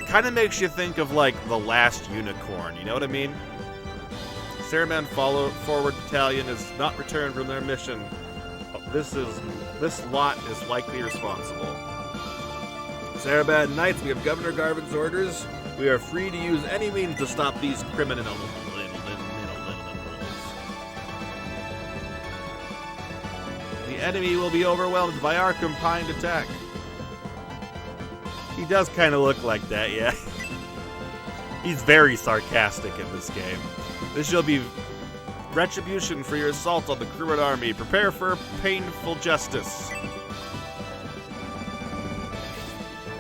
Kind of makes you think of like The Last Unicorn, you know what I mean? Saraban Forward Battalion has not returned from their mission. This lot is likely responsible. Saraban Knights, we have Governor Garvin's orders. We are free to use any means to stop these criminals. The enemy will be overwhelmed by our combined attack. He does kind of look like that, yeah. He's very sarcastic in this game. This shall be retribution for your assault on the Creward army. Prepare for painful justice.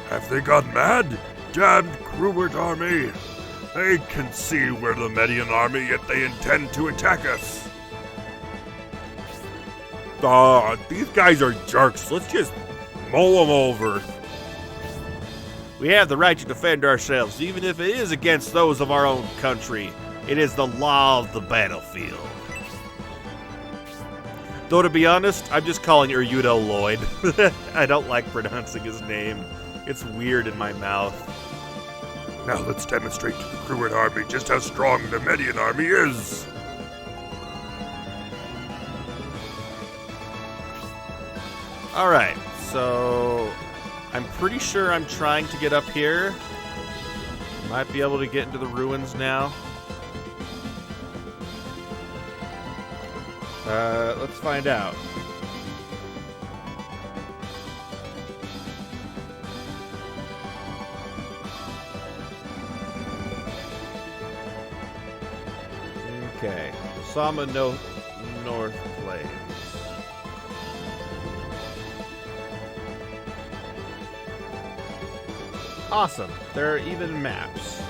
Have they gone mad? Damned Creward army! They can see we're the Median army, yet they intend to attack us. These guys are jerks. Let's just mow them over. We have the right to defend ourselves, even if it is against those of our own country. It is the law of the battlefield. Though, to be honest, I'm just calling Ryudo Lloyd. I don't like pronouncing his name. It's weird in my mouth. Now let's demonstrate to the Creward army just how strong the Median army is. Alright, so I'm pretty sure I'm trying to get up here. Might be able to get into the ruins now. Let's find out. Okay, Sama North Plains. Awesome, there are even maps.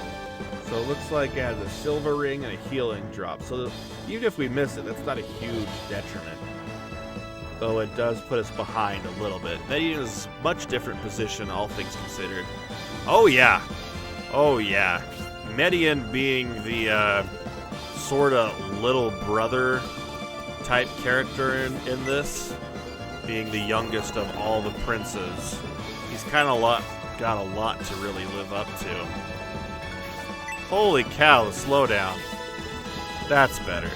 So it looks like it has a silver ring and a healing drop. So even if we miss it, that's not a huge detriment. Though it does put us behind a little bit. Median is a much different position, all things considered. Oh yeah. Oh yeah. Median being the sort of little brother type character in this. Being the youngest of all the princes. He's kind of got a lot to really live up to. Holy cow, the slowdown. That's better.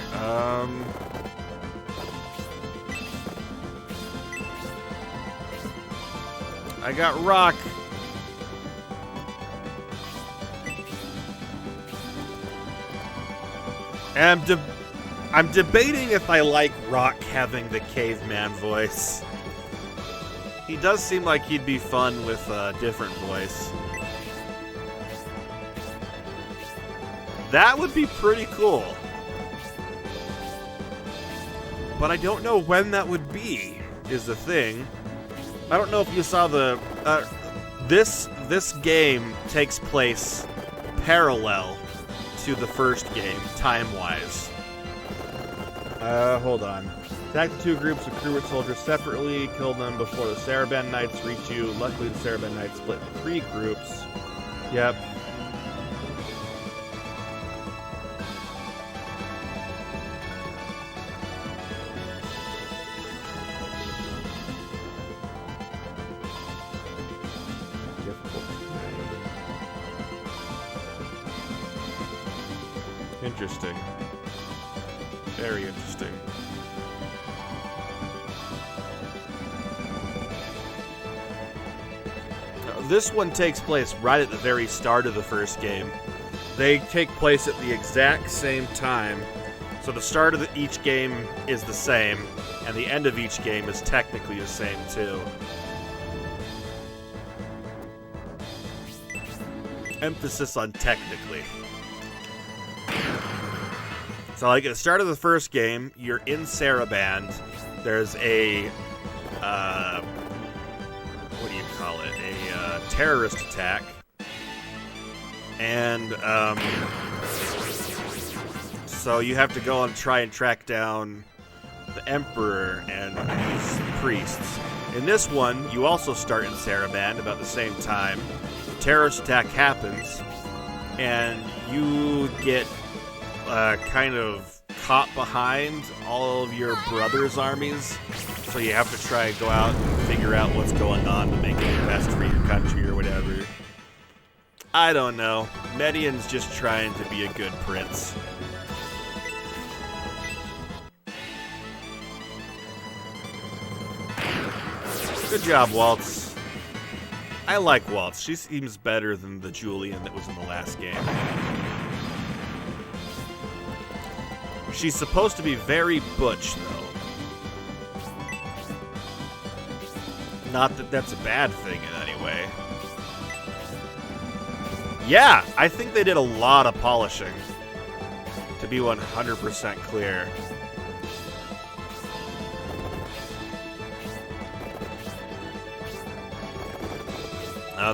I got Rock. And I'm debating if I like Rock having the caveman voice. He does seem like he'd be fun with a different voice. That would be pretty cool. But I don't know when that would be, is the thing. I don't know if you saw the... This game takes place parallel to the first game, time-wise. Hold on. Attack the two groups of crewed soldiers separately, kill them before the Saraban Knights reach you. Luckily, the Saraban Knights split into 3 groups. Yep. Interesting. Very interesting. This one takes place right at the very start of the first game. They take place at the exact same time. So the start of each game is the same, and the end of each game is technically the same too. Emphasis on technically. So like at the start of the first game, you're in Saraband. There's a, what do you call it? A terrorist attack. And so you have to go and try and track down the Emperor and his priests. In this one, you also start in Saraband about the same time. The terrorist attack happens, and you get kind of caught behind all of your brother's armies, so you have to try and go out and figure out what's going on to make it best for your country or whatever. I don't know. Medion's just trying to be a good prince. Good job, Waltz. I like Waltz. She seems better than the Julian that was in the last game. She's supposed to be very butch, though. Not that that's a bad thing in any way. Yeah, I think they did a lot of polishing, to be 100% clear.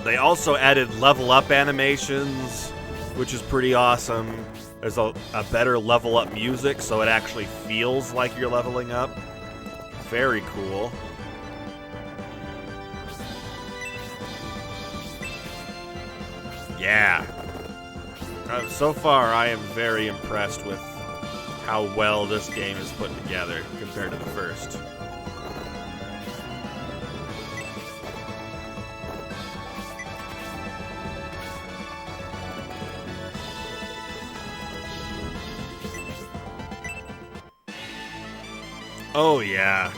They also added level up animations, which is pretty awesome. There's a better level up music, so it actually feels like you're leveling up. Very cool. Yeah. So far, I am very impressed with how well this game is put together compared to the first. Oh, yeah.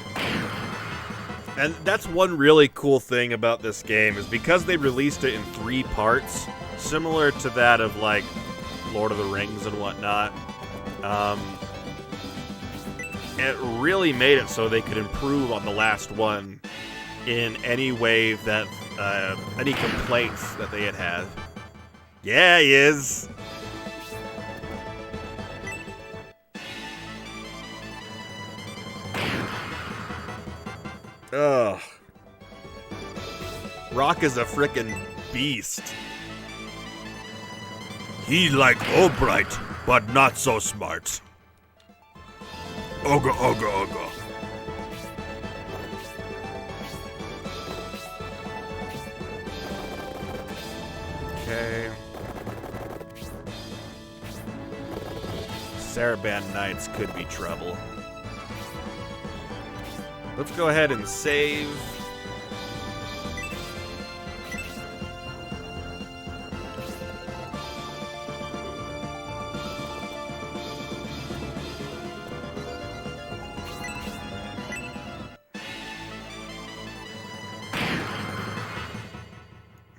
And that's one really cool thing about this game, is because they released it in 3 parts, similar to that of, like, Lord of the Rings and whatnot, it really made it so they could improve on the last one in any way that, any complaints that they had had. Yeah, he is! Ugh. Rock is a frickin' beast. He like Albright, but not so smart. Ogre, ogre, ogre. Okay. Saraband Knights could be trouble. Let's go ahead and save.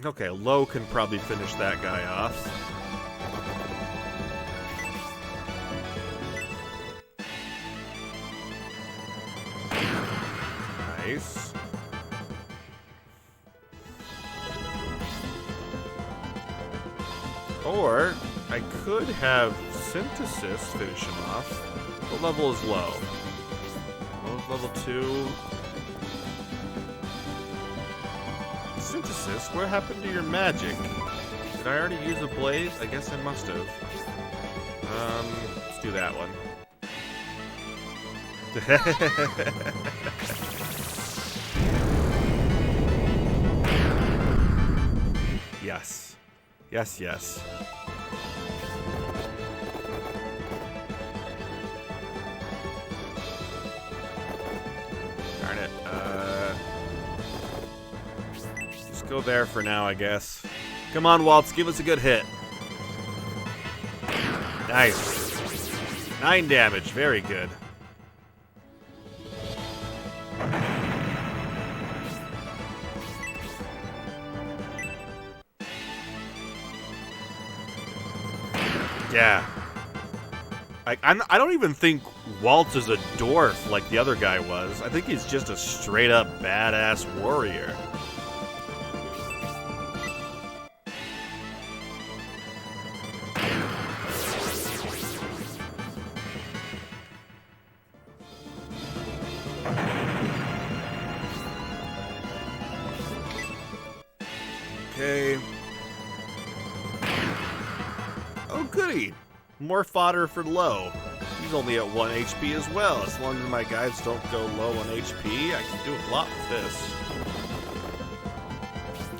Okay, Low can probably finish that guy off. Nice. Or I could have Synthesis finish him off. What level is Low? Level 2. Synthesis, what happened to your magic? Did I already use a blaze? I guess I must have. Let's do that one. Yes. Yes, yes. Darn it. Just go there for now, I guess. Come on, Waltz, give us a good hit. Nice. 9 damage, very good. Yeah. I don't even think Waltz is a dwarf like the other guy was. I think he's just a straight up badass warrior. Okay. Oh, goody. More fodder for Low. He's only at 1 HP as well. As long as my guys don't go low on HP, I can do a lot with this.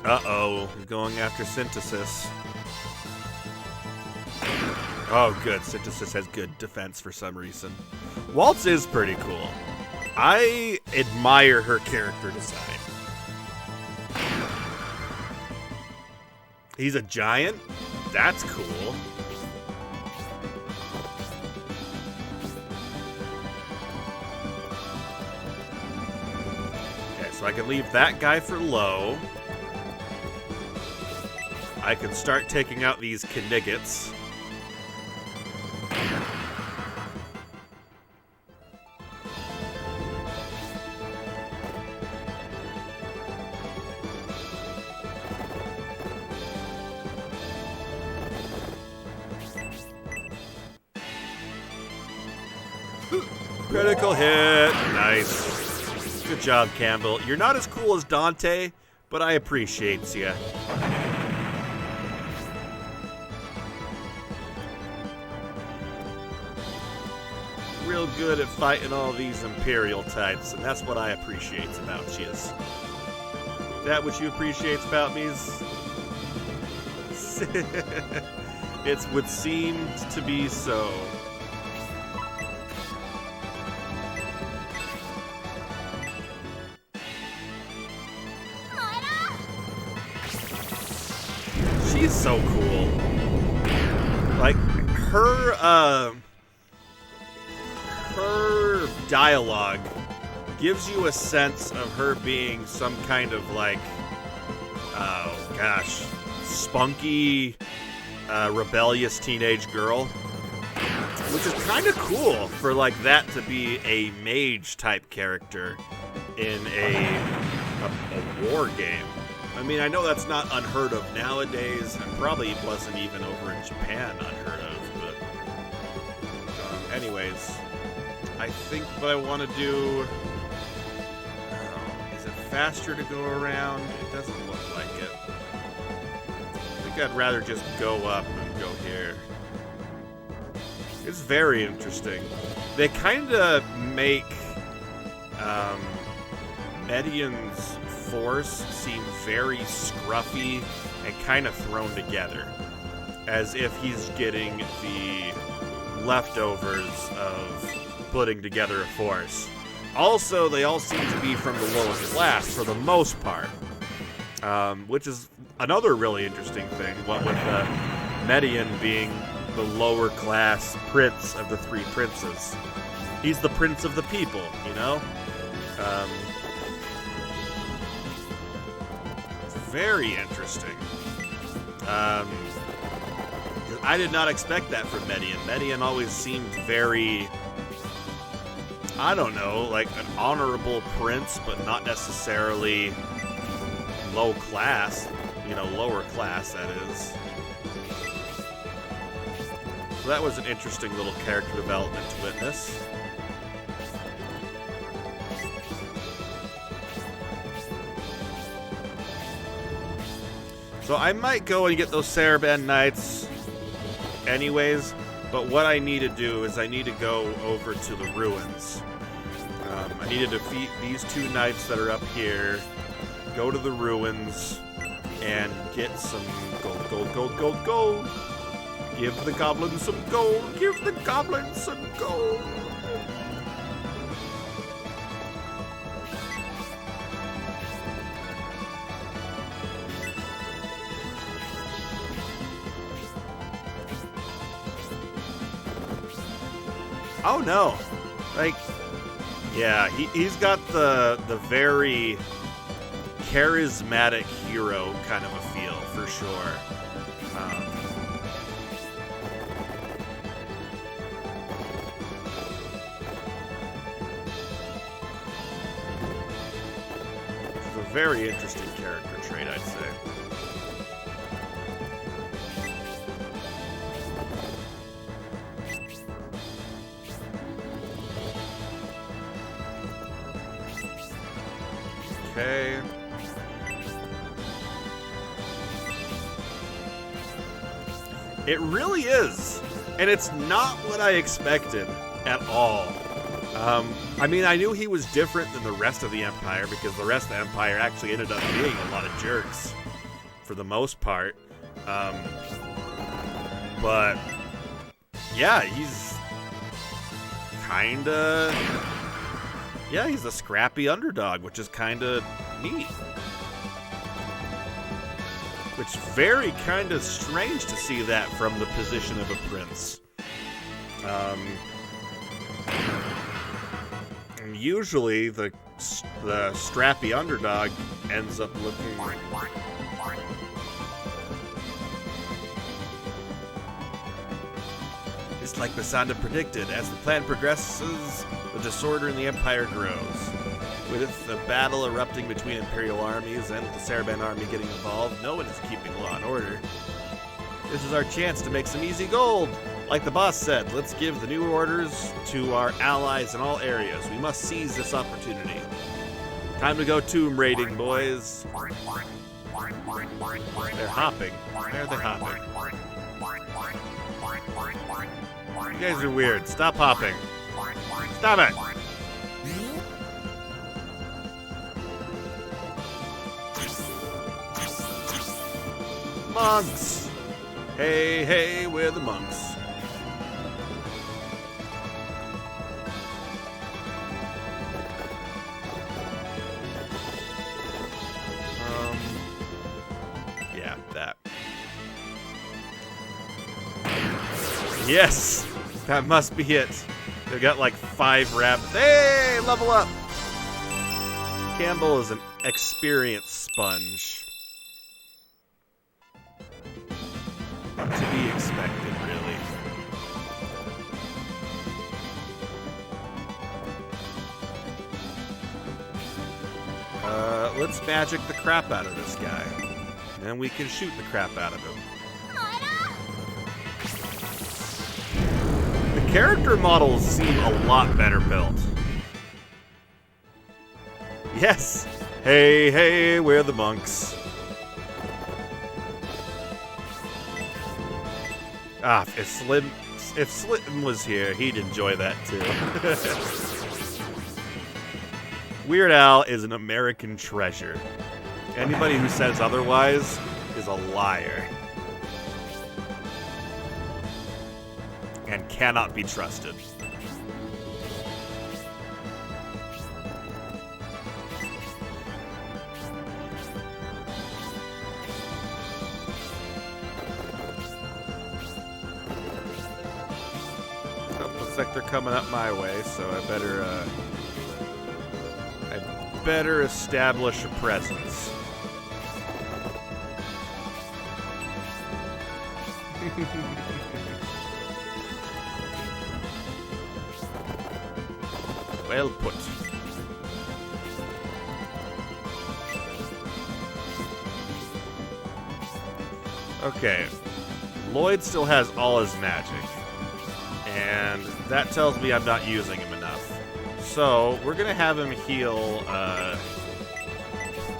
Uh-oh. He's going after Synthesis. Oh, good. Synthesis has good defense for some reason. Waltz is pretty cool. I admire her character design. He's a giant? That's cool. Okay, so I can leave that guy for Low. I can start taking out these Kniggets. Critical hit. Nice. Good job, Campbell. You're not as cool as Dante, but I appreciate you. Real good at fighting all these Imperial types, and that's what I appreciate about you. That what you appreciate about me is... It would seem to be so. She's so cool. Like, her dialogue gives you a sense of her being some kind of, like, oh gosh, spunky, rebellious teenage girl. Which is kind of cool for, like, that to be a mage-type character in a war game. I mean, I know that's not unheard of nowadays, and probably wasn't even over in Japan unheard of, but... anyways, I think what I want to do... is it faster to go around? It doesn't look like it. I think I'd rather just go up and go here. It's very interesting. They kind of make Medion's force seem very scruffy and kind of thrown together, as if he's getting the leftovers of putting together a force. Also, they all seem to be from the lower class for the most part, which is another really interesting thing, what with Medion being the lower class prince of the 3 princes. He's the prince of the people, you know? very interesting. I did not expect that from Median. Median always seemed very, I don't know, like an honorable prince, but not necessarily low class. You know, lower class, that is. So that was an interesting little character development to witness. So I might go and get those Saraband Knights anyways, but what I need to do is I need to go over to the ruins. I need to defeat these two knights that are up here, go to the ruins, and get some gold, gold, gold, gold, gold. Give the goblins some gold, give the goblins some gold. Oh no, like, yeah, he's got the very charismatic hero kind of a feel, for sure. It's a very interesting character trait, I'd say. Okay. It really is. And it's not what I expected at all. I mean, I knew he was different than the rest of the Empire because the rest of the Empire actually ended up being a lot of jerks for the most part. But yeah, he's kinda... Yeah, he's a scrappy underdog, which is kind of neat. Which very kind of strange to see that from the position of a prince. And usually the strappy underdog ends up looking... Just like Basanda predicted, as the plan progresses, the disorder in the Empire grows. With the battle erupting between Imperial armies and the Saraband army getting involved, no one is keeping law and order. This is our chance to make some easy gold. Like the boss said, let's give the new orders to our allies in all areas. We must seize this opportunity. Time to go tomb raiding, boys. They're hopping. Where are they hopping? You guys are weird. Stop hopping. Stop it! Monks! Hey, hey, we're the monks. Yeah, that. Yes! That must be it. They've got like 5 rabbits. Hey, level up! Campbell is an experience sponge. To be expected, really. Let's magic the crap out of this guy. Then we can shoot the crap out of him. The character models seem a lot better built. Yes! Hey, hey, we're the monks. Ah, if Slim was here, he'd enjoy that too. Weird Al is an American treasure. Anybody who says otherwise is a liar. And cannot be trusted. Looks like they're coming up my way, so I better establish a presence. Well put. Okay. Lloyd still has all his magic. And that tells me I'm not using him enough. So, we're gonna have him heal,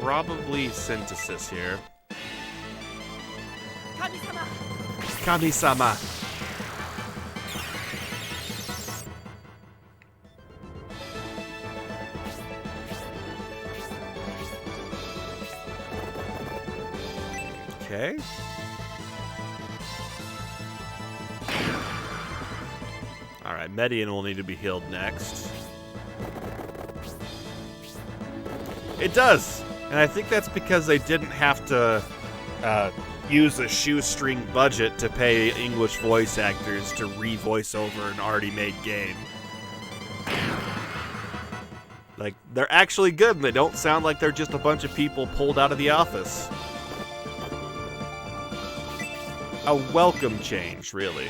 probably Synthesis here. Kami-sama. Okay. Alright, Median will need to be healed next. It does! And I think that's because they didn't have to use a shoestring budget to pay English voice actors to re-voice over an already made game. Like, they're actually good and they don't sound like they're just a bunch of people pulled out of the office. A welcome change, really.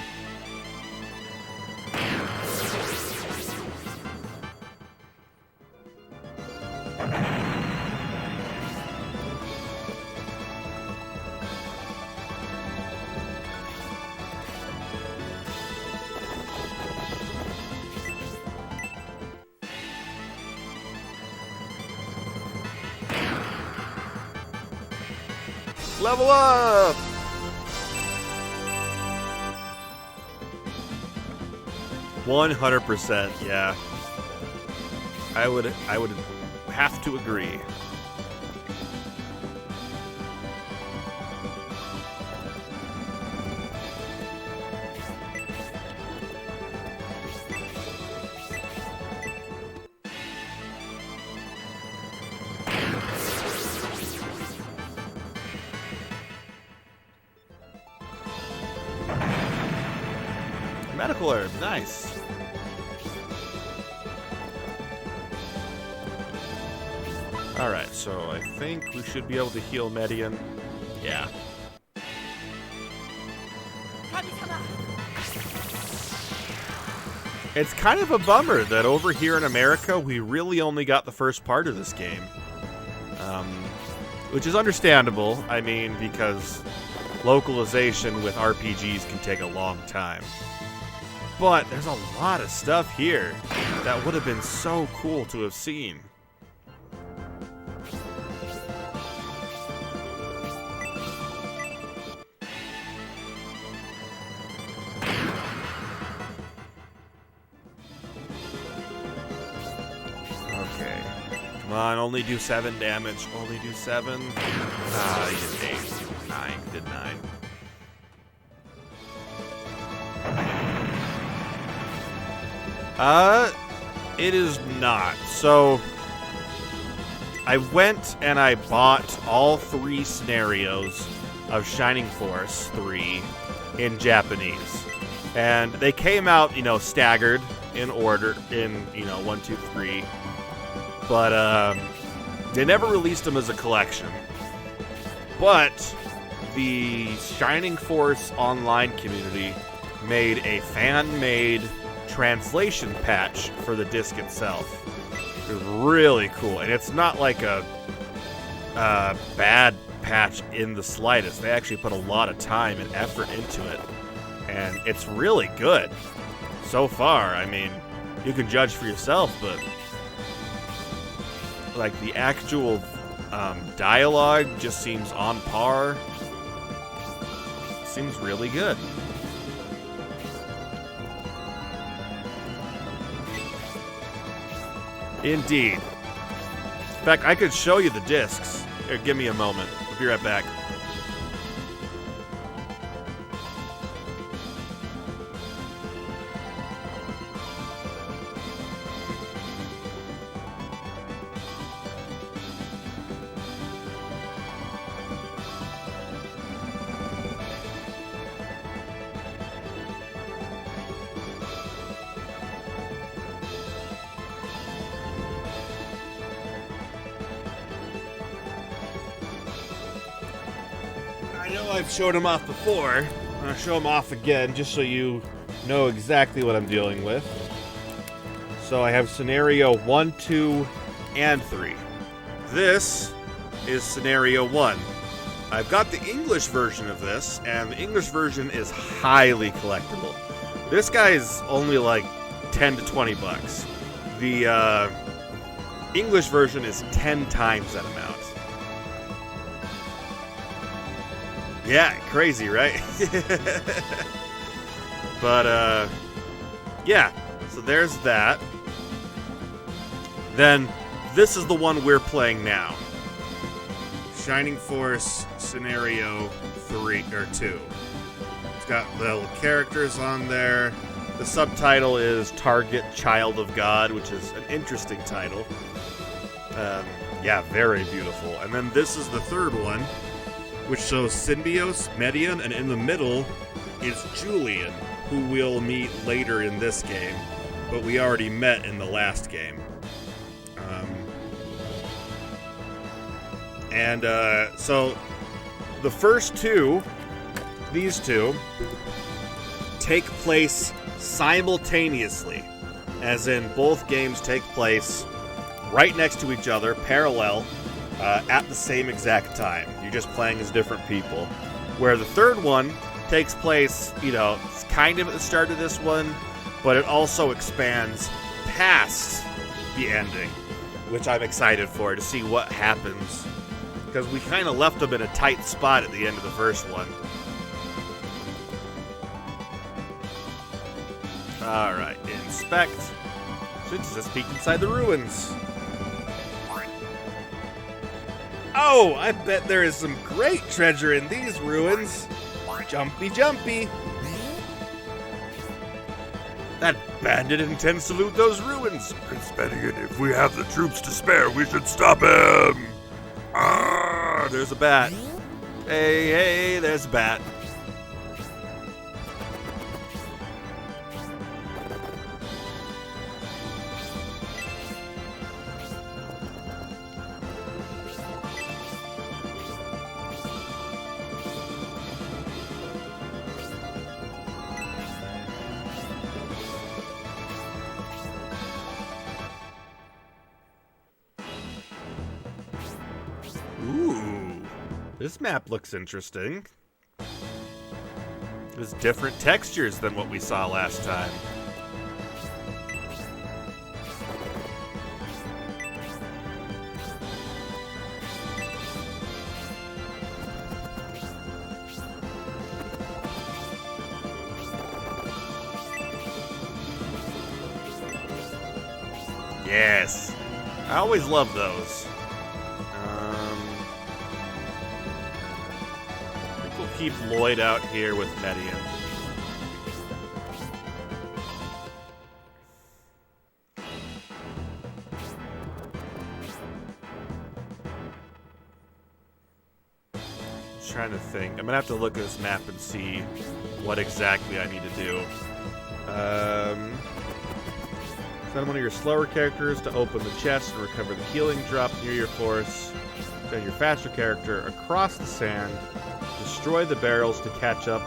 Level up! %, yeah. I would have to agree. Medical herb, nice. Alright, so I think we should be able to heal Median. Yeah. It's kind of a bummer that over here in America, we really only got the first part of this game. Which is understandable, I mean, because localization with RPGs can take a long time. But there's a lot of stuff here that would have been so cool to have seen. Okay. Come on, only do 7 damage. Only do 7. Ah, he did 8. 9. Did 9. It is not. So, I went and I bought all 3 scenarios of Shining Force 3 in Japanese. And they came out, staggered in order, in, 1, 2, 3. But, they never released them as a collection. But, the Shining Force online community made a fan-made translation patch for the disc itself. It was really cool, and it's not like a bad patch in the slightest. They actually put a lot of time and effort into it, and it's really good so far. I mean, you can judge for yourself, but like the actual dialogue just seems on par. Seems really good. Indeed. In fact, I could show you the discs. Here, give me a moment. We'll be right back. I know I've showed them off before, I'm gonna show them off again just so you know exactly what I'm dealing with. So I have scenario 1, 2, and 3. This is scenario 1. I've got the English version of this, and the English version is highly collectible. This guy is only like 10 to 20 bucks. The English version is 10 times that amount. Yeah, crazy, right? But, yeah, so there's that. Then, this is the one we're playing now. Shining Force Scenario 3, or 2. It's got little characters on there. The subtitle is Target Child of God, which is an interesting title. Yeah, very beautiful. And then this is the third one, which shows Synbios, Medion, and in the middle is Julian, who we'll meet later in this game, but we already met in the last game. So the first two, these two, take place simultaneously, as in both games take place right next to each other, parallel, at the same exact time. You're just playing as different people. Where the third one takes place, it's kind of at the start of this one, but it also expands past the ending, which I'm excited for, to see what happens. Because we kind of left them in a tight spot at the end of the first one. Alright, inspect. So it's just peek inside the ruins. Oh, I bet there is some great treasure in these ruins. Jumpy, jumpy. That bandit intends to loot those ruins. Prince Medion, if we have the troops to spare, we should stop him! Ah, there's a bat. Hey, there's a bat. Ooh, this map looks interesting. There's different textures than what we saw last time. Yes, I always love those. Keep Lloyd out here with Medion. Just trying to think. I'm gonna have to look at this map and see what exactly I need to do. Send one of your slower characters to open the chest and recover the healing drop near your force. Send your faster character across the sand. Destroy the barrels to catch up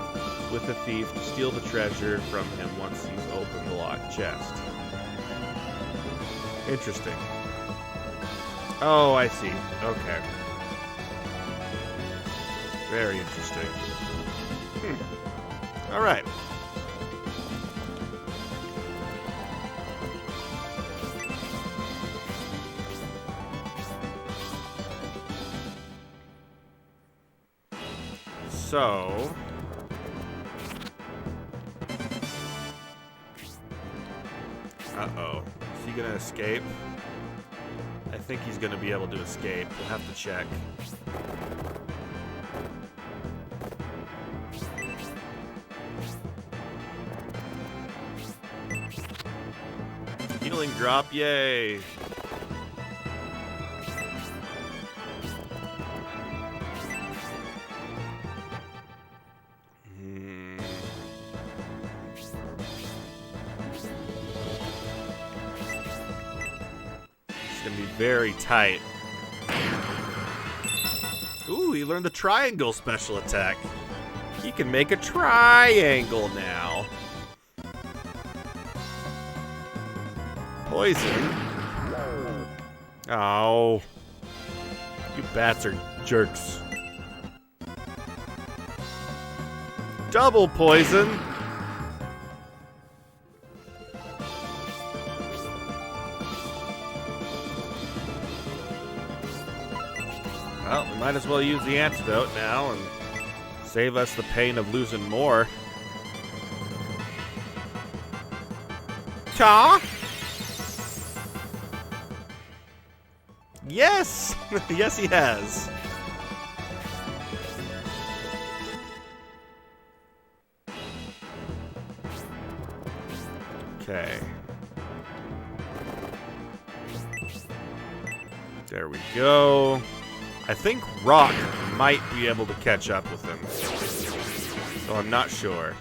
with the thief to steal the treasure from him once he's opened the locked chest. Interesting. Oh, I see. Okay. Very interesting. All right. So, uh-oh. Is he gonna escape? I think he's gonna be able to escape. We'll have to check. Healing drop, yay! Very tight. Ooh, he learned the triangle special attack. He can make a triangle now. Poison. Oh. You bats are jerks. Double poison. Well, we might as well use the antidote now and save us the pain of losing more. Ta! Yes! Yes, he has. Okay. There we go. I think Rock might be able to catch up with him. So I'm not sure.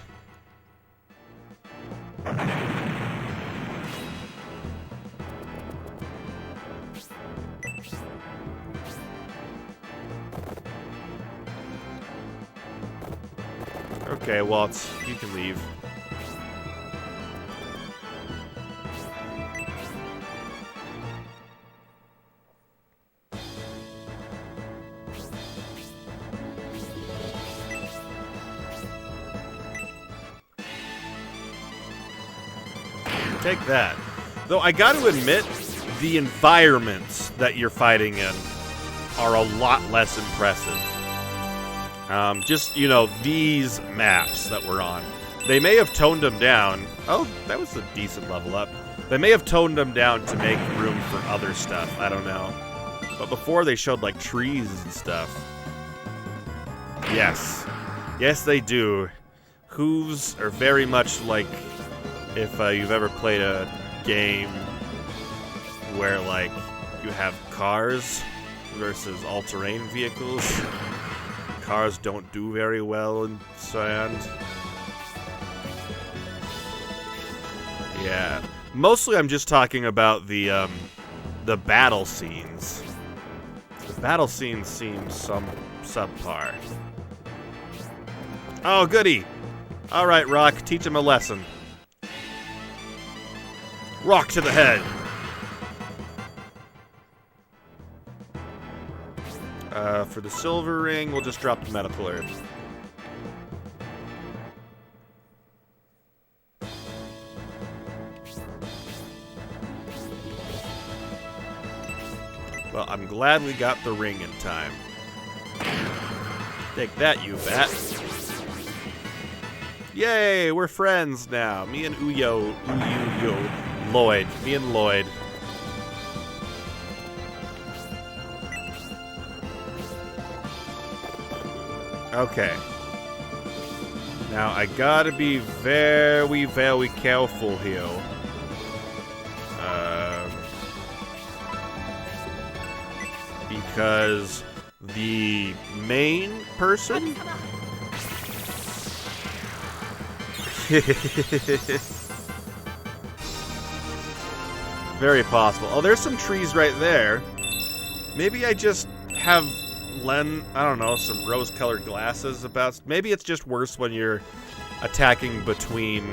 Okay, well, you can leave. Take that. Though I got to admit, the environments that you're fighting in are a lot less impressive. Just, you know, these maps that we're on. They may have toned them down. Oh, that was a decent level up. They may have toned them down to make room for other stuff. I don't know. But before they showed, like, trees and stuff. Yes. Yes, they do. Hooves are very much like if you've ever played a game where, like, you have cars versus all-terrain vehicles. Cars don't do very well in sand. Yeah. Mostly I'm just talking about the battle scenes. The battle scenes seem subpar. Oh, goody! Alright, Rock, teach him a lesson. Rock to the head! For the silver ring, we'll just drop the medical herb. Well, I'm glad we got the ring in time. Take that, you bat. Yay, we're friends now. Me and Lloyd. Me and Lloyd. Okay. Now, I gotta be very, very careful here. Because the main person... Very possible. Oh, there's some trees right there. Maybe I just have I don't know, some rose-colored glasses about... Maybe it's just worse when you're attacking between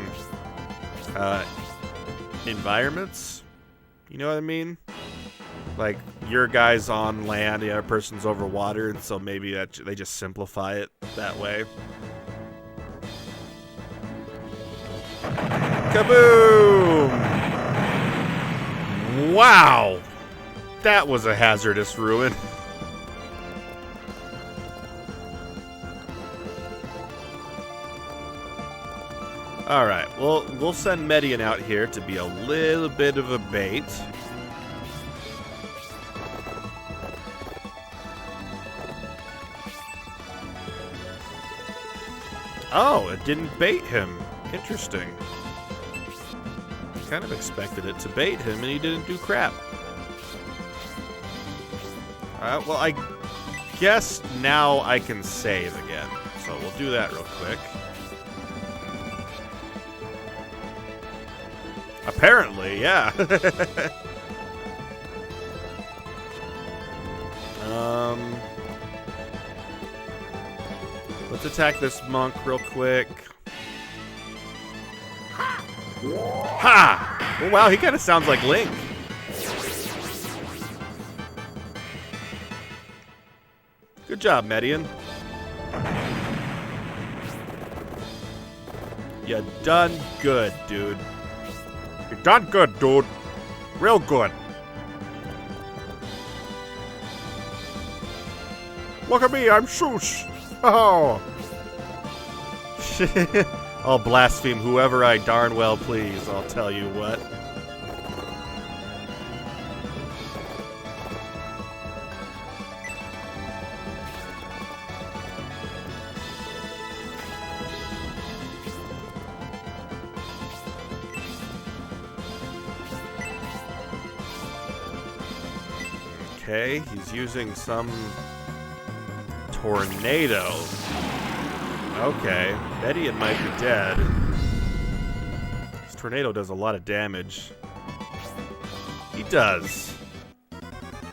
environments. You know what I mean? Like, your guy's on land, the other person's over water, and so maybe they just simplify it that way. Kaboom! Wow! That was a hazardous ruin. Alright, well, we'll send Median out here to be a little bit of a bait. Oh, it didn't bait him. Interesting. Kind of expected it to bait him, and he didn't do crap. Well, I guess now I can save again. So we'll do that real quick. Apparently, yeah. Let's attack this monk real quick. Ha! Oh, wow, he kind of sounds like Link. Good job, Median. You done good, dude. You done good, dude. Real good. Look at me, I'm Shush. Oh. I'll blaspheme whoever I darn well please, I'll tell you what. Okay, he's using some tornado. Okay, Median might be dead. This tornado does a lot of damage. He does.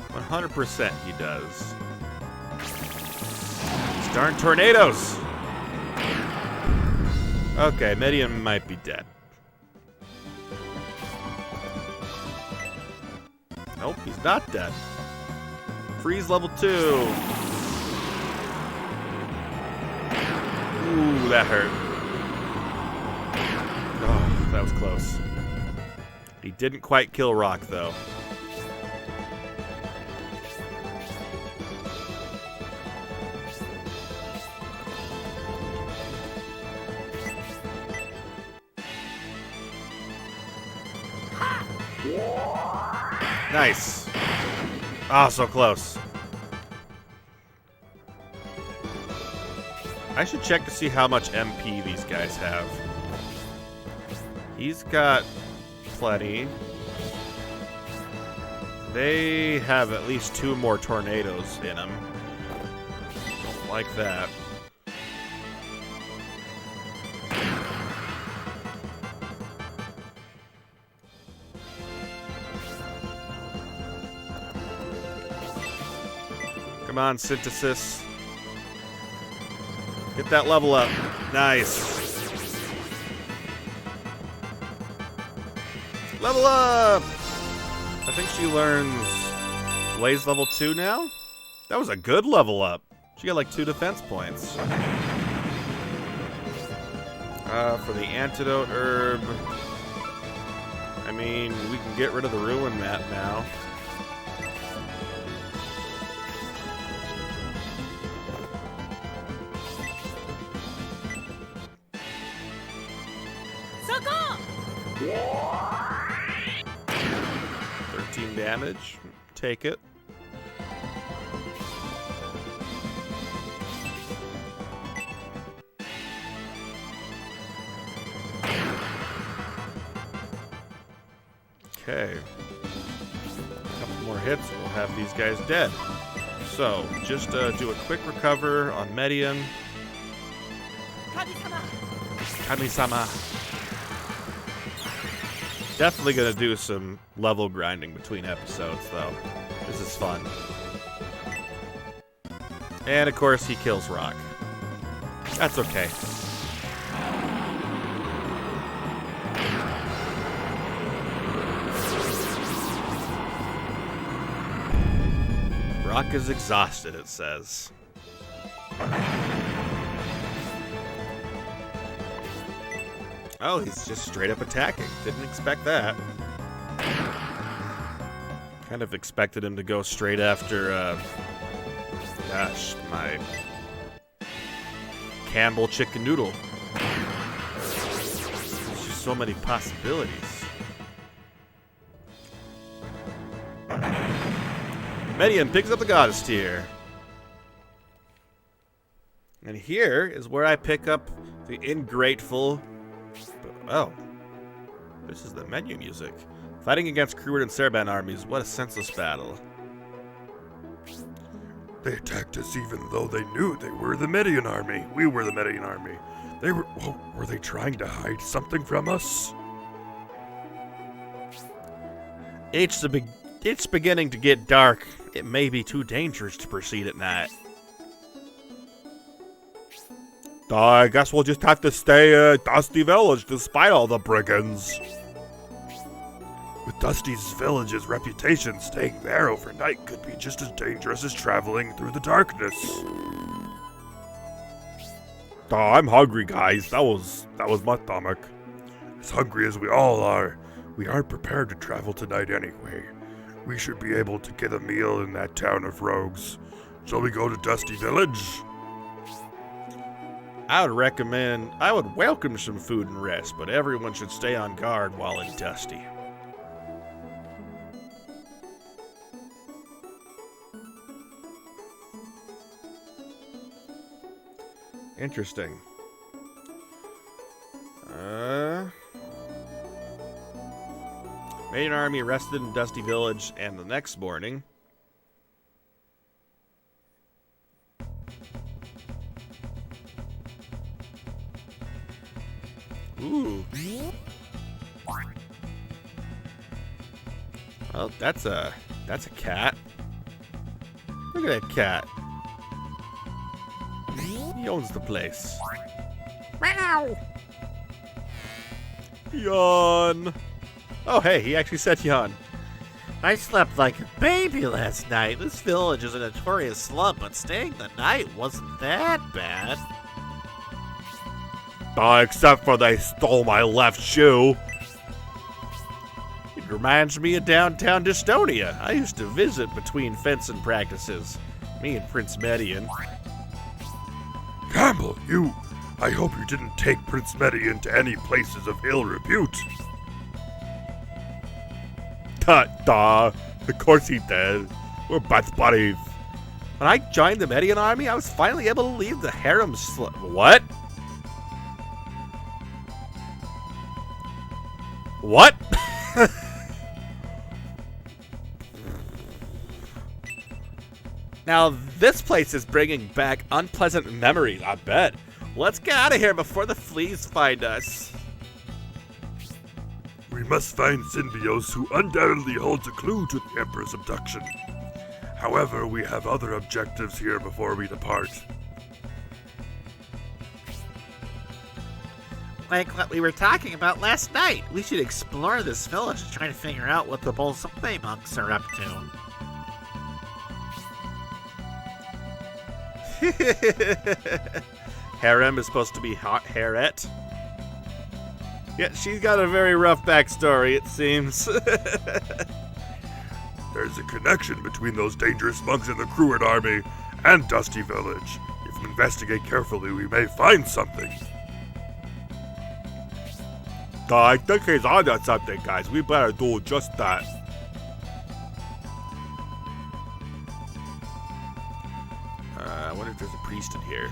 100% he does. These darn tornadoes! Okay, Median might be dead. Nope, he's not dead. Freeze level 2. Ooh, that hurt. Oh, that was close. He didn't quite kill Rock, though. Nice. Ah, oh, so close. I should check to see how much MP these guys have. He's got plenty. They have at least 2 more tornadoes in them. Don't like that. Come on, Synthesis. Get that level up. Nice. Level up! I think she learns Blaze level 2 now? That was a good level up. She got like 2 defense points. For the antidote herb. I mean, we can get rid of the ruin map now. Damage. Take it. Okay. A couple more hits, we'll have these guys dead. So, just do a quick recover on Median. Kami-sama. Definitely gonna do some level grinding between episodes, though. This is fun. And of course, he kills Rock. That's okay. Rock is exhausted, it says. Oh, he's just straight up attacking. Didn't expect that. Kind of expected him to go straight after, gosh, my Campbell chicken noodle. There's just so many possibilities. Median picks up the goddess tier. And here is where I pick up the ingrateful... Oh, this is the menu music. Fighting against Kreward and Serban armies, what a senseless battle. They attacked us even though they knew they were the Median army. We were the Median army. They were... Well, were they trying to hide something from us? It's beginning to get dark. It may be too dangerous to proceed at night. I guess we'll just have to stay at Dusty Village despite all the brigands. With Dusty's Village's reputation, staying there overnight could be just as dangerous as traveling through the darkness. I'm hungry, guys. That was my stomach. As hungry as we all are, we aren't prepared to travel tonight anyway. We should be able to get a meal in that town of rogues. Shall we go to Dusty Village? I would welcome some food and rest, but everyone should stay on guard while in Dusty. Interesting. Main army rested in Dusty Village, and the next morning, ooh. Well, that's a cat. Look at that cat. He owns the place. Meow. Yawn. Oh, hey, he actually said yawn. I slept like a baby last night. This village is a notorious slum, but staying the night wasn't that bad. Except for they stole my left shoe. It reminds me of downtown Dystonia. I used to visit between fencing practices. Me and Prince Median. Campbell, I hope you didn't take Prince Median to any places of ill repute. Of course he did. We're best buddies. When I joined the Median army, I was finally able to leave the harem What? What? Now, this place is bringing back unpleasant memories, I bet. Let's get out of here before the fleas find us. We must find Symbios, who undoubtedly holds a clue to the Emperor's abduction. However, we have other objectives here before we depart. Like what we were talking about last night. We should explore this village and try to figure out what the Bolsome monks are up to. Harem is supposed to be hot Harriet. Yeah, she's got a very rough backstory, it seems. There's a connection between those dangerous monks in the Cruid army and Dusty Village. If we investigate carefully, we may find something. I think he's on to something, guys. We better do just that. I wonder if there's a priest in here.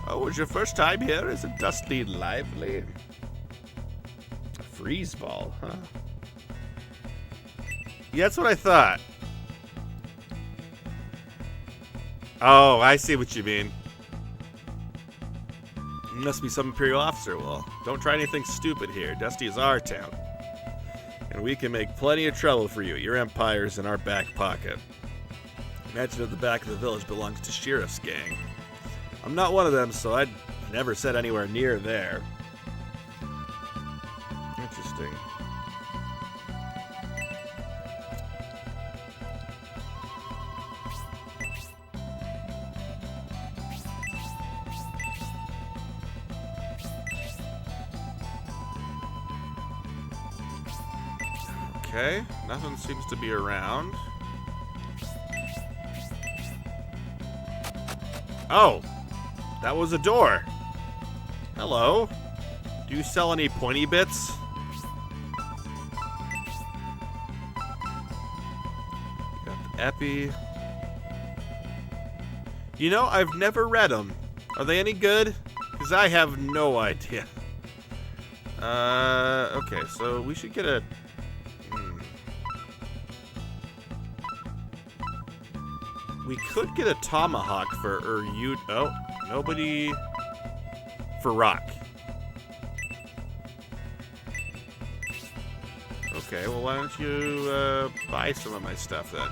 Oh, was your first time here? Is it Dusty Lively? Freeze ball, huh? Yeah, that's what I thought. Oh, I see what you mean. Must be some Imperial officer. Well, don't try anything stupid here. Dusty is our town. And we can make plenty of trouble for you. Your empire's in our back pocket. Imagine if the back of the village belongs to Sheriff's gang. I'm not one of them, so I'd never set anywhere near there. Interesting. Okay, nothing seems to be around. Oh, that was a door. Hello. Do you sell any pointy bits? You got the Epi. You know, I've never read them. Are they any good? Because I have no idea. Okay, so we should get a... We could get a tomahawk for Oh, nobody for rock. Okay, well, why don't you buy some of my stuff then?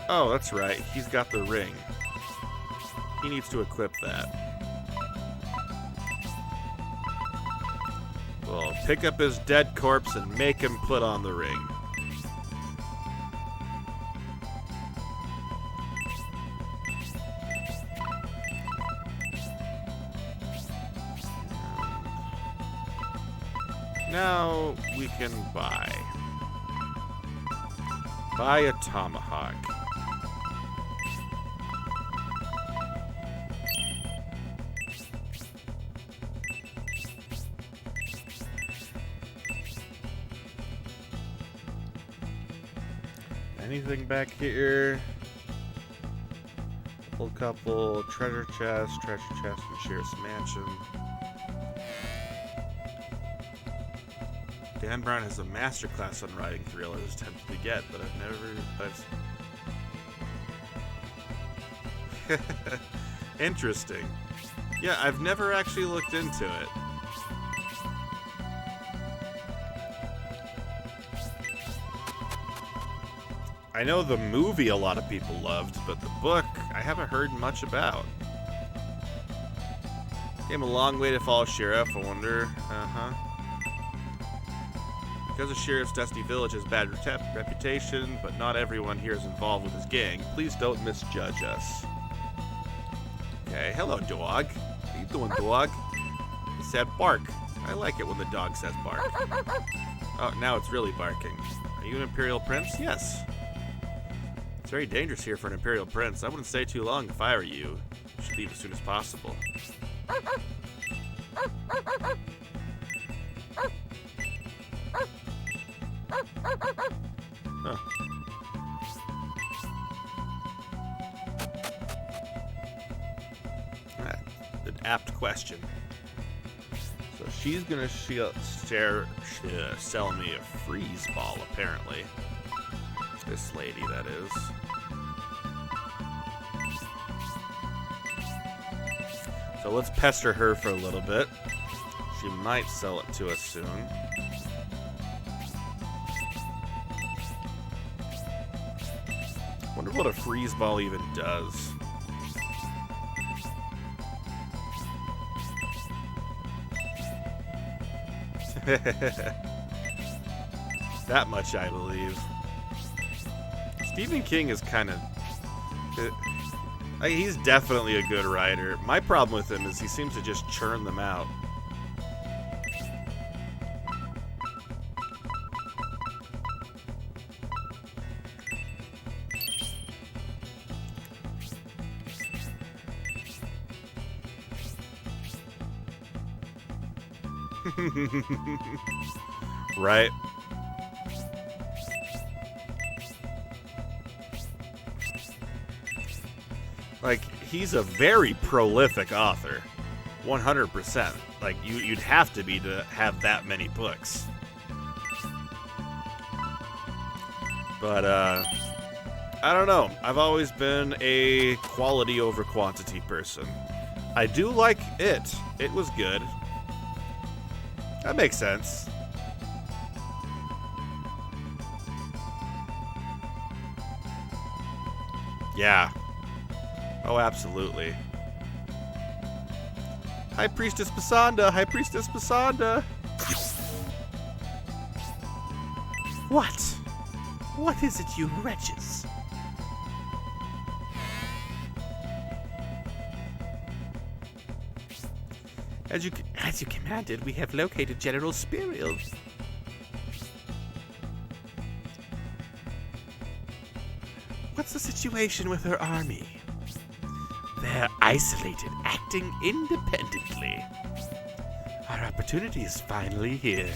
Oh, that's right. He's got the ring. He needs to equip that. Well, pick up his dead corpse and make him put on the ring. Now we can buy a tomahawk. Anything back here? Old couple, treasure chest, and Sheriff's Mansion. Dan Brown has a masterclass on writing thrillers. I was tempted to get, but I've never. Interesting. Yeah, I've never actually looked into it. I know the movie a lot of people loved, but the book I haven't heard much about. Came a long way to follow Sheriff, I wonder. Because the Sheriff's Dusty Village has bad reputation, but not everyone here is involved with his gang, please don't misjudge us. Okay, hello dog. How you doing, dog? He said bark. I like it when the dog says bark. Oh, now it's really barking. Are you an Imperial Prince? Yes. It's very dangerous here for an Imperial Prince. I wouldn't stay too long if I were you. You should leave as soon as possible. Huh. An apt question. So she's gonna sell me a freeze ball, apparently. This lady, that is. So let's pester her for a little bit. She might sell it to us soon. Wonder what a freeze ball even does. That much I believe. Stephen King is kind of... he's definitely a good writer. My problem with him is he seems to just churn them out. Right? Like, he's a very prolific author. 100%. Like, you'd have to be to have that many books. But, I don't know. I've always been a quality over quantity person. I do like it. It was good. That makes sense. Yeah. Oh, absolutely. High Priestess Basanda! High Priestess Basanda! What? What is it, you wretches? As you commanded, we have located General Spiriel. What's the situation with her army? They're isolated, acting independently. Our opportunity is finally here.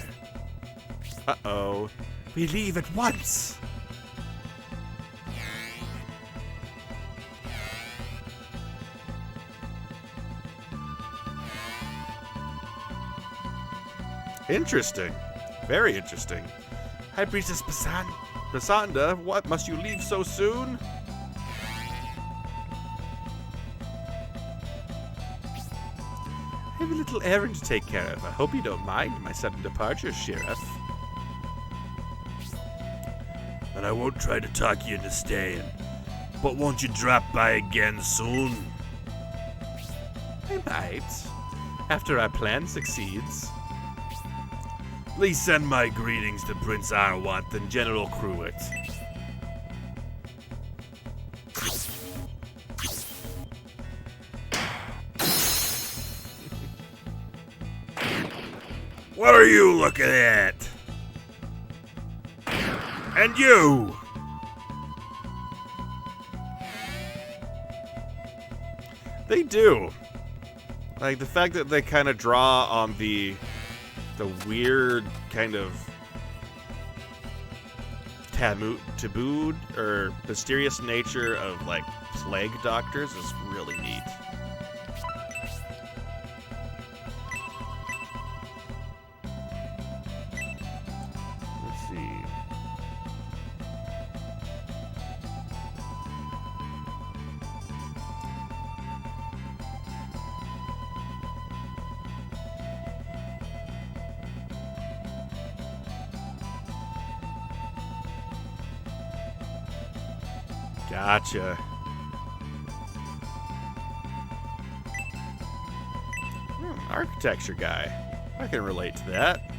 Uh-oh. We leave at once. Interesting. Very interesting. High Priestess Basanda, what? Must you leave so soon? I have a little errand to take care of. I hope you don't mind my sudden departure, Sheriff. And I won't try to talk you into staying. But won't you drop by again soon? I might. After our plan succeeds. Please send my greetings to Prince Arwat and General Cruitt. What are you looking at? And you! They do. Like, the fact that they kind of draw on the weird kind of tabooed or mysterious nature of, like, plague doctors is really neat. Let's see. Gotcha. Architecture guy. I can relate to that.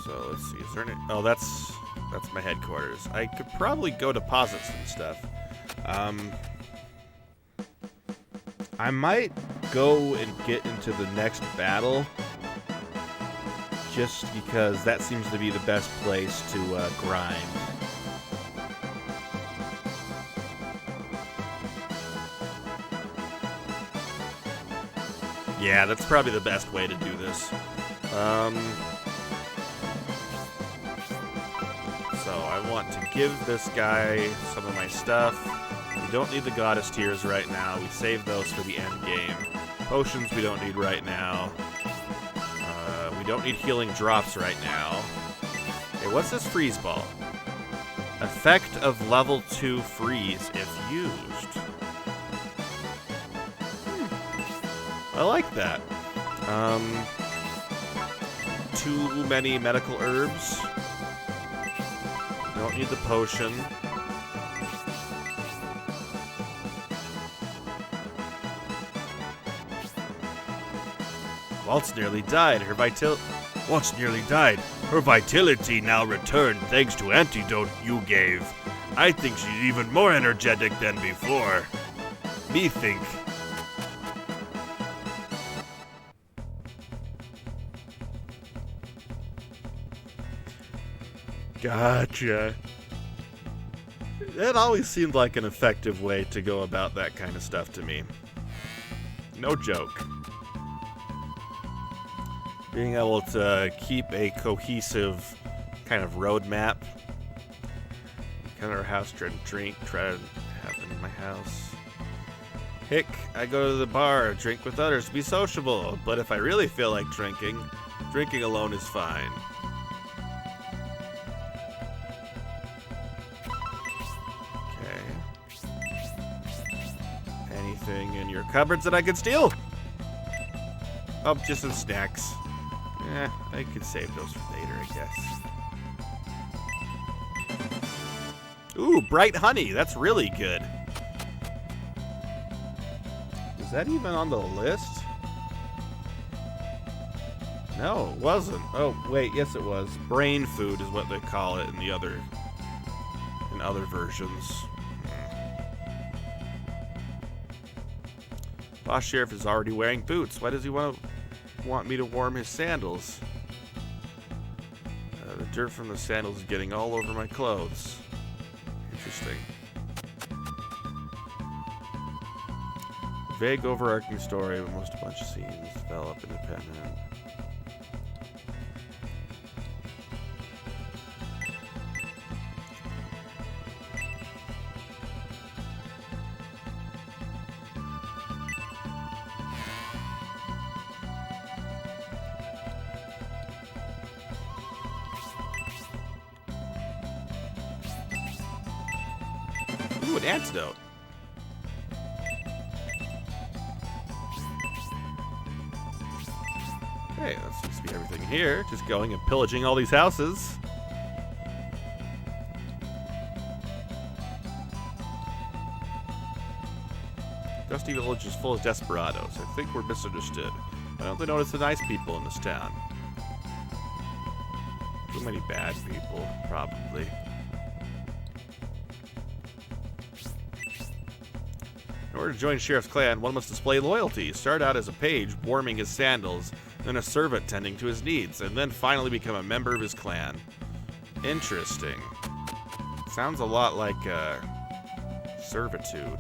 So let's see. Is there any? Oh, that's my headquarters. I could probably go deposit some stuff. I might go and get into the next battle, just because that seems to be the best place to grind. Yeah, that's probably the best way to do this. So I want to give this guy some of my stuff. We don't need the Goddess Tears right now. We save those for the end game. Potions we don't need right now. We don't need healing drops right now. Okay, what's this freeze ball? Effect of level 2 freeze if used. I like that. Too many medical herbs. Don't need the potion. Waltz nearly died. Her vitality now returned thanks to antidote you gave. I think she's even more energetic than before. Me think. Gotcha. That always seemed like an effective way to go about that kind of stuff to me. No joke. Being able to keep a cohesive kind of roadmap. Come to our house, try to drink, try to have them in my house. Hick, I go to the bar, drink with others, be sociable. But if I really feel like drinking, drinking alone is fine. Anything in your cupboards that I could steal? Oh, just some snacks. I could save those for later, I guess. Ooh, bright honey. That's really good. Was that even on the list? No, it wasn't. Oh, wait, yes it was. Brain food is what they call it in other versions. Boss Sheriff is already wearing boots. Why does he want me to warm his sandals? The dirt from the sandals is getting all over my clothes. Interesting. Vague overarching story, but most a bunch of scenes develop independent. Ooh, an antidote. Okay, that seems to be everything here. Just going and pillaging all these houses. Dusty Village is full of desperados. I think we're misunderstood. I don't notice the nice people in this town. Too many bad people, probably. In order to join Sheriff's Clan, one must display loyalty. Start out as a page, warming his sandals, then a servant tending to his needs, and then finally become a member of his clan. Interesting. Sounds a lot like, servitude.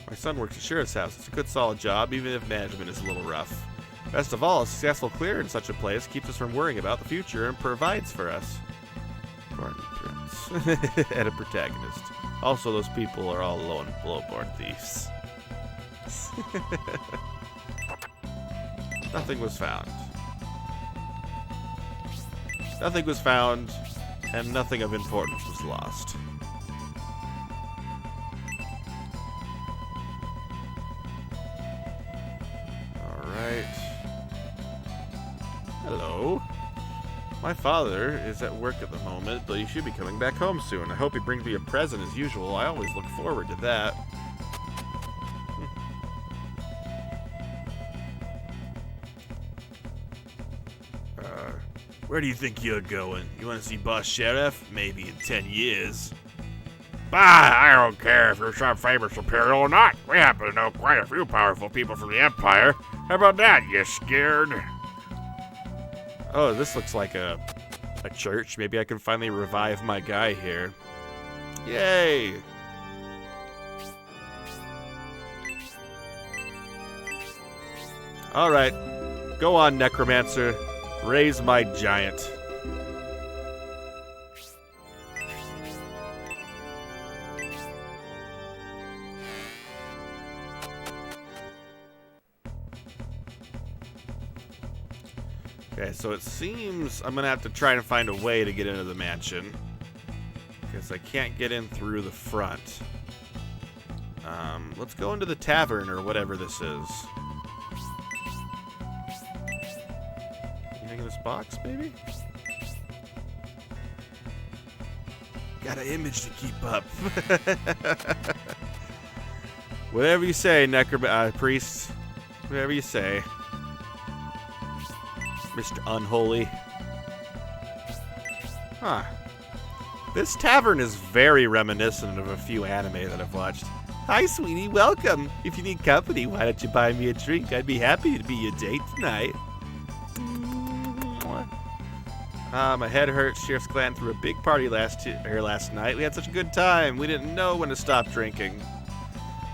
My son works at Sheriff's House. It's a good, solid job, even if management is a little rough. Best of all, a successful clear in such a place keeps us from worrying about the future and provides for us. Barton Prince. And a protagonist. Also, those people are all low-born thieves. Nothing was found. Nothing was found, and nothing of importance was lost. Alright. Hello. My father is at work at the moment, but he should be coming back home soon. I hope he brings me a present as usual. I always look forward to that. Where do you think you're going? You want to see Boss Sheriff? Maybe in 10 years. Bah, I don't care if you're some famous Imperial or not. We happen to know quite a few powerful people from the Empire. How about that, you scared? Oh, this looks like a church. Maybe I can finally revive my guy here. Yay! Alright. Go on, Necromancer. Raise my giant. Okay, so it seems I'm gonna have to try and find a way to get into the mansion. Because I can't get in through the front. Let's go into the tavern or whatever this is. Anything in this box, maybe? Got an image to keep up. Whatever you say, priest. Whatever you say. Mr. Unholy. Huh. This tavern is very reminiscent of a few anime that I've watched. Hi, sweetie, welcome. If you need company, why don't you buy me a drink? I'd be happy to be your date tonight. My head hurts. Sheriff's Clan threw a big party last night. We had such a good time. We didn't know when to stop drinking.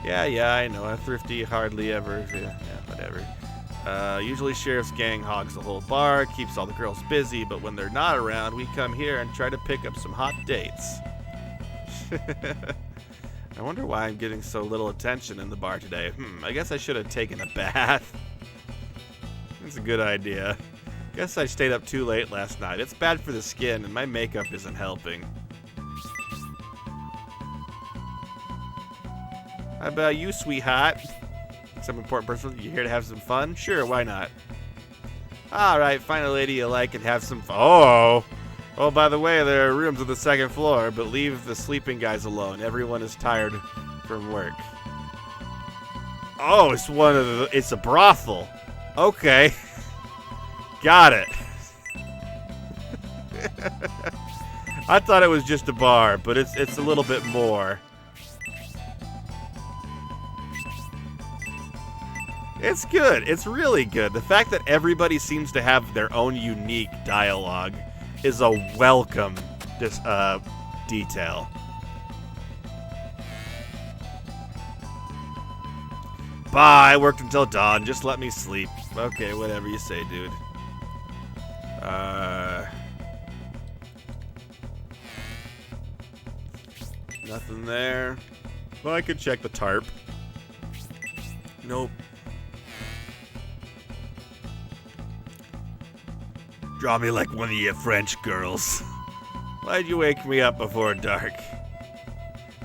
Yeah, I know. A thrifty hardly ever. Yeah, whatever. Usually Sheriff's gang hogs the whole bar, keeps all the girls busy, but when they're not around, we come here and try to pick up some hot dates. I wonder why I'm getting so little attention in the bar today. I guess I should have taken a bath. That's a good idea. Guess I stayed up too late last night. It's bad for the skin, and my makeup isn't helping. How about you, sweetheart? Some important person, you here to have some fun? Sure, why not? Alright, find a lady you like and have some fun. Oh, by the way, there are rooms on the second floor, but leave the sleeping guys alone. Everyone is tired from work. Oh, it's a brothel. Okay. Got it. I thought it was just a bar, but it's a little bit more. It's good. It's really good. The fact that everybody seems to have their own unique dialogue is a welcome detail. Bye. I worked until dawn. Just let me sleep. Okay, whatever you say, dude. Nothing there. Well, I could check the tarp. Nope. Draw me like one of you French girls. Why'd you wake me up before dark?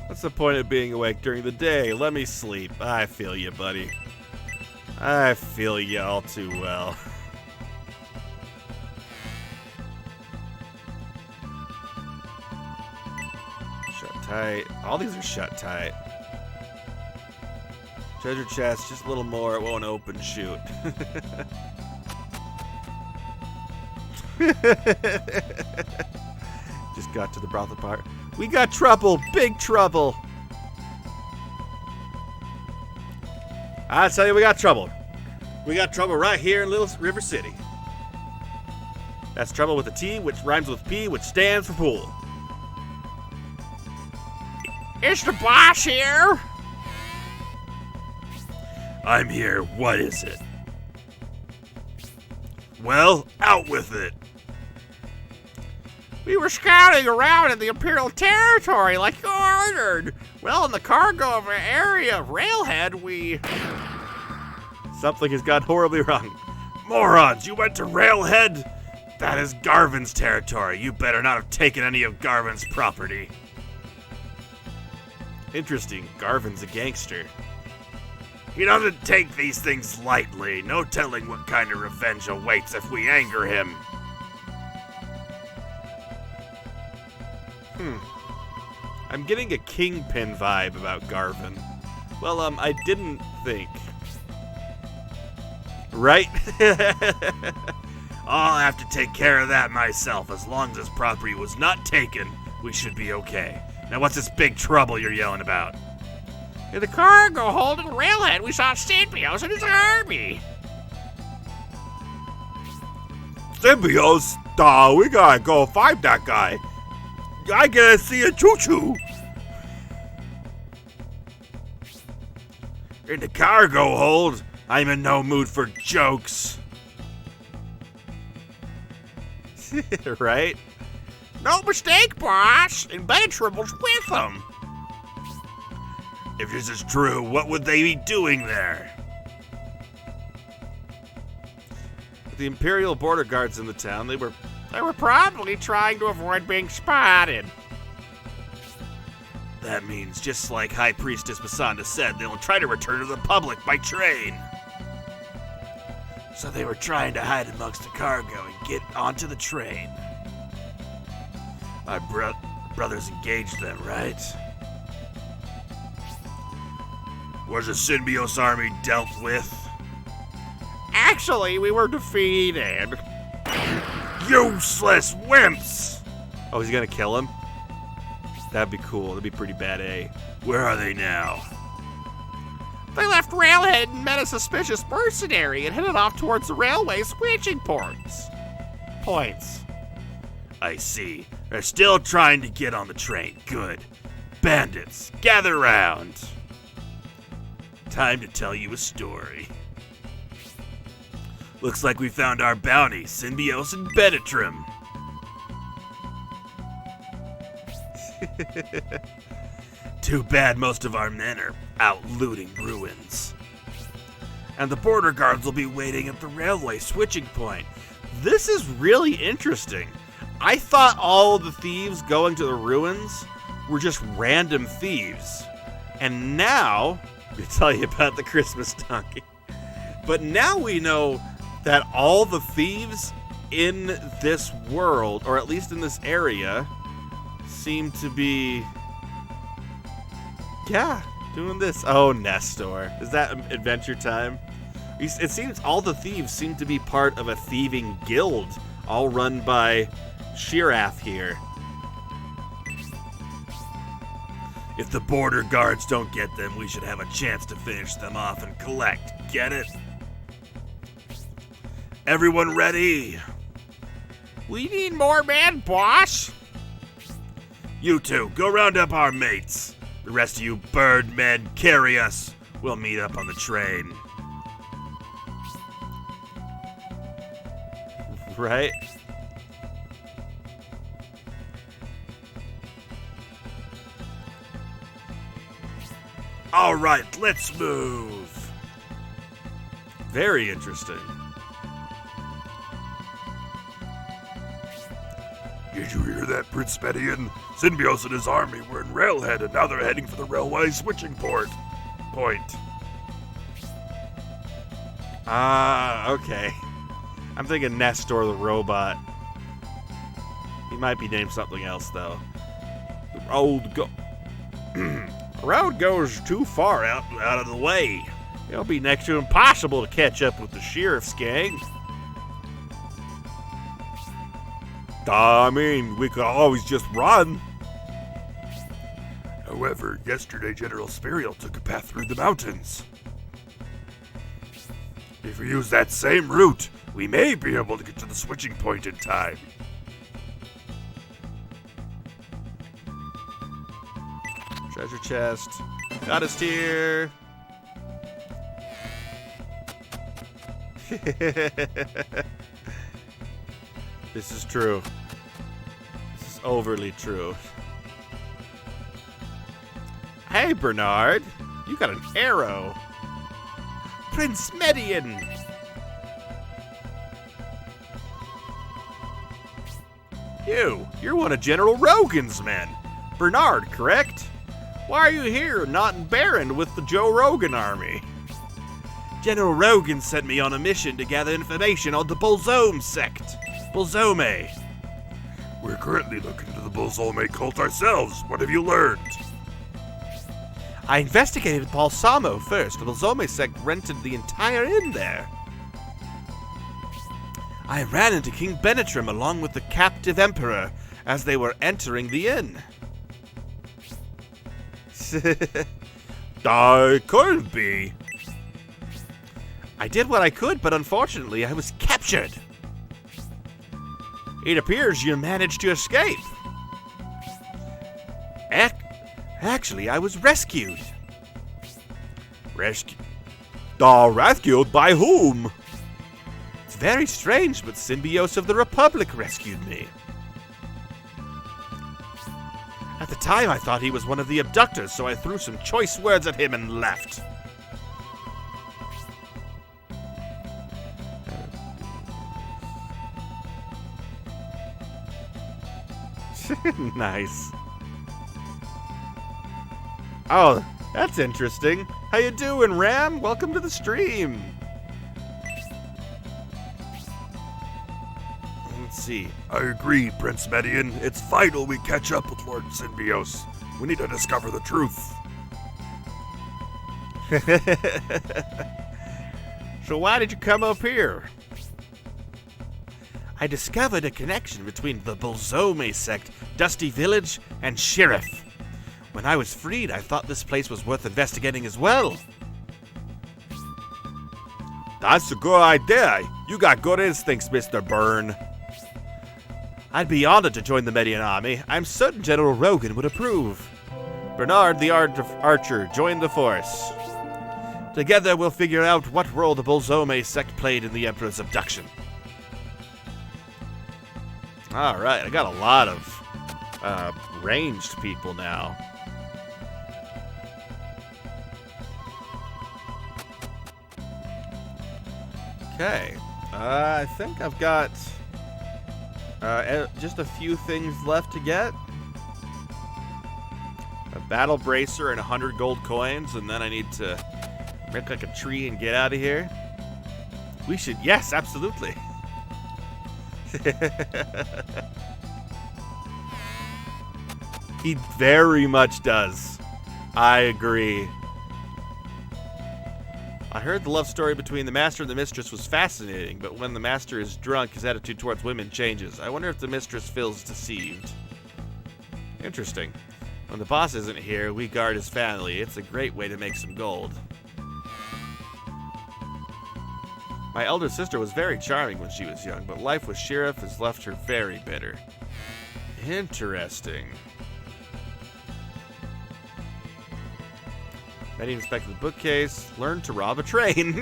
What's the point of being awake during the day? Let me sleep. I feel you, buddy. I feel you all too well. Shut tight. All these are shut tight. Treasure chest, just a little more. It won't open. Shoot. Just got to the brothel part. We got trouble. Big trouble. I tell you, we got trouble. We got trouble right here in Little River City. That's trouble with a T, which rhymes with P, which stands for pool. Is the boss here? I'm here. What is it? Well, out with it. We were scouting around in the Imperial territory like you ordered. Well, in the cargo area of Railhead, we... Something has gone horribly wrong. Morons, you went to Railhead? That is Garvin's territory. You better not have taken any of Garvin's property. Interesting. Garvin's a gangster. He doesn't take these things lightly. No telling what kind of revenge awaits if we anger him. I'm getting a Kingpin vibe about Garvin. Well, I didn't think. Right? I'll have to take care of that myself. As long as his property was not taken, we should be okay. Now what's this big trouble you're yelling about? In the cargo hold in Railhead, we saw Symbios and his army. Symbios? We gotta go find that guy. I gotta see a choo-choo. In the cargo hold? I'm in no mood for jokes. Right? No mistake, boss. And Bentrible's with him. If this is true, what would they be doing there? The Imperial border guards in the town, they were probably trying to avoid being spotted. That means, just like High Priestess Masanda said, they'll try to return to the public by train. So they were trying to hide amongst the cargo and get onto the train. My brothers engaged them, right? Was the Symbios army dealt with? Actually, we were defeated. Useless wimps! Oh, he's gonna kill him? That'd be cool. That'd be pretty bad, eh? Where are they now? They left Railhead and met a suspicious mercenary and headed off towards the railway switching points. I see. They're still trying to get on the train. Good. Bandits, gather round. Time to tell you a story. Looks like we found our bounty, Symbios and Benetrim. Too bad most of our men are out looting ruins. And the border guards will be waiting at the railway switching point. This is really interesting. I thought all the thieves going to the ruins were just random thieves. And now, let me tell you about the Christmas donkey. But now we know that all the thieves in this world, or at least in this area, seem to be, doing this. Oh, Nestor. Is that Adventure Time? It seems all the thieves seem to be part of a thieving guild, all run by Shirath here. If the border guards don't get them, we should have a chance to finish them off and collect. Get it? Everyone ready? We need more men, boss. You two, go round up our mates. The rest of you bird men, carry us. We'll meet up on the train. Right? All right, let's move. Very interesting. Did you hear that, Prince Median? Symbios and his army were in Railhead, and now they're heading for the railway switching point. Ah, okay. I'm thinking Nestor the robot. He might be named something else, though. The road goes too far out of the way. It'll be next to impossible to catch up with the sheriff's gang. I mean, we could always just run. However, yesterday General Spiriel took a path through the mountains. If we use that same route, we may be able to get to the switching point in time. Treasure chest. Got us here. This is true. This is overly true. Hey, Bernard. You got an arrow. Prince Median. You're one of General Rogan's men. Bernard, correct? Why are you here, not in Baron with the Joe Rogan army? General Rogan sent me on a mission to gather information on the Bolzome sect. Bolzome. We're currently looking into the Bolzome cult ourselves. What have you learned? I investigated Balsamo first. The Bolzome sect rented the entire inn there. I ran into King Benetrim along with the captive emperor as they were entering the inn. I couldn't be. I did what I could, but unfortunately I was captured. It appears you managed to escape. Actually, I was rescued. Rescued by whom? It's very strange, but Symbios of the Republic rescued me. At the time, I thought he was one of the abductors, so I threw some choice words at him and left. Nice. Oh, that's interesting. How you doing, Ram? Welcome to the stream. Let's see. I agree, Prince Median. It's vital we catch up with Lord Symbios. We need to discover the truth. So why did you come up here? I discovered a connection between the Bolzome sect, Dusty Village, and Sheriff. When I was freed, I thought this place was worth investigating as well. That's a good idea. You got good instincts, Mr. Byrne. I'd be honored to join the Median army. I'm certain General Rogan would approve. Bernard the Archer, join the force. Together we'll figure out what role the Bolzome sect played in the Emperor's abduction. Alright, I got a lot of ranged people now. Okay, I think I've got just a few things left to get. A battle bracer and 100 gold coins, and then I need to make like a tree and get out of here. We should, yes, absolutely. He very much does. I agree. I heard the love story between the master and the mistress was fascinating, but when the master is drunk, his attitude towards women changes. I wonder if the mistress feels deceived. Interesting. When the boss isn't here, we guard his family. It's a great way to make some gold. My elder sister was very charming when she was young, but life with Sheriff has left her very bitter. Interesting. Many inspected the bookcase. Learned to rob a train.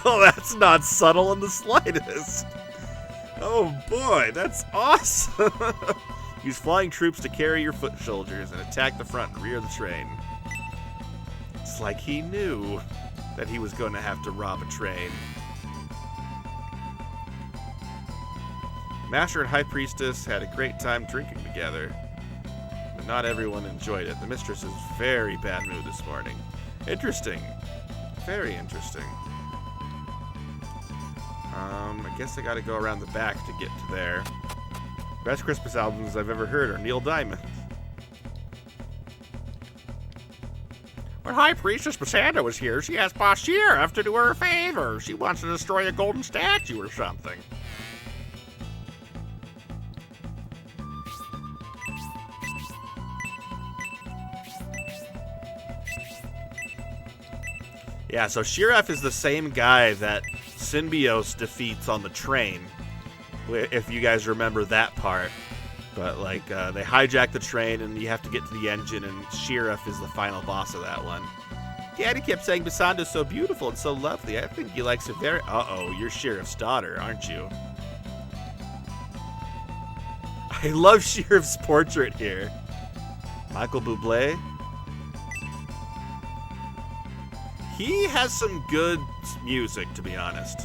Oh, that's not subtle in the slightest. Oh boy, that's awesome. Use flying troops to carry your foot soldiers and attack the front and rear of the train. It's like he knew that he was going to have to rob a train. Master and High Priestess had a great time drinking together. But not everyone enjoyed it. The mistress is very bad mood this morning. Interesting. Very interesting. I guess I gotta go around the back to get to there. Best Christmas albums I've ever heard are Neil Diamond. When High Priestess Missandei was here, she asked Boss Sheriff to do her a favor. She wants to destroy a golden statue or something. Yeah, so Sheriff is the same guy that Symbios defeats on the train, if you guys remember that part. But, like, they hijack the train, and you have to get to the engine, and Sheriff is the final boss of that one. Daddy kept saying Missandei's so beautiful and so lovely. I think he likes it very... Uh-oh, you're Sheriff's daughter, aren't you? I love Sheriff's portrait here. Michael Bublé. He has some good music, to be honest.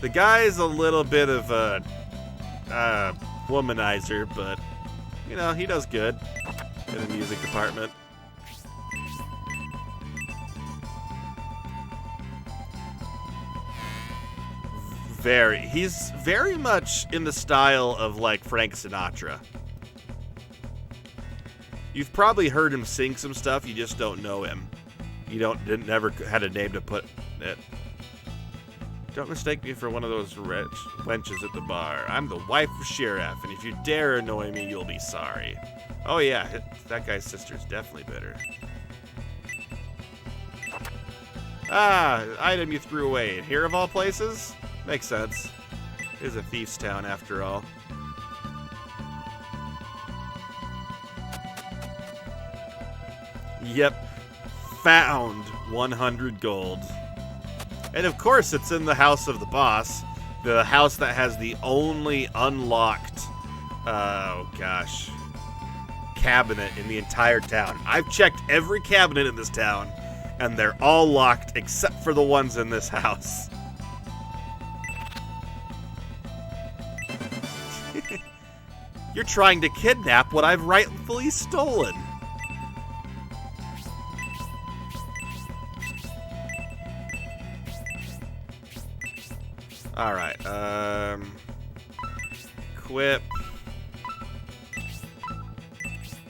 The guy is a little bit of a womanizer, but, you know, he does good in the music department. He's very much in the style of, like, Frank Sinatra. You've probably heard him sing some stuff, you just don't know him. You never had a name to put it. Don't mistake me for one of those wenches at the bar. I'm the wife of Sheriff, and if you dare annoy me, you'll be sorry. Oh yeah, that guy's sister's definitely bitter. Ah, item you threw away. And here of all places? Makes sense. It is a thief's town after all. Yep. Found 100 gold. And of course it's in the house of the boss. The house that has the only unlocked, cabinet in the entire town. I've checked every cabinet in this town, and they're all locked except for the ones in this house. You're trying to kidnap what I've rightfully stolen. Alright, equip.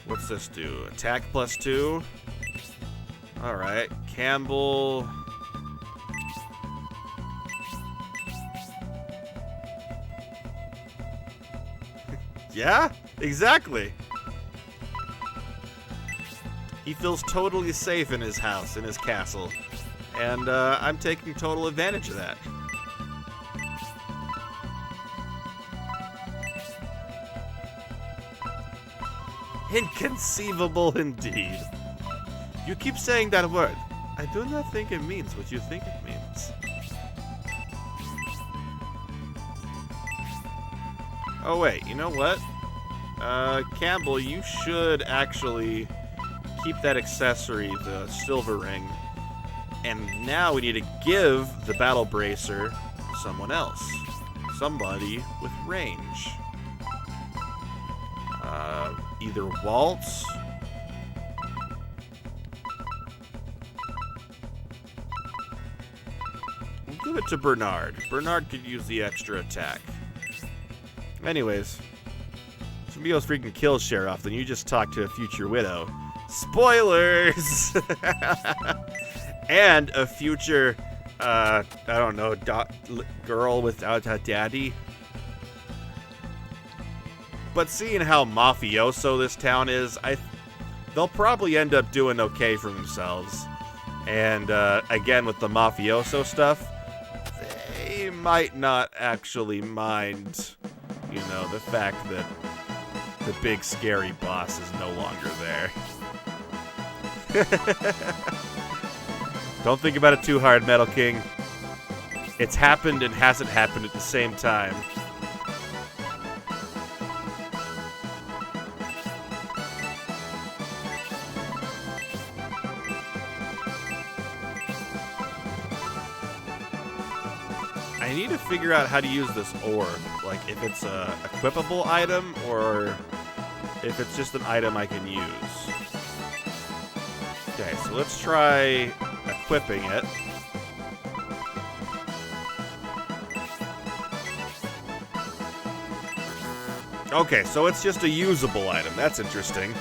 What's this do? Attack +2? Alright, Campbell. Yeah, exactly. He feels totally safe in his house, in his castle. And I'm taking total advantage of that. Inconceivable indeed. You keep saying that word. I do not think it means what you think it means. Oh wait, you know what? Campbell, you should actually keep that accessory, the silver ring. And now we need to give the battle bracer to someone else. Somebody with range. Either Waltz. We'll give it to Bernard. Bernard could use the extra attack. Anyways, Symbios freaking kills Sheriff, then you just talk to a future widow. Spoilers! And a future, I don't know, girl without a daddy. But seeing how mafioso this town is, they'll probably end up doing okay for themselves. And again, with the mafioso stuff, they might not actually mind, you know, the fact that the big scary boss is no longer there. Don't think about it too hard, Metal King. It's happened and hasn't happened at the same time. I need to figure out how to use this orb. Like, if it's a equipable item or if it's just an item I can use. Okay, so let's try equipping it. Okay, so it's just a usable item. That's interesting.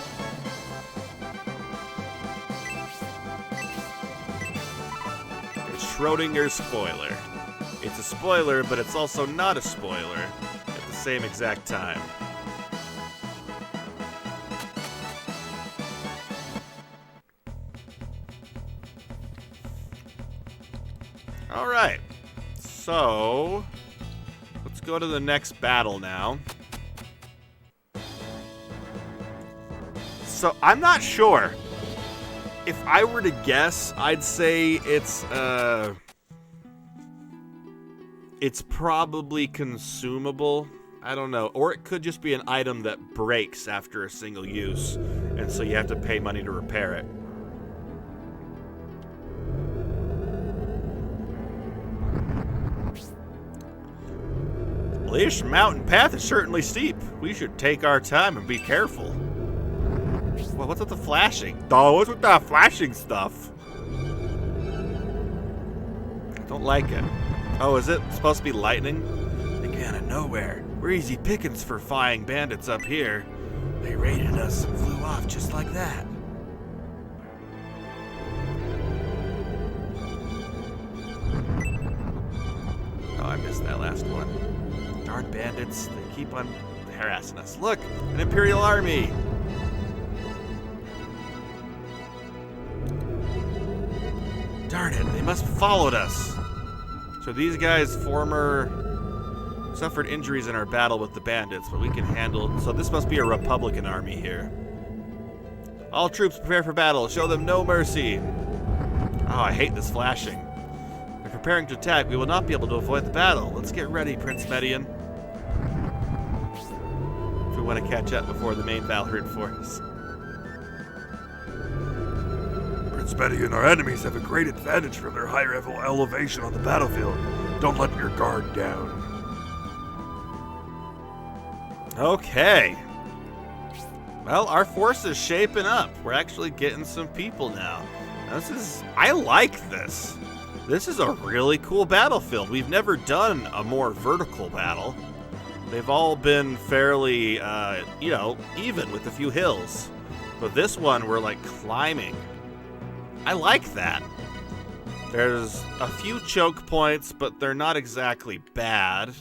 It's Schrodinger's spoiler. It's a spoiler, but it's also not a spoiler at the same exact time. Alright, so let's go to the next battle now. So I'm not sure. If I were to guess, I'd say it's probably consumable. I don't know. Or it could just be an item that breaks after a single use, and so you have to pay money to repair it. This mountain path is certainly steep. We should take our time and be careful. Well, what's with the flashing? Oh, what's with that flashing stuff? I don't like it. Oh, is it supposed to be lightning? They came out of nowhere. We're easy pickings for flying bandits up here. They raided us and flew off just like that. Oh, I missed that last one. Darn bandits, they keep on harassing us. Look, an Imperial army! Darn it, they must have followed us. So these guys suffered injuries in our battle with the bandits, but we can handle. So this must be a Republican army here. All troops prepare for battle. Show them no mercy. Oh, I hate this flashing. They're preparing to attack. We will not be able to avoid the battle. Let's get ready, Prince Median. If we want to catch up before the main Valhrid force. Prince Median, our enemies have a great advantage from their high elevation on the battlefield. Don't let your guard down. Okay. Well, our force is shaping up. We're actually getting some people now. I like this. This is a really cool battlefield. We've never done a more vertical battle. They've all been fairly, even with a few hills. But this one, we're like climbing. I like that. There's a few choke points, but they're not exactly bad.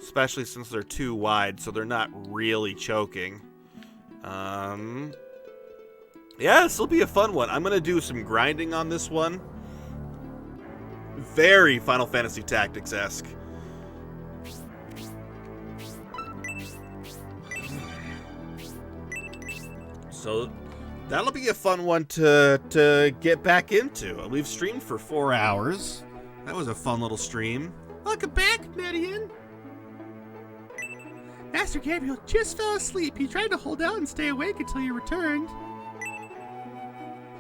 Especially since they're too wide, so they're not really choking. Yeah, this will be a fun one. I'm going to do some grinding on this one. Very Final Fantasy Tactics-esque. So that'll be a fun one to get back into. We've streamed for 4 hours. That was a fun little stream. Welcome back, Median. Master Gabriel just fell asleep. He tried to hold out and stay awake until you returned.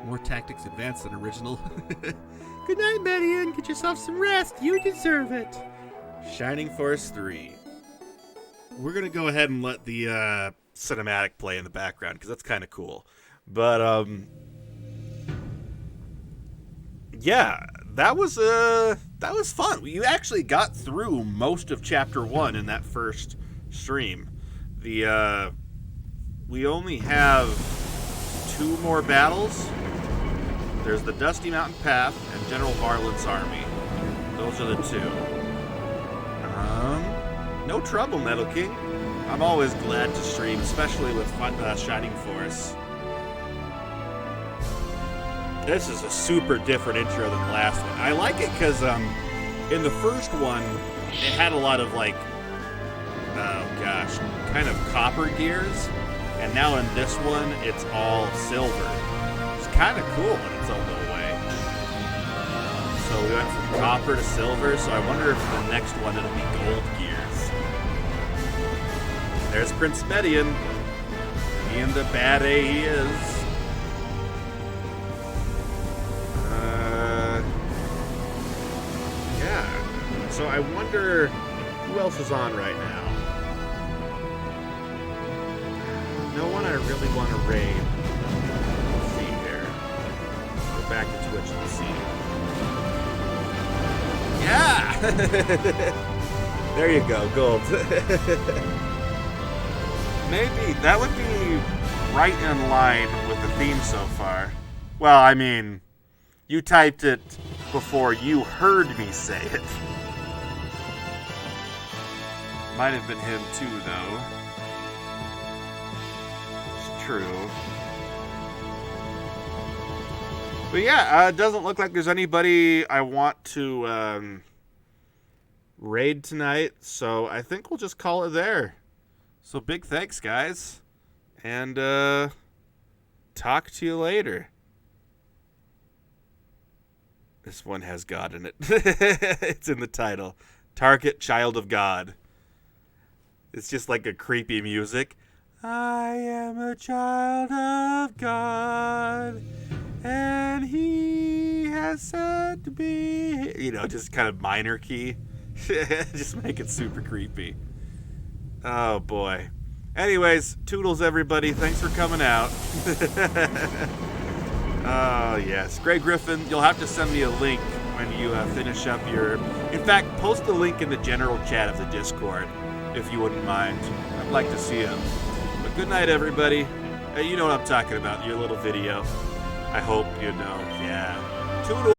More tactics advanced than original. Good night, Median. Get yourself some rest. You deserve it. Shining Force 3. We're going to go ahead and let the cinematic play in the background because that's kind of cool. But, yeah, that was fun. You actually got through most of Chapter 1 in that first stream. We only have 2 more battles. There's the Dusty Mountain Path and General Varlin's army. Those are the 2. No trouble, Metal King. I'm always glad to stream, especially with Shining Force. This is a super different intro than the last one. I like it because in the first one, it had a lot of kind of copper gears, and now in this one, it's all silver. It's kind of cool in its own little way. So we went from copper to silver, so I wonder if the next one it'll be gold gears. There's Prince Median, being the bad A he is. Yeah, so I wonder who else is on right now. No one I really want to raid. Let's see here. Go back to Twitch and see. Yeah! There you go, gold. Maybe that would be right in line with the theme so far. Well, I mean, you typed it before you heard me say it. Might have been him too, though. It's true. But yeah, it doesn't look like there's anybody I want to raid tonight, so I think we'll just call it there. So big thanks, guys, and talk to you later. This one has God in it. It's in the title. Target Child of God. It's just like a creepy music. I am a child of God, and he has sent me. You know, just kind of minor key. Just make it super creepy. Oh, boy. Anyways, toodles, everybody. Thanks for coming out. Oh, yes. Grey Griffin, you'll have to send me a link when you finish up your... In fact, post a link in the general chat of the Discord, if you wouldn't mind. I'd like to see it. But good night, everybody. Hey, you know what I'm talking about, your little video. I hope you know. Yeah. Toodles.